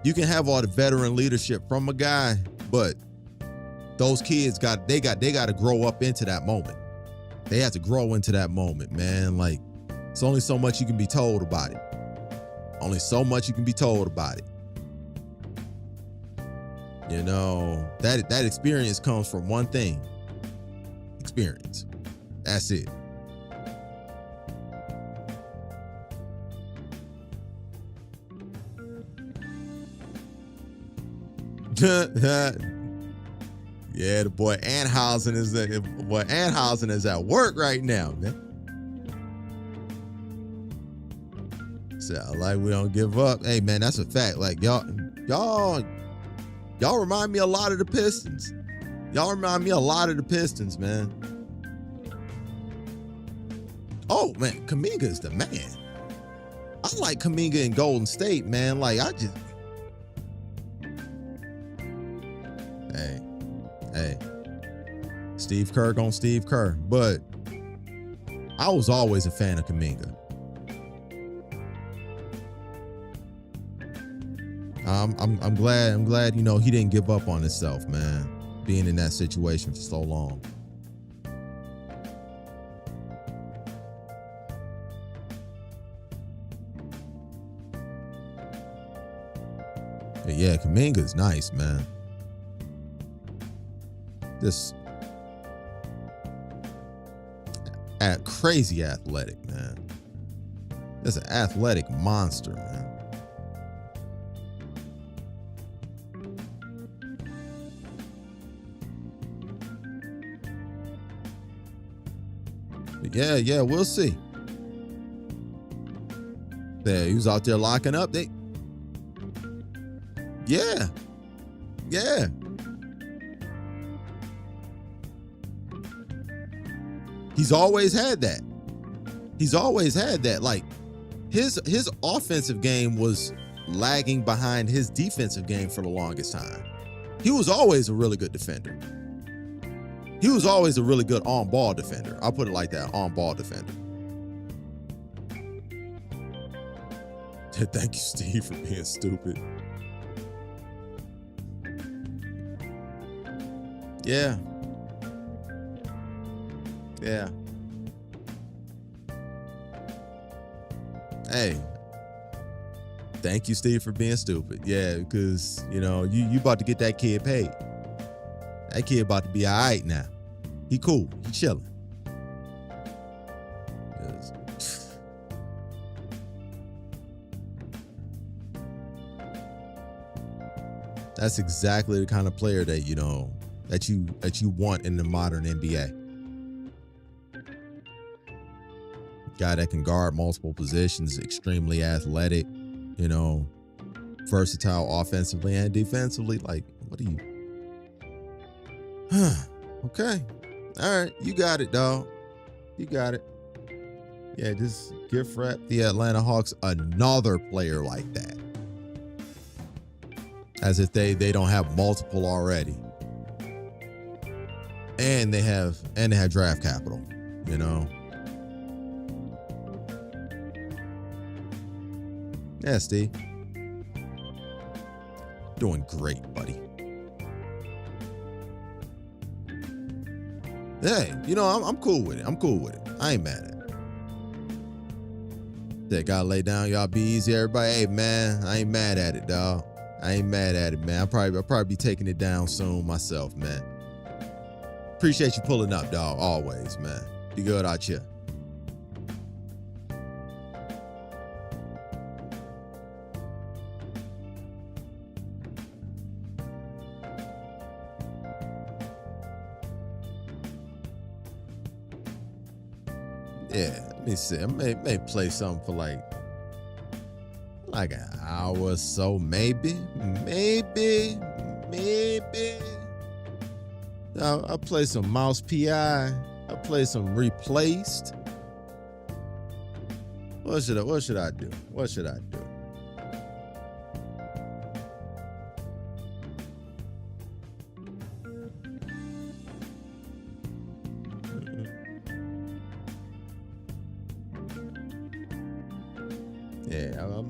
you can have all the veteran leadership from a guy, but those kids got to grow up into that moment. They have to grow into that moment, man. Like, it's only so much you can be told about it. Only so much you can be told about it. You know, that experience comes from one thing. Experience. That's it. Yeah, the boy Anhausen is at work right now, man. Sound like we don't give up. Hey, man, that's a fact. Like, y'all remind me a lot of the Pistons. Y'all remind me a lot of the Pistons, man. Oh, man, Kuminga is the man. I like Kuminga in Golden State, man. Like, Hey, Steve Kerr on Steve Kerr, but I was always a fan of Kuminga. I'm glad, you know, he didn't give up on himself, man, being in that situation for so long. But yeah, Kuminga's nice, man. This crazy athletic, man. That's an athletic monster, man. But yeah, we'll see. There, he was out there locking up. Yeah. He's always had that. Like, his offensive game was lagging behind his defensive game for the longest time. He was always a really good defender. He was always a really good on-ball defender. I'll put it like that, on-ball defender. Thank you, Steve, for being stupid. Yeah. Hey, thank you, Steve, for being stupid. Yeah, because, you know, you about to get that kid paid. That kid about to be all right now. He cool. He chilling. That's exactly the kind of player that, you know, that you want in the modern NBA. Guy that can guard multiple positions, extremely athletic, you know, versatile offensively and defensively. Like, what do you? Okay. All right. You got it, dog. You got it. Yeah, just gift wrap the Atlanta Hawks another player like that. As if they don't have multiple already. And they have draft capital, you know. Yeah, Steve. Doing great, buddy. Hey, you know, I'm cool with it. I ain't mad at it. That gotta lay down, y'all be easy, everybody. Hey, man, I ain't mad at it, dog. I ain't mad at it, man. I'll probably be taking it down soon myself, man. Appreciate you pulling up, dog, always, man. Be good out here. Yeah, let me see. I may play something for like like an hour or so, maybe. I play some Mouse PI. I play some Replaced. What should I do? What should I do? Yeah, I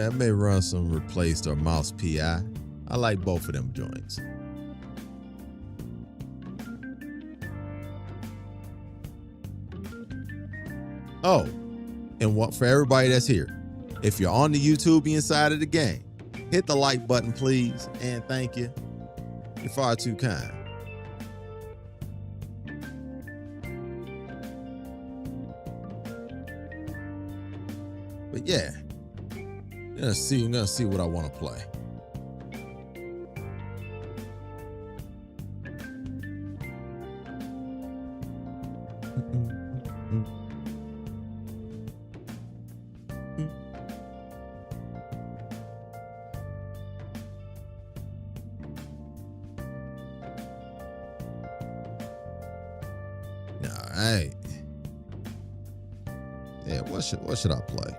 may run some Replaced or Mouse PI. I like both of them joints. Oh, and what for everybody that's here, if you're on the YouTubian side of the game, hit the like button, please, and thank you. You're far too kind. But yeah, I'm gonna see what I want to play. All right. Yeah, what should I play?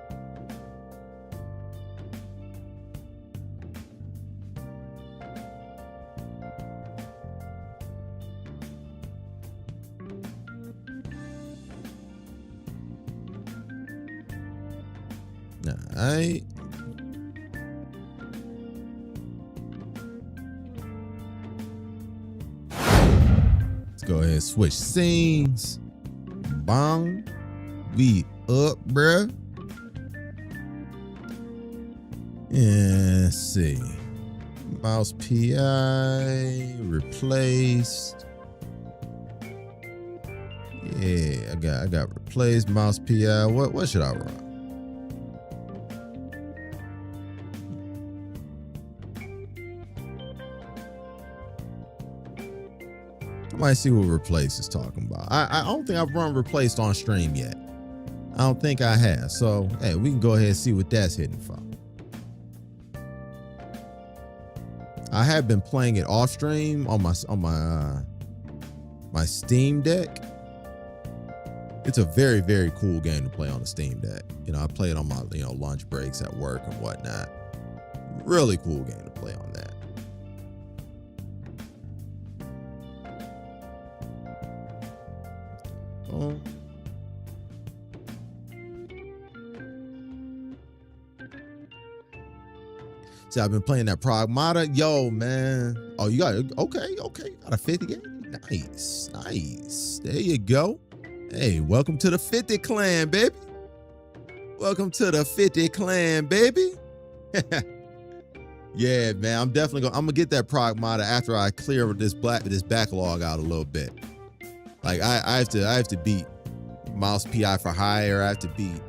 All right. Let's go ahead and switch scenes. Bang. We up, bruh. Yeah, let's see. Mouse PI replaced. Yeah, I got replaced. Mouse PI. What should I run? Might see what Replace is talking about. I don't think I've run Replaced on stream yet. I don't think I have. So hey, we can go ahead and see what that's hitting for. I have been playing it off stream on my Steam Deck. It's a very, very cool game to play on the Steam Deck. You know, I play it on my lunch breaks at work and whatnot. Really cool game to play on that. See, I've been playing that Pragmata. Yo, man. Oh, you got it. Okay. Got a 50 game. Nice. There you go. Hey, welcome to the 50 clan, baby. Welcome to the 50 clan, baby. Yeah, man. I'm gonna get that Pragmata after I clear this backlog out a little bit. Like I have to beat Mouse PI for hire. I have to beat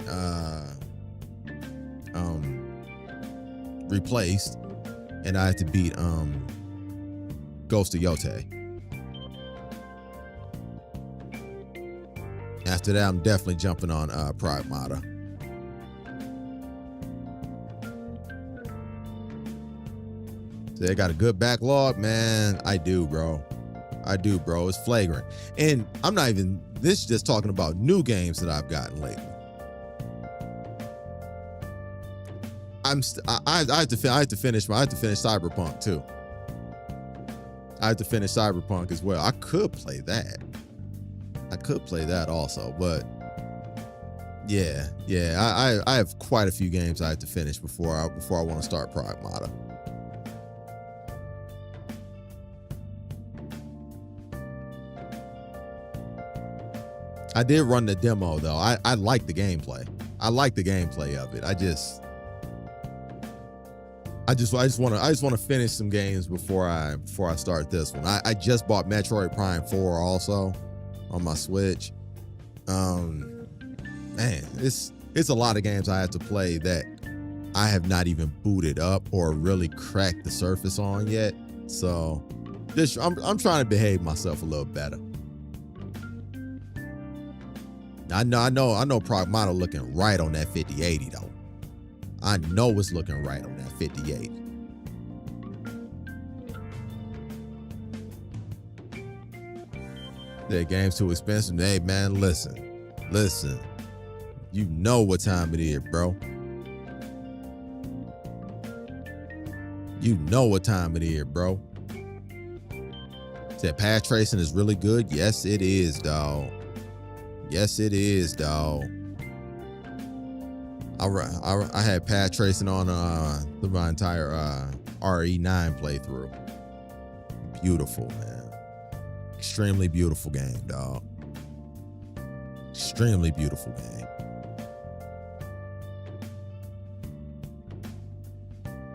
Replaced, and I have to beat Ghost of Yote. After that, I'm definitely jumping on Pragmata. So they got a good backlog, man. I do, bro. It's flagrant. And I'm not even, this is just talking about new games that I've gotten lately. I have to finish Cyberpunk too. I have to finish Cyberpunk as well. I could play that also, but yeah. I have quite a few games I have to finish before I want to start Pragmata. I did run the demo though. I like the gameplay. I like the gameplay of it. I just want to finish some games before I start this one. I just bought Metroid Prime 4 also on my Switch. Man, it's a lot of games I have to play that I have not even booted up or really cracked the surface on yet. So I'm trying to behave myself a little better. I know Pragmata looking right on that 5080 though. I know it's looking right on that 58. That game's too expensive. Hey, man, listen. You know what time it is, bro. You know what time it is, bro. Said path tracing is really good. Yes, it is, dog. Yes, it is, dog. I had path tracing on my entire RE9 playthrough. Beautiful, man. Extremely beautiful game, dog. Extremely beautiful game.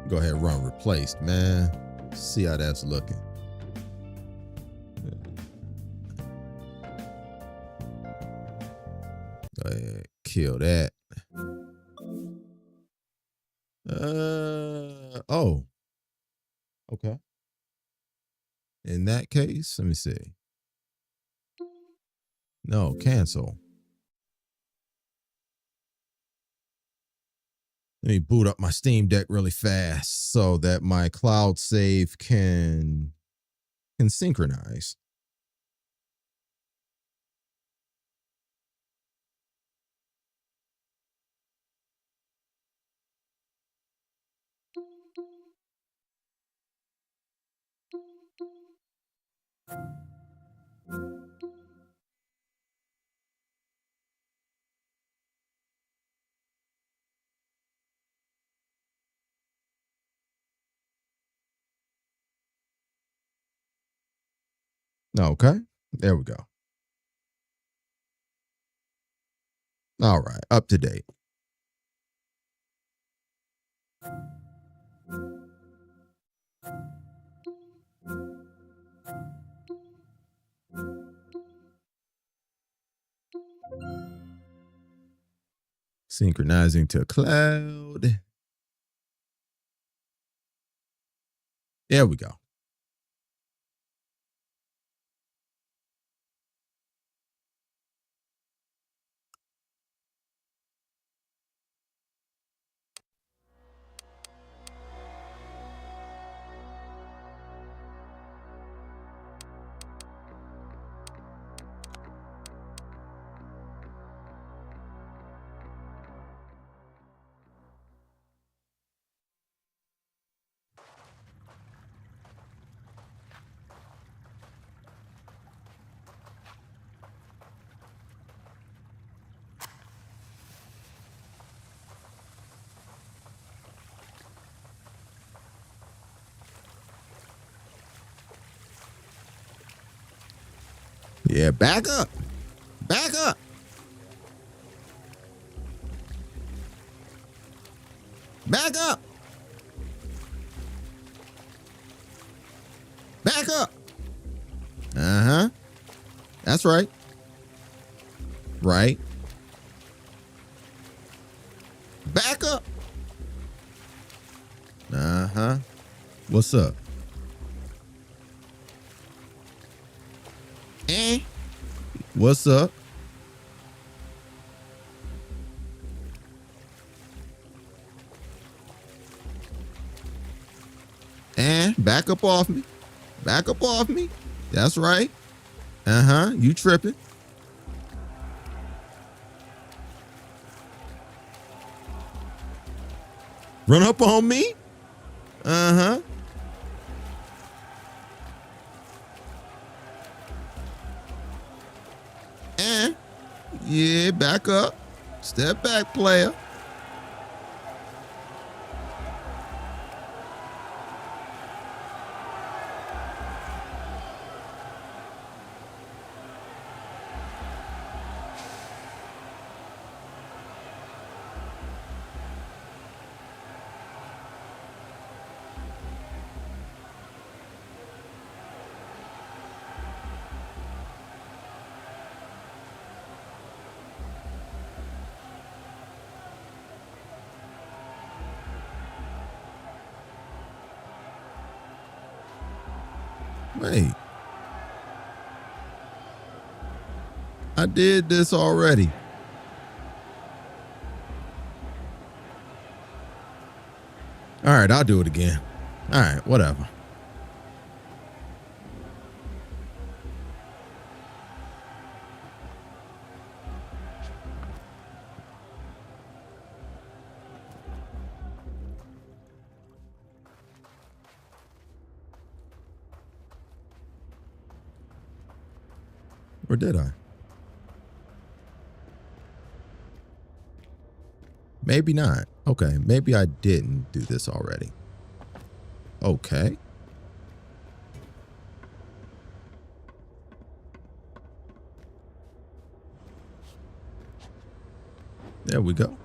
Go ahead and run replaced, man. See how that's looking. Go ahead, kill that. Oh. Okay. In that case, let me see. No, cancel. Let me boot up my Steam Deck really fast so that my cloud save can synchronize. Okay, there we go. All right, up to date. Synchronizing to cloud. There we go. Yeah, back up. Back up. Back up. Back up. Uh-huh. That's right. Right. Back up. Uh-huh. What's up? What's up? And back up off me. Back up off me. That's right. Uh-huh. You tripping. Run up on me. Uh-huh. And yeah, back up. Step back, player. Wait. I did this already. All right, I'll do it again. All right, whatever. Or did I? Maybe not. Okay, maybe I didn't do this already. Okay. There we go.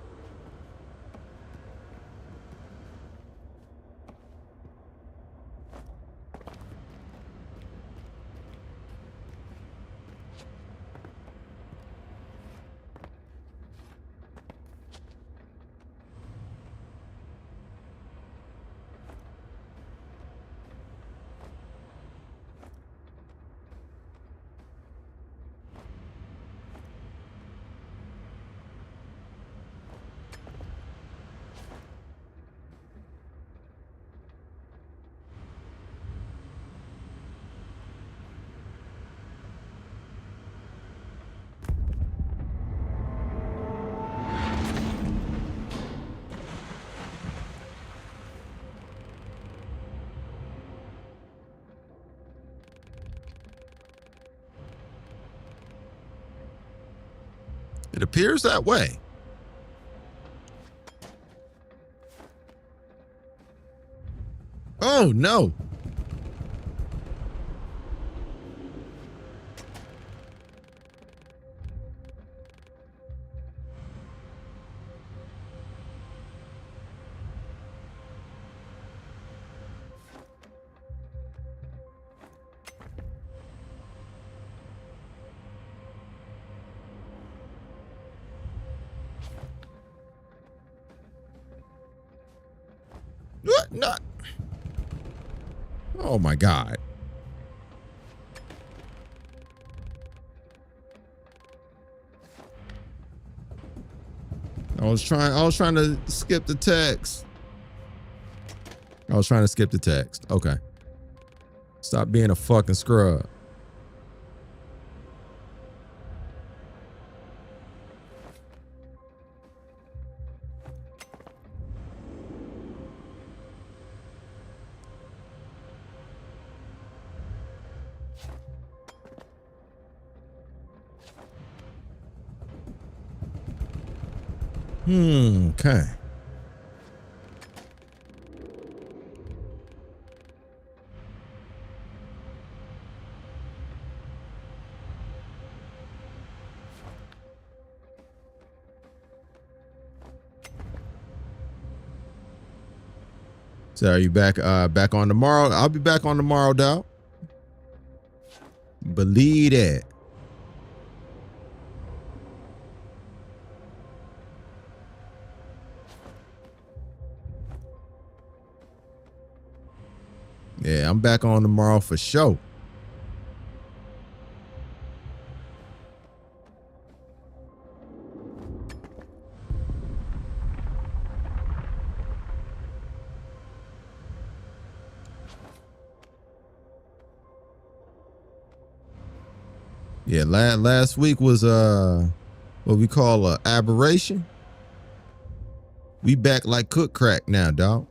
It appears that way. Oh, no. What? Not. Oh my God. I was trying to skip the text. Okay. Stop being a fucking scrub. Okay. So are you back on tomorrow? I'll be back on tomorrow, dog. Believe that. Yeah, I'm back on tomorrow for sure. Yeah, last week was what we call a aberration. We back like cook crack now, dog.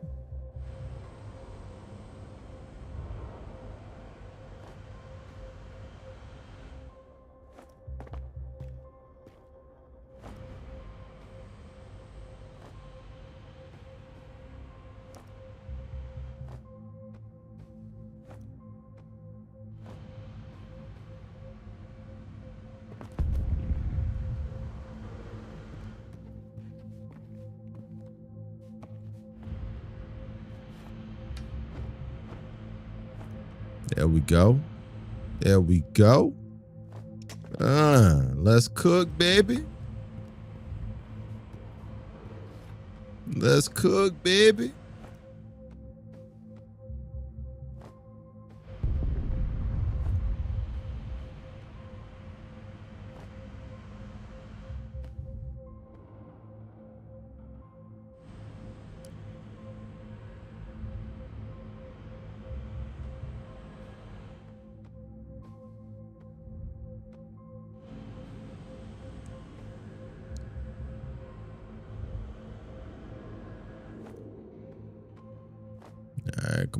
There we go. There we go. Let's cook, baby. Let's cook, baby.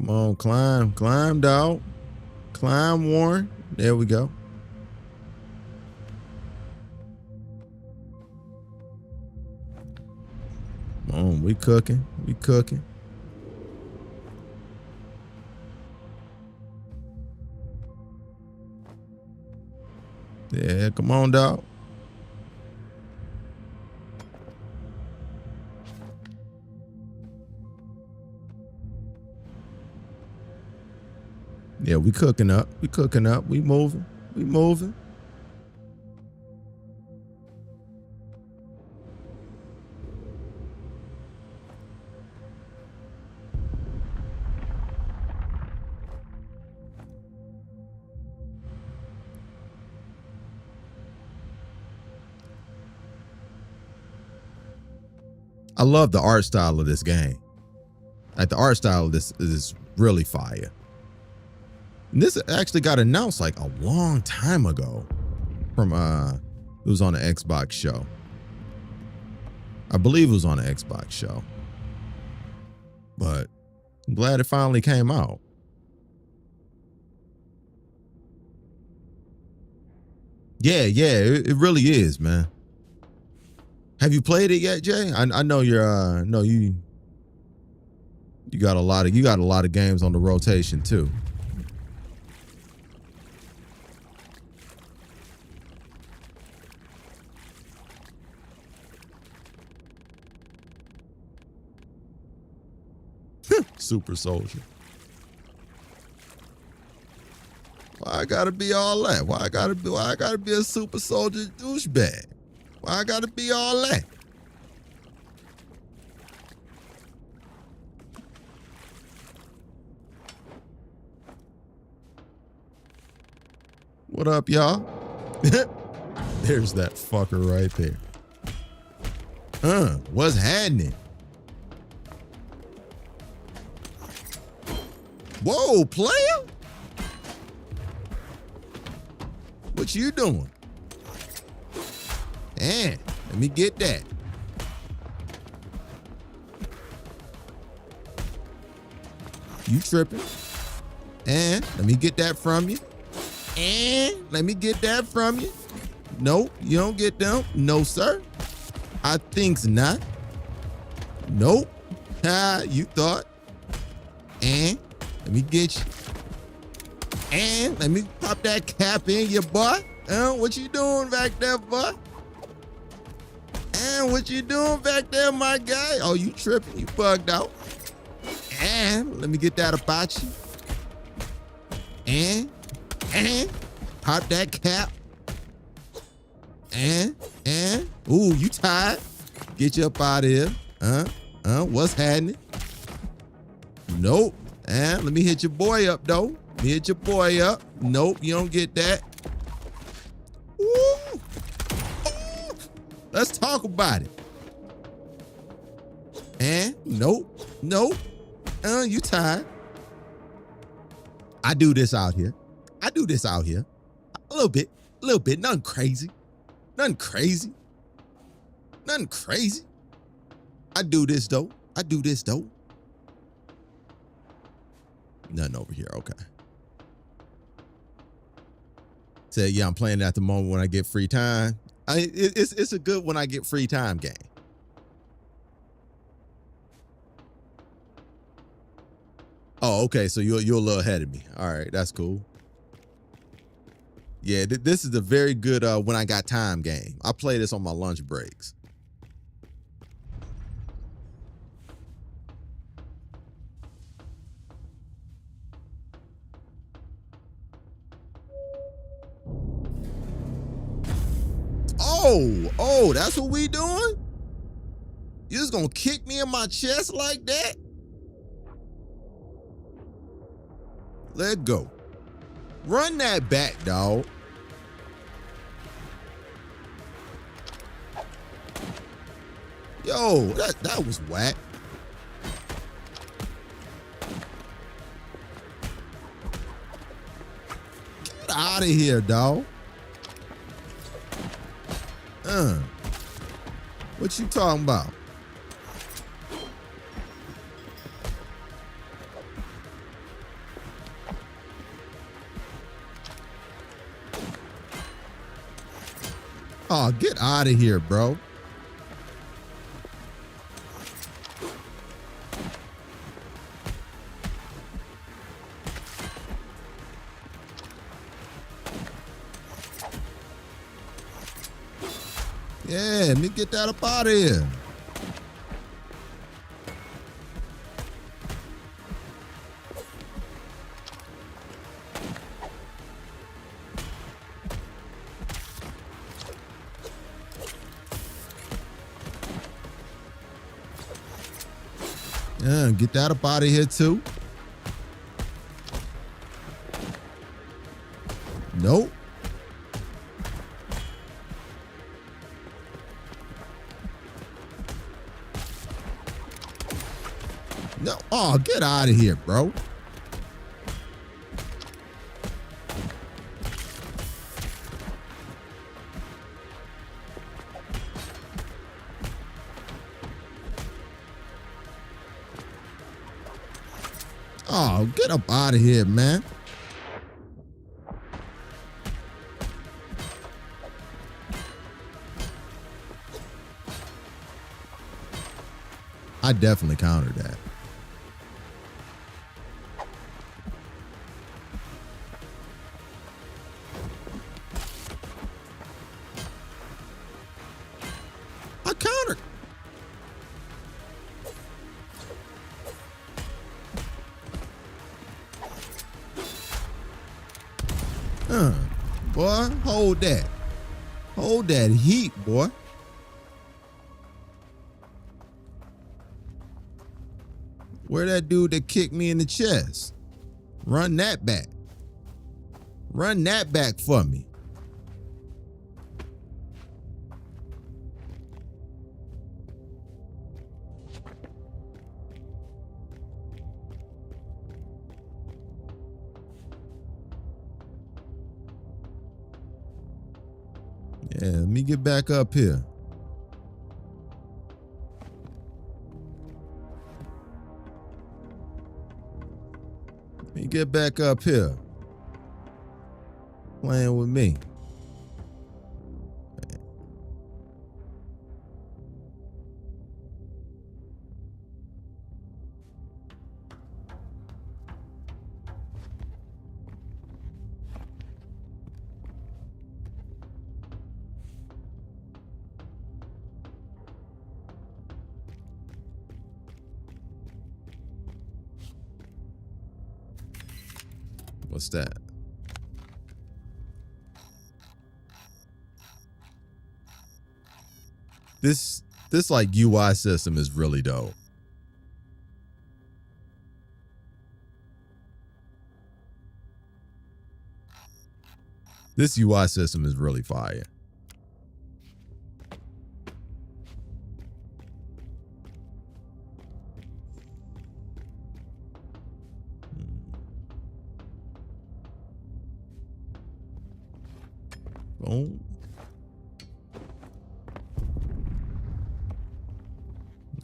Come on, climb. Climb, dog. Climb, Warren. There we go. Come on, we cooking. We cooking. Yeah, come on, dog. Yeah, we cooking up. We cooking up. We moving. We moving. I love the art style of this game. Like the art style of this is really fire. And this actually got announced like a long time ago from it was on the Xbox show. I believe it was on the Xbox show. But I'm glad it finally came out. Yeah, it really is, man. Have you played it yet, Jay? I know you're no, you got a lot of games on the rotation too. Super soldier. Why I gotta be all that? Why I gotta be a super soldier douchebag? Why I gotta be all that? What up, y'all? There's that fucker right there. What's happening? Whoa, player? What you doing? And let me get that. You tripping? And let me get that from you. And let me get that from you. Nope, you don't get them. No, sir. I think's not. Nope. You thought. And let me get you. And let me pop that cap in your butt. What you doing back there, boy? And what you doing back there, my guy? Oh, you tripping? You bugged out. And let me get that about you. And pop that cap. And ooh, you tired? Get you up out of here. What's happening? Nope. And let me hit your boy up though. Let me hit your boy up. Nope, you don't get that. Ooh. Let's talk about it. And nope. You tired? I do this out here. A little bit. Nothing crazy. I do this though. Nothing over here. Okay. Said, yeah, I'm playing it at the moment when I get free time. It's a good when I get free time game. Oh, okay. So you're a little ahead of me. All right, that's cool. Yeah, this is a very good when I got time game. I play this on my lunch breaks. Oh, that's what we doing? You just gonna kick me in my chest like that? Let go. Run that back, dog. Yo, that was whack. Get out of here, dog. What you talking about? Oh, get out of here, bro. Yeah, let me get that up out of here. Yeah, get that up out of here too. Nope. No. Oh, get out of here, bro. Oh, get up out of here, man. I definitely countered that. I countered. Boy, hold that. Hold that heat, boy. Where that dude that kicked me in the chest? Run that back. Run that back for me. Yeah, let me get back up here. Let me get back up here. Playing with me. What's that? This like UI system is really dope. This UI system is really fire. Boom.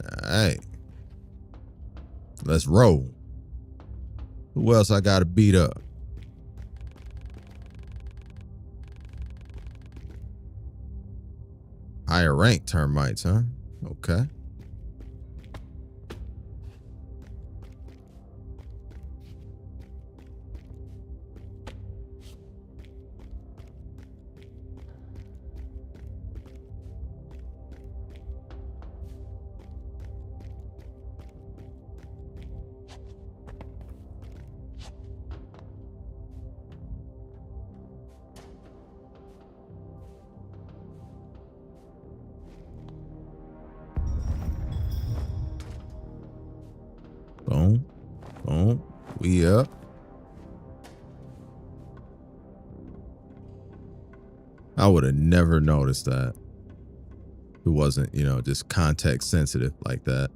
All right. Let's roll. Who else I got to beat up? Higher rank termites, huh? Okay. Boom. Boom. We up. I would have never noticed that. It wasn't, just context sensitive like that.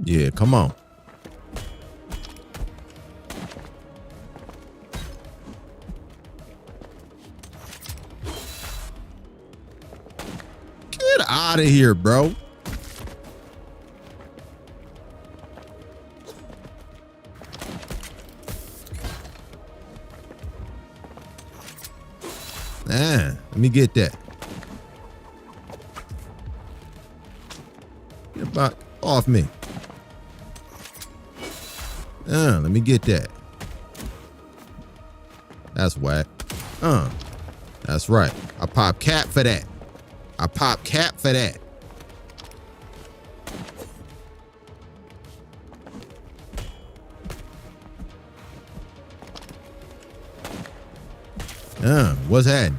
Yeah, come on. Get out of here, bro. Let me get that. Get about off me. Let me get that. That's whack. That's right. I pop cap for that. I pop cap for that. What's happening?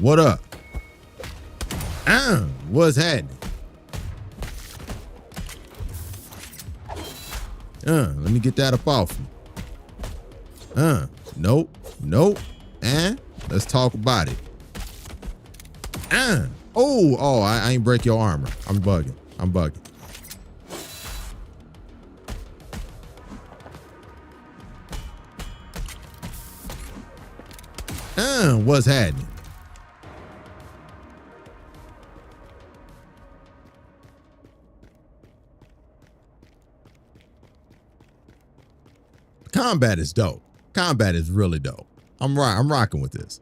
What up? What's happening? Let me get that up off me. Nope. And let's talk about it. I ain't break your armor. I'm bugging. What's happening? Combat is dope. Combat is really dope. I'm rocking with this.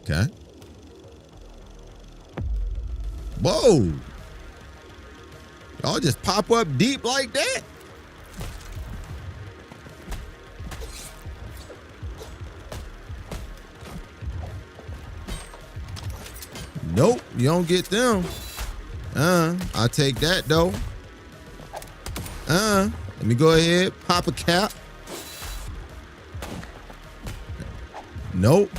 Okay. Whoa. Y'all just pop up deep like that? Nope, you don't get them. I'll take that though. Let me go ahead, pop a cap. Nope.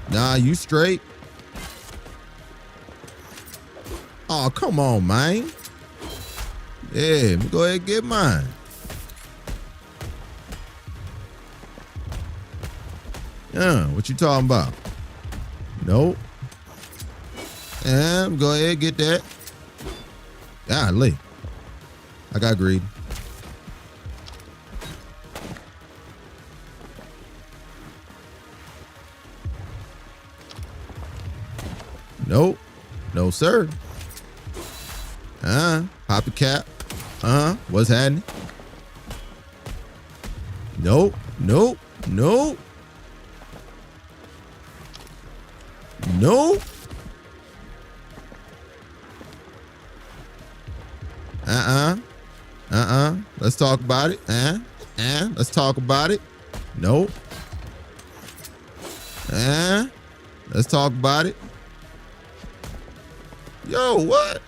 Nah, you straight. Oh, come on, man. Yeah, let me go ahead and get mine. What you talking about? Nope. And go ahead and get that. Golly. I got greedy. Nope. No, sir. Pop a cap. What's happening? Nope. Nope. Nope. Nope. Let's talk about it. Let's talk about it. Nope. Let's talk about it. Yo, what?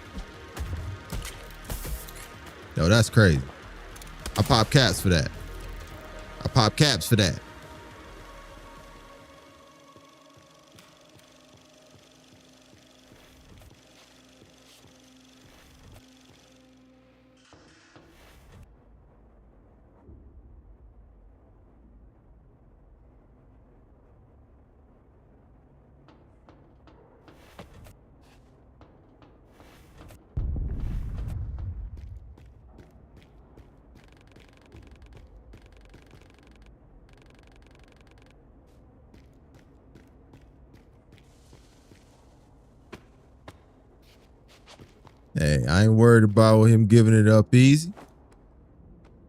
Yo, that's crazy. I pop caps for that. Hey, I ain't worried about him giving it up easy.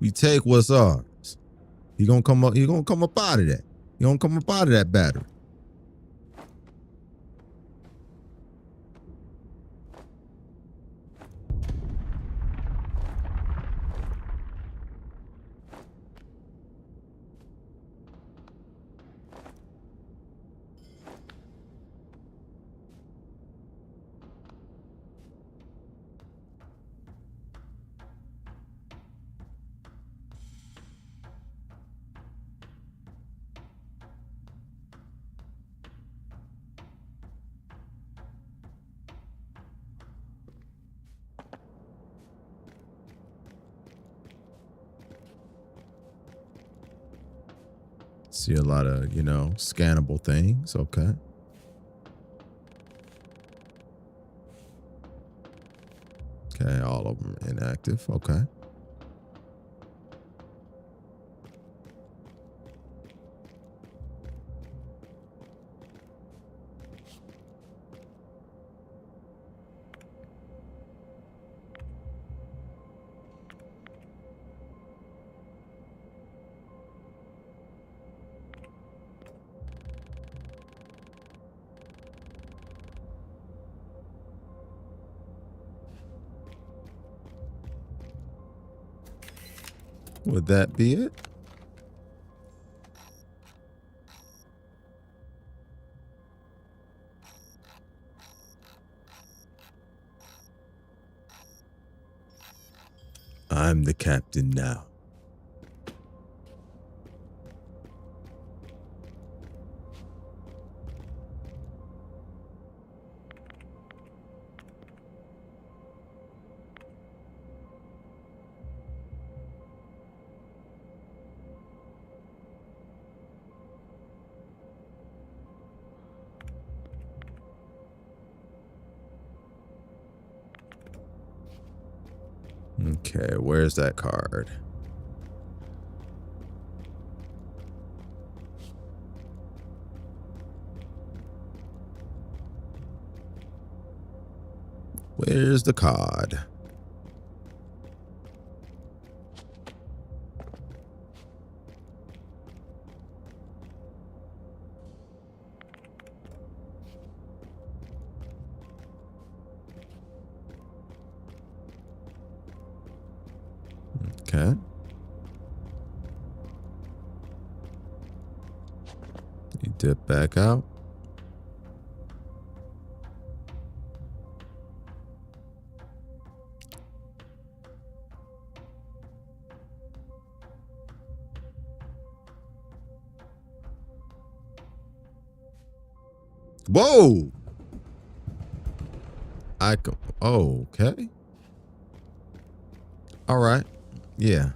We take what's ours. He gonna come up out of that. He gonna come up out of that battery. See a lot of, you know, scannable things. Okay. Okay, all of them inactive. Okay. Would that be it? I'm the captain now. Okay, where's that card? Where's the card? Okay. You dip back out. Whoa! Oh, okay. All right. Yeah.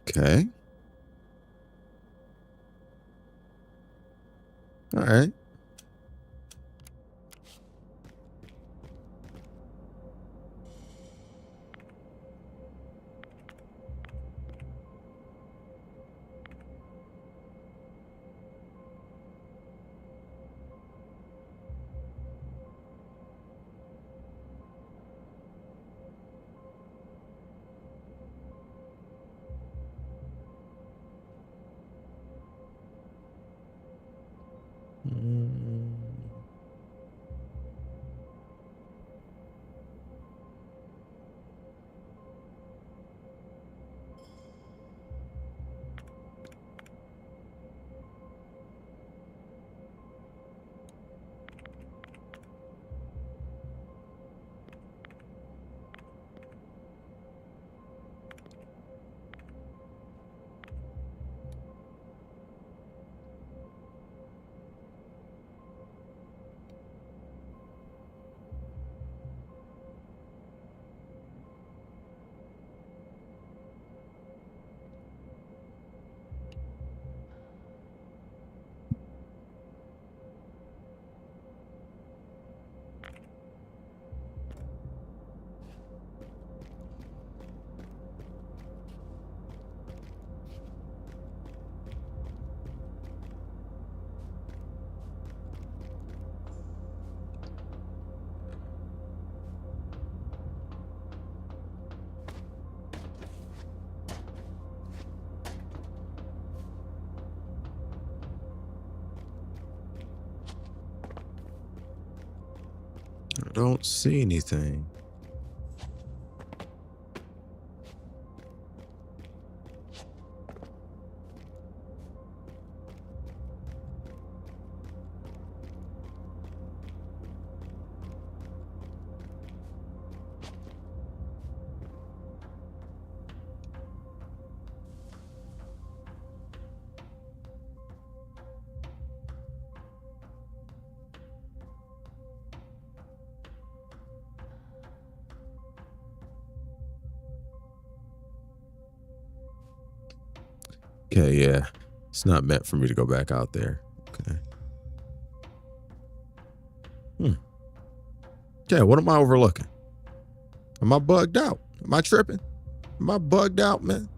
Okay. All right. I don't see anything. Okay, yeah. It's not meant for me to go back out there. Okay. Okay, what am I overlooking? Am I bugged out? Am I tripping? Am I bugged out, man?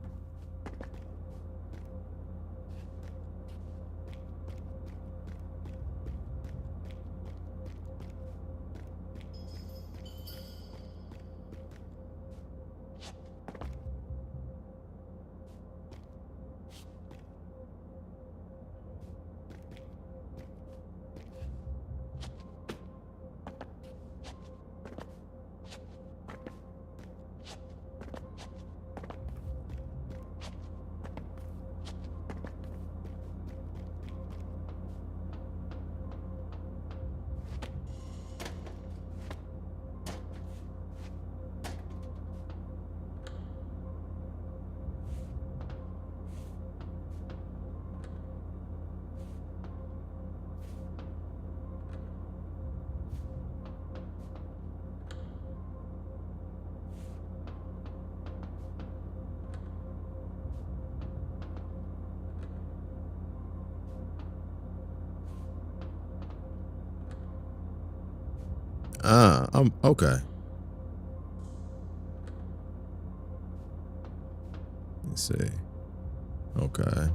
I'm okay. Let's see. Okay.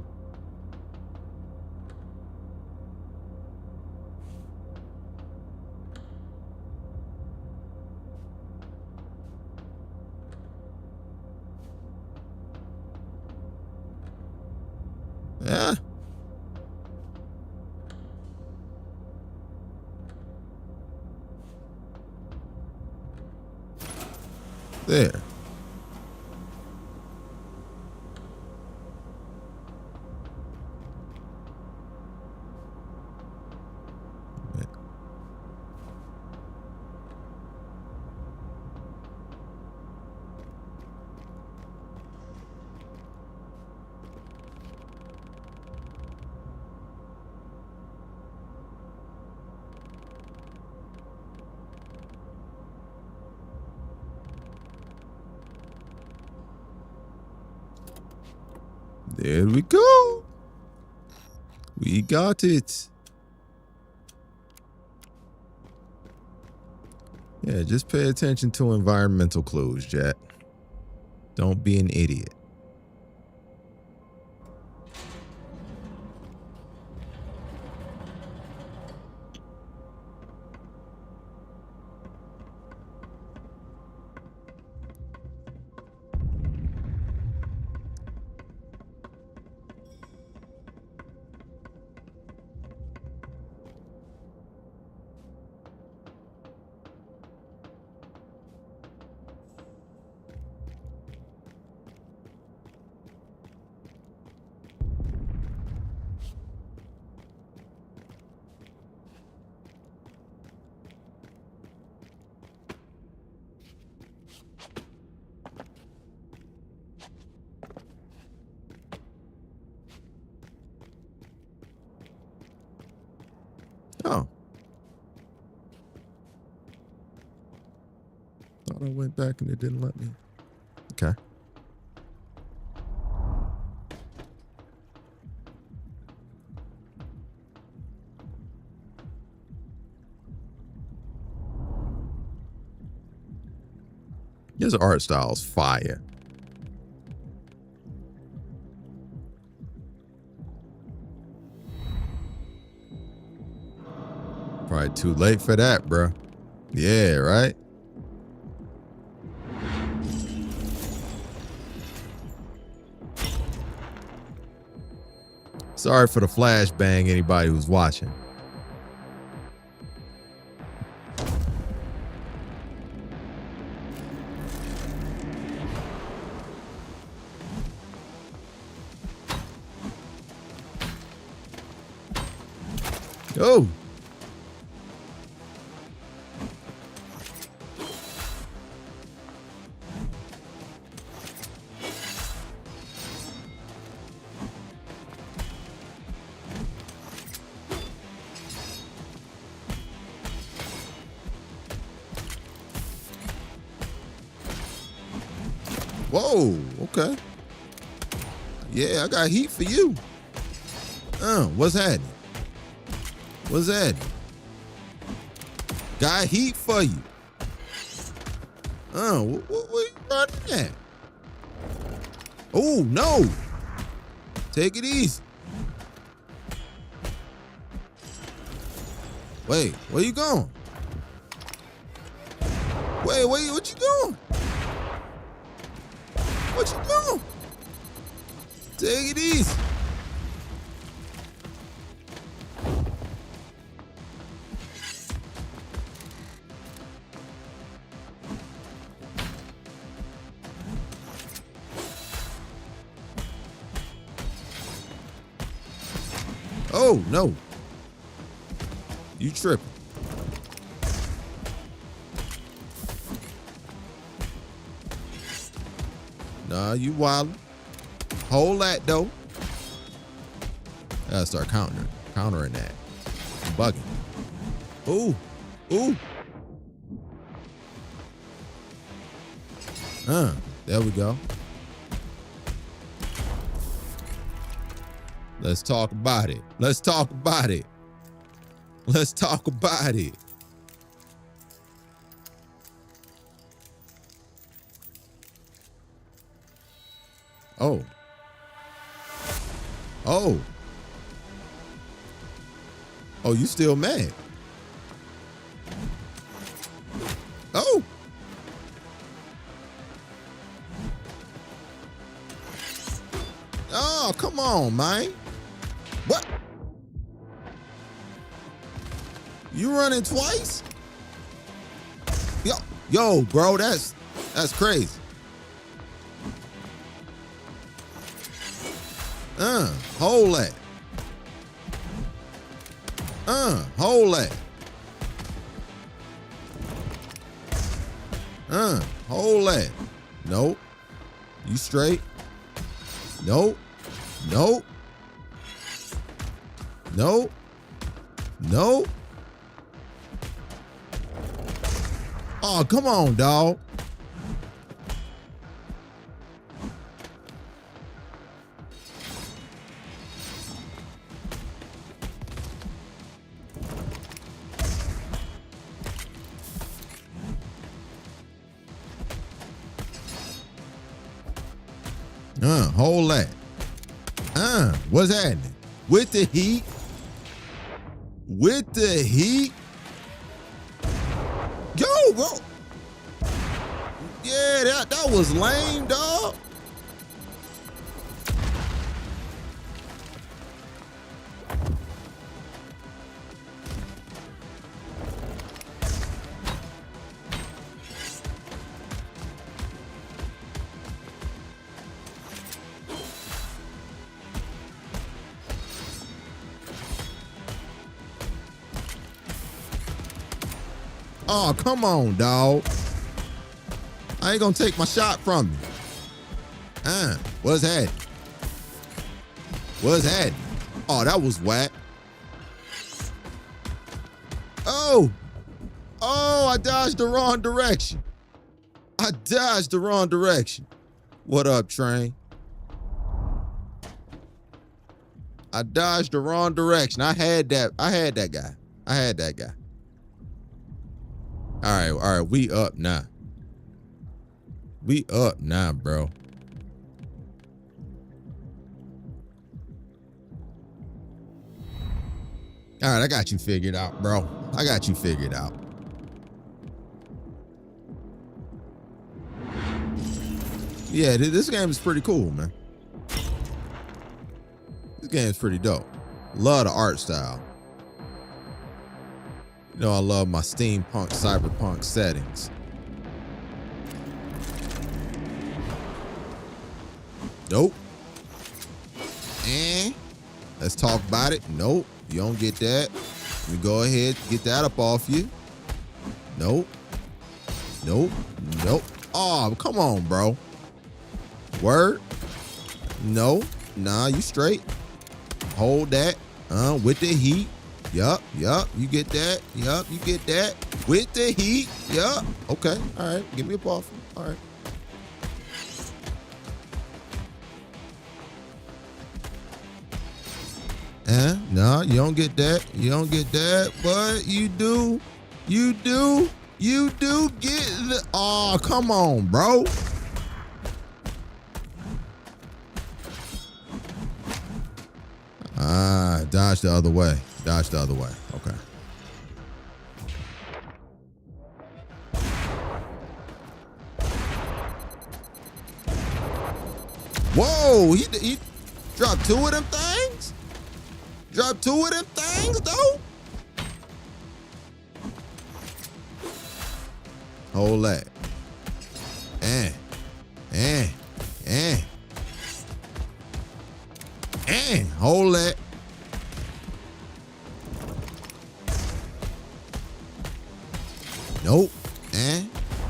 Yeah. There. There we go. We got it. Yeah, just pay attention to environmental clues, Jack. Don't be an idiot. Oh. Thought I went back and it didn't let me. Okay. His art style's fire. Probably too late for that, bro. Yeah, right? Sorry for the flashbang, anybody who's watching. Oh. Whoa, okay. Yeah, I got heat for you. What's happening? What's happening? Got heat for you. What you running at? Oh, no. Take it easy. Wait, where you going? Wait, what you doing? What you doing? Take it easy. Oh, no. You tripping. Nah, you wildin'. Hold that, though. Gotta start countering that. I'm bugging. Ooh. Ooh. There we go. Let's talk about it. Let's talk about it. Let's talk about it. Oh. Oh. Oh, you still mad? Oh. Oh, come on, man. What? You running twice? Yo, bro, that's crazy. Hold that. Hold that. Hold that. Nope. You straight? Nope. Nope. Nope. Nope. Oh, come on, dog. Hold that. What's happening? With the heat? With the heat? Yo, bro. Yeah, that was lame, dog. Oh, come on, dog. I ain't gonna take my shot from you. What's happening? What's happening? Oh, that was whack. Oh, I dodged the wrong direction. I dodged the wrong direction. What up, train? I dodged the wrong direction. I had that guy. All right, we up now. We up now, bro. All right, I got you figured out, bro. I got you figured out. Yeah, this game is pretty cool, man. This game is pretty dope. Love the art style. You know I love my steampunk, cyberpunk settings. Nope. And let's talk about it. Nope, you don't get that. Let me go ahead, get that up off you. Nope. Nope. Nope. Oh, come on, bro. Word. No. Nah, you straight. Hold that. With the heat. Yup. You get that. Yup, you get that. With the heat. Yup. Okay. All right. Give me a buffer. All right. No, you don't get that. You don't get that. But you do. You do get the. Oh, come on, bro. Dodge the other way. Dodge the other way. Okay. Whoa, he dropped two of them things? Dropped two of them things, though? Hold that. Hold that. Nope.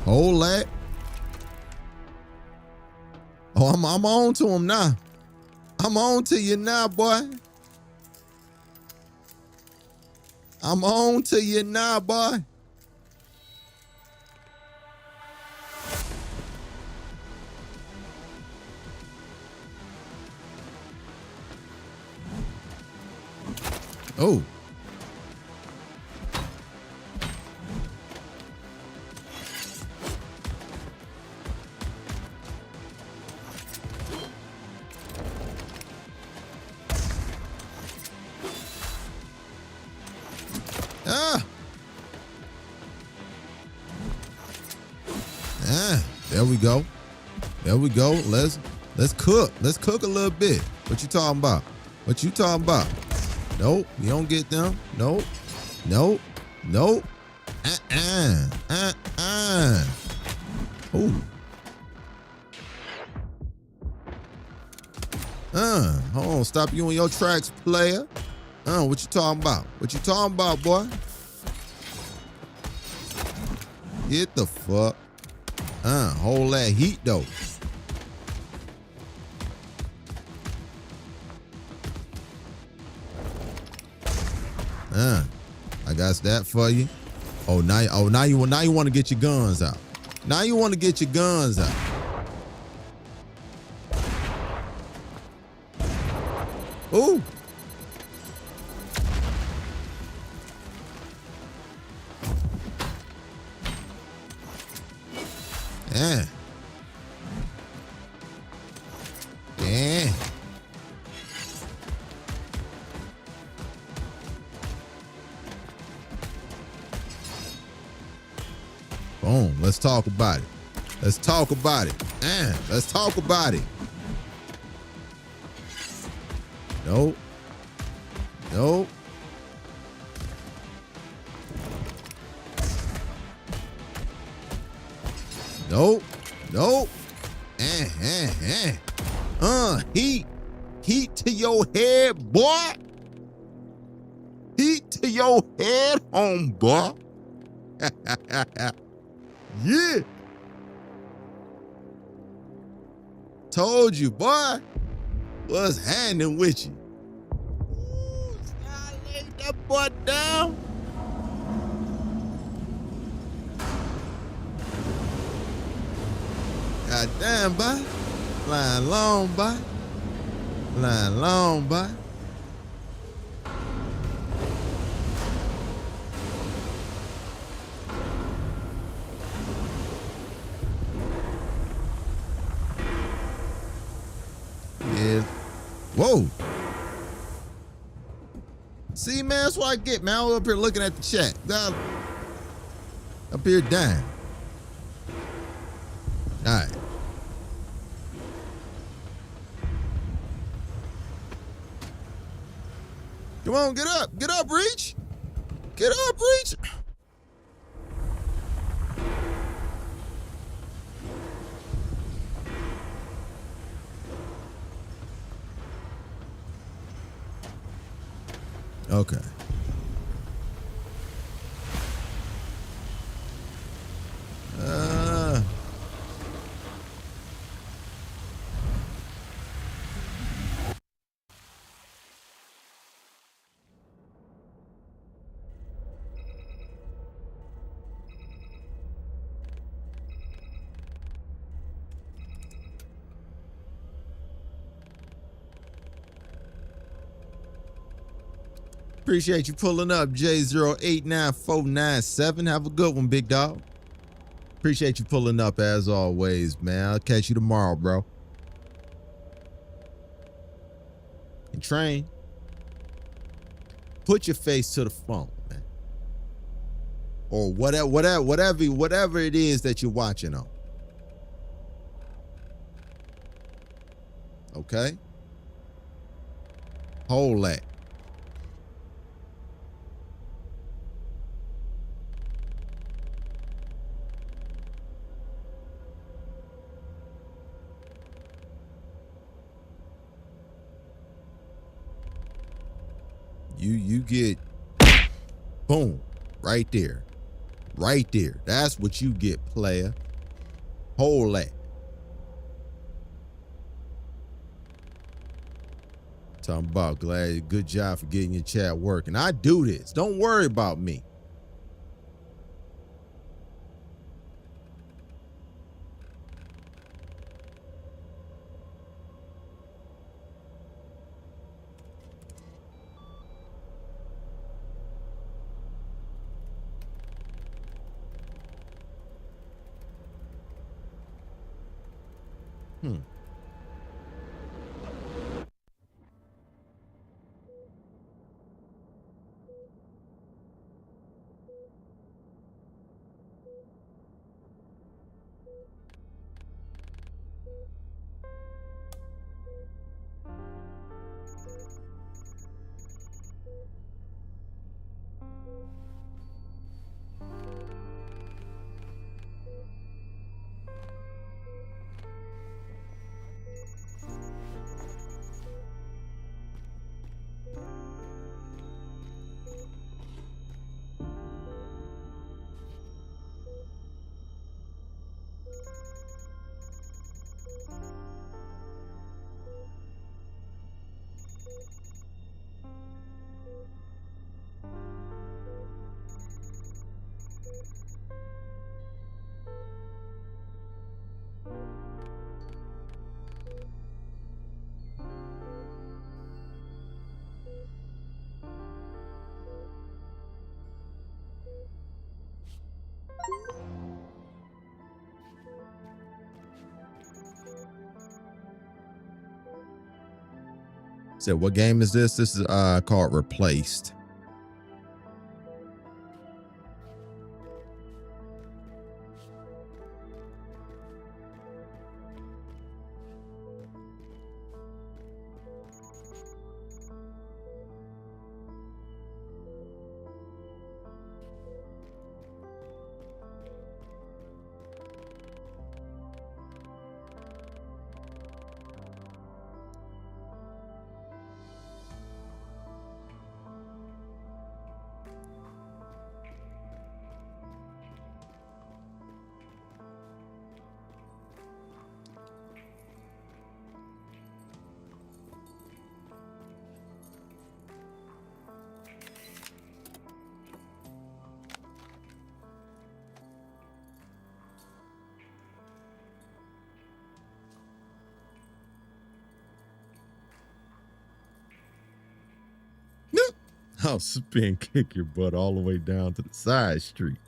Hold that. Oh, I'm on to him now. I'm on to you now, boy. I'm on to you now, boy. Oh. There we go. There we go. Let's cook. Let's cook a little bit. What you talking about? What you talking about? Nope. You don't get them. Nope. Nope. Nope. Ooh. Hold on. Stop you on your tracks, player. What you talking about? What you talking about, boy? Get the fuck. Hold that heat though. I got that for you. Now you want to get your guns out. Now you want to get your guns out. Ooh. Yeah. Boom. Let's talk about it. Let's talk about it. Let's talk about it. Nope. Nope. Nope. Nope. Heat to your head, boy. Heat to your head, homeboy. Yeah. Told you, boy. What's happening with you? Ooh, lay that boy down. God damn, boy. Flying long, boy. Flying long, boy. Yeah. Whoa. See, man, that's what I get, man. I'm up here looking at the chat. God, up here dying. All right. Come on, get up. Get up, Reach. Get up, Reach. Okay. Appreciate you pulling up, J089497. Have a good one, big dog. Appreciate you pulling up as always, man. I'll catch you tomorrow, bro. And Train, put your face to the phone, man. Or whatever it is that you're watching on. Okay? Hold that. You get boom right there. Right there. That's what you get, player. Hold that. Talking about glad, good job for getting your chat working. I do this. Don't worry about me. So what game is this? This is called Replaced. I'll spin kick your butt all the way down to the side street.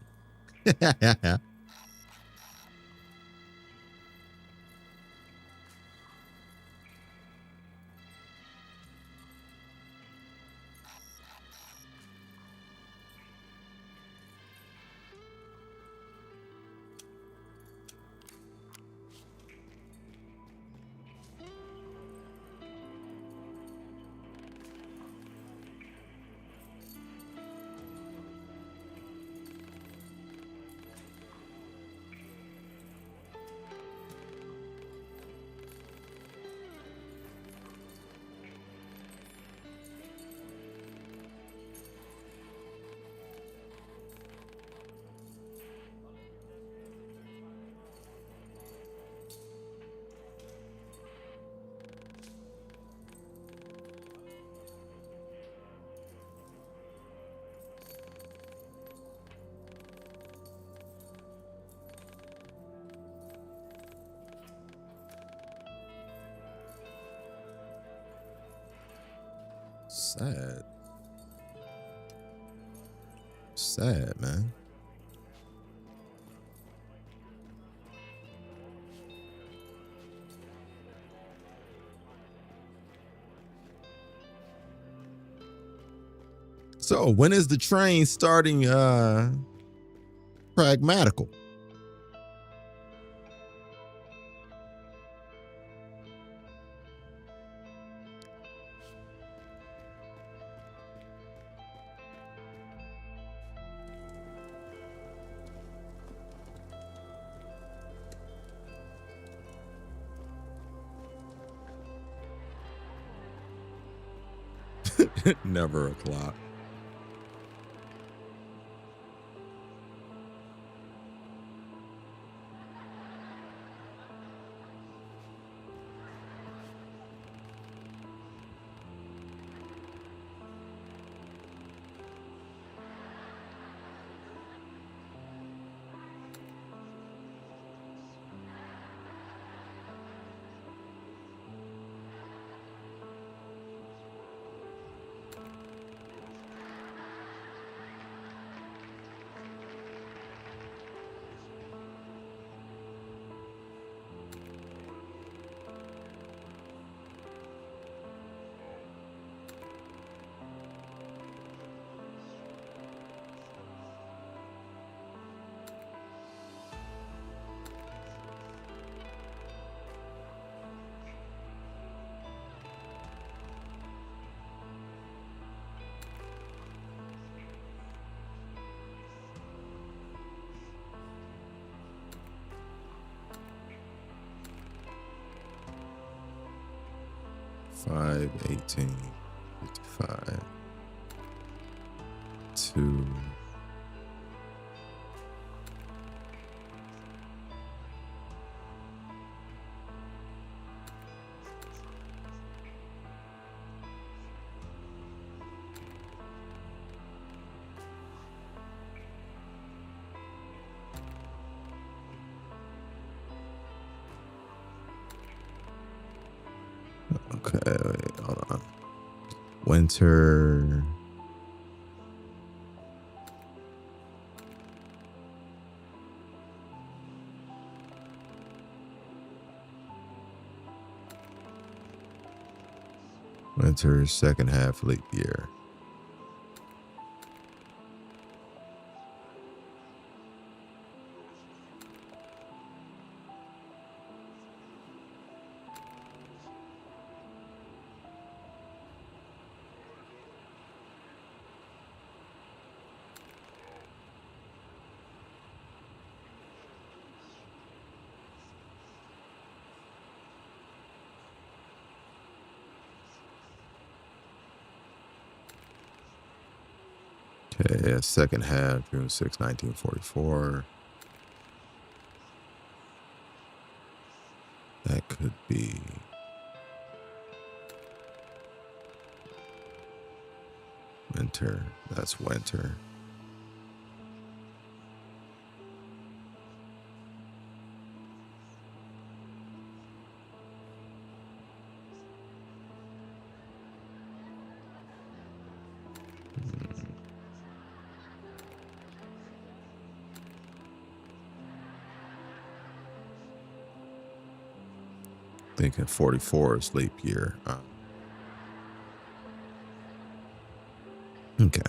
Sad. sad, man. So when is the train starting pragmatical? Never a clock. Five, 18, 55, 2. Okay, wait, hold on. Winter. Winter, second half, leap year. Okay, yeah, second half, June 6, 1944. That could be winter. That's winter. Thinking 44 is leap year. Okay.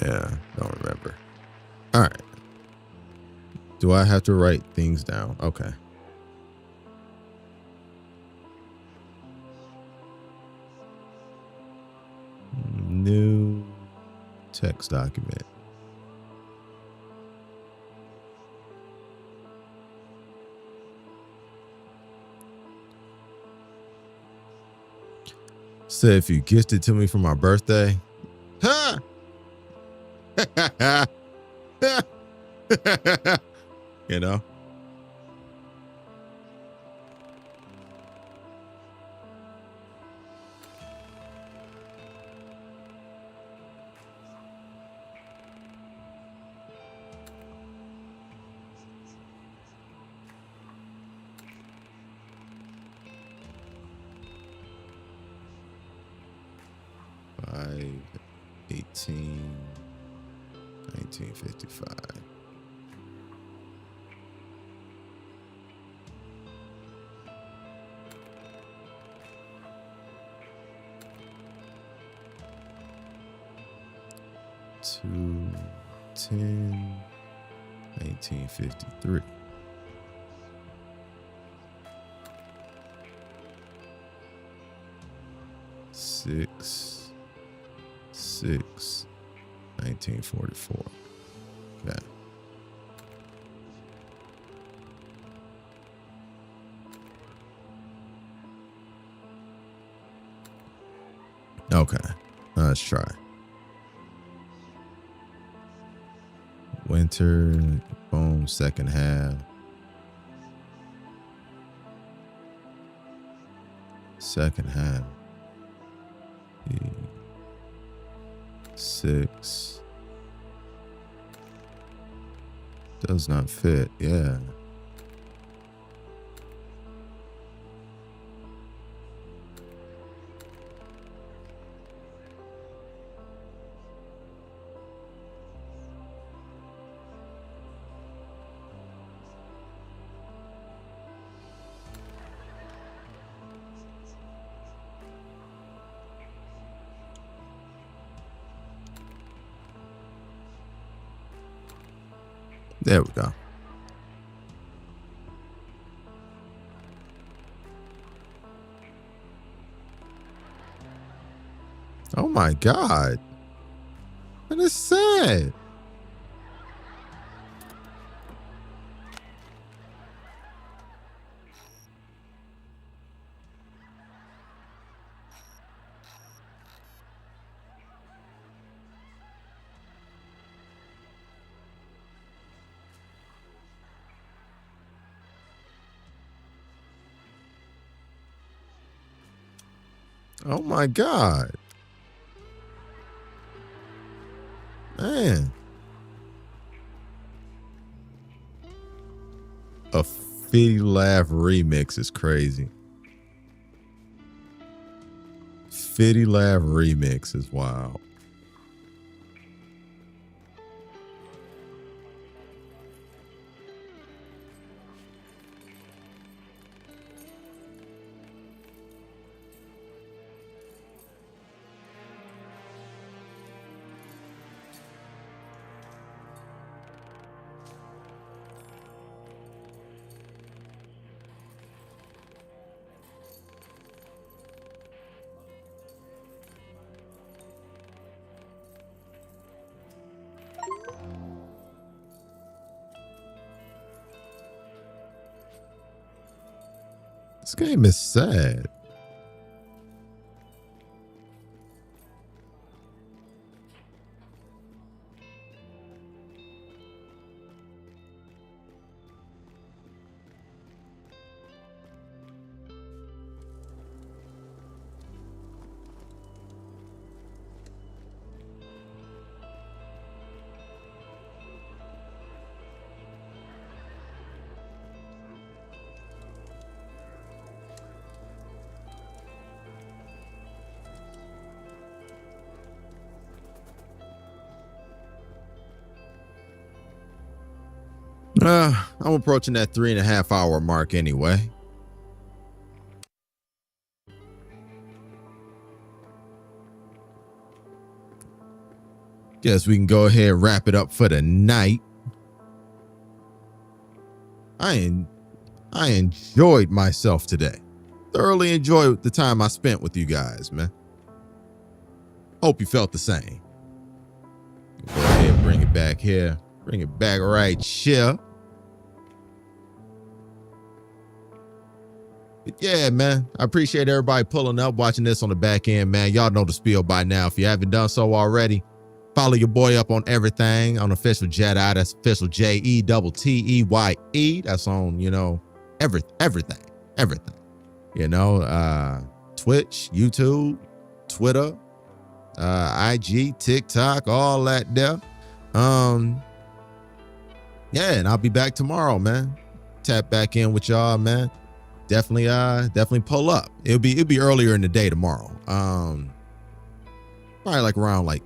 Yeah, don't remember. All right. Do I have to write things down? Okay. New text document. So if you gifted to me for my birthday, huh? You know? Five, 18, 1955. Two, 10, 1953. Six, 1944. Okay. Okay. Let's try. Winter, boom, second half. Second half. 6 does not fit. Yeah. There we go. Oh my God. That is sad. Oh my God. Man. A Fitty Laugh remix is crazy. Fitty Laugh remix is wild. This game is sad. I'm approaching that 3.5 hour mark anyway. Guess we can go ahead and wrap it up for the night. I enjoyed myself today. Thoroughly enjoyed the time I spent with you guys, man. Hope you felt the same. Go ahead and bring it back here. Bring it back right here. But yeah, man, I appreciate everybody pulling up, watching this on the back end, man. Y'all know the spiel by now. If you haven't done so already, Follow your boy up on everything on Official Jedi. That's Official JETTEYE. That's on, everything. Twitch, YouTube, Twitter, IG, TikTok, all that there. Yeah, and I'll be back tomorrow, man. Tap back in with y'all, man. Definitely pull up. It'll be earlier in the day tomorrow. Probably like around like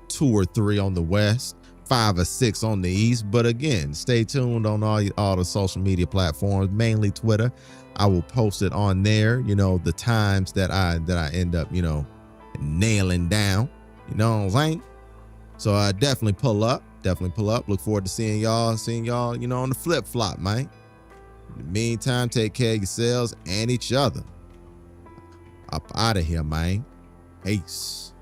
2 or 3 on the west, 5 or 6 on the east. But again, stay tuned on all the social media platforms, mainly Twitter. I will post it on there, the times that I end up, nailing down. You know what I'm saying? So definitely pull up. Look forward to seeing y'all, on the flip flop, man. In the meantime, take care of yourselves and each other. Up out of here, man. Peace.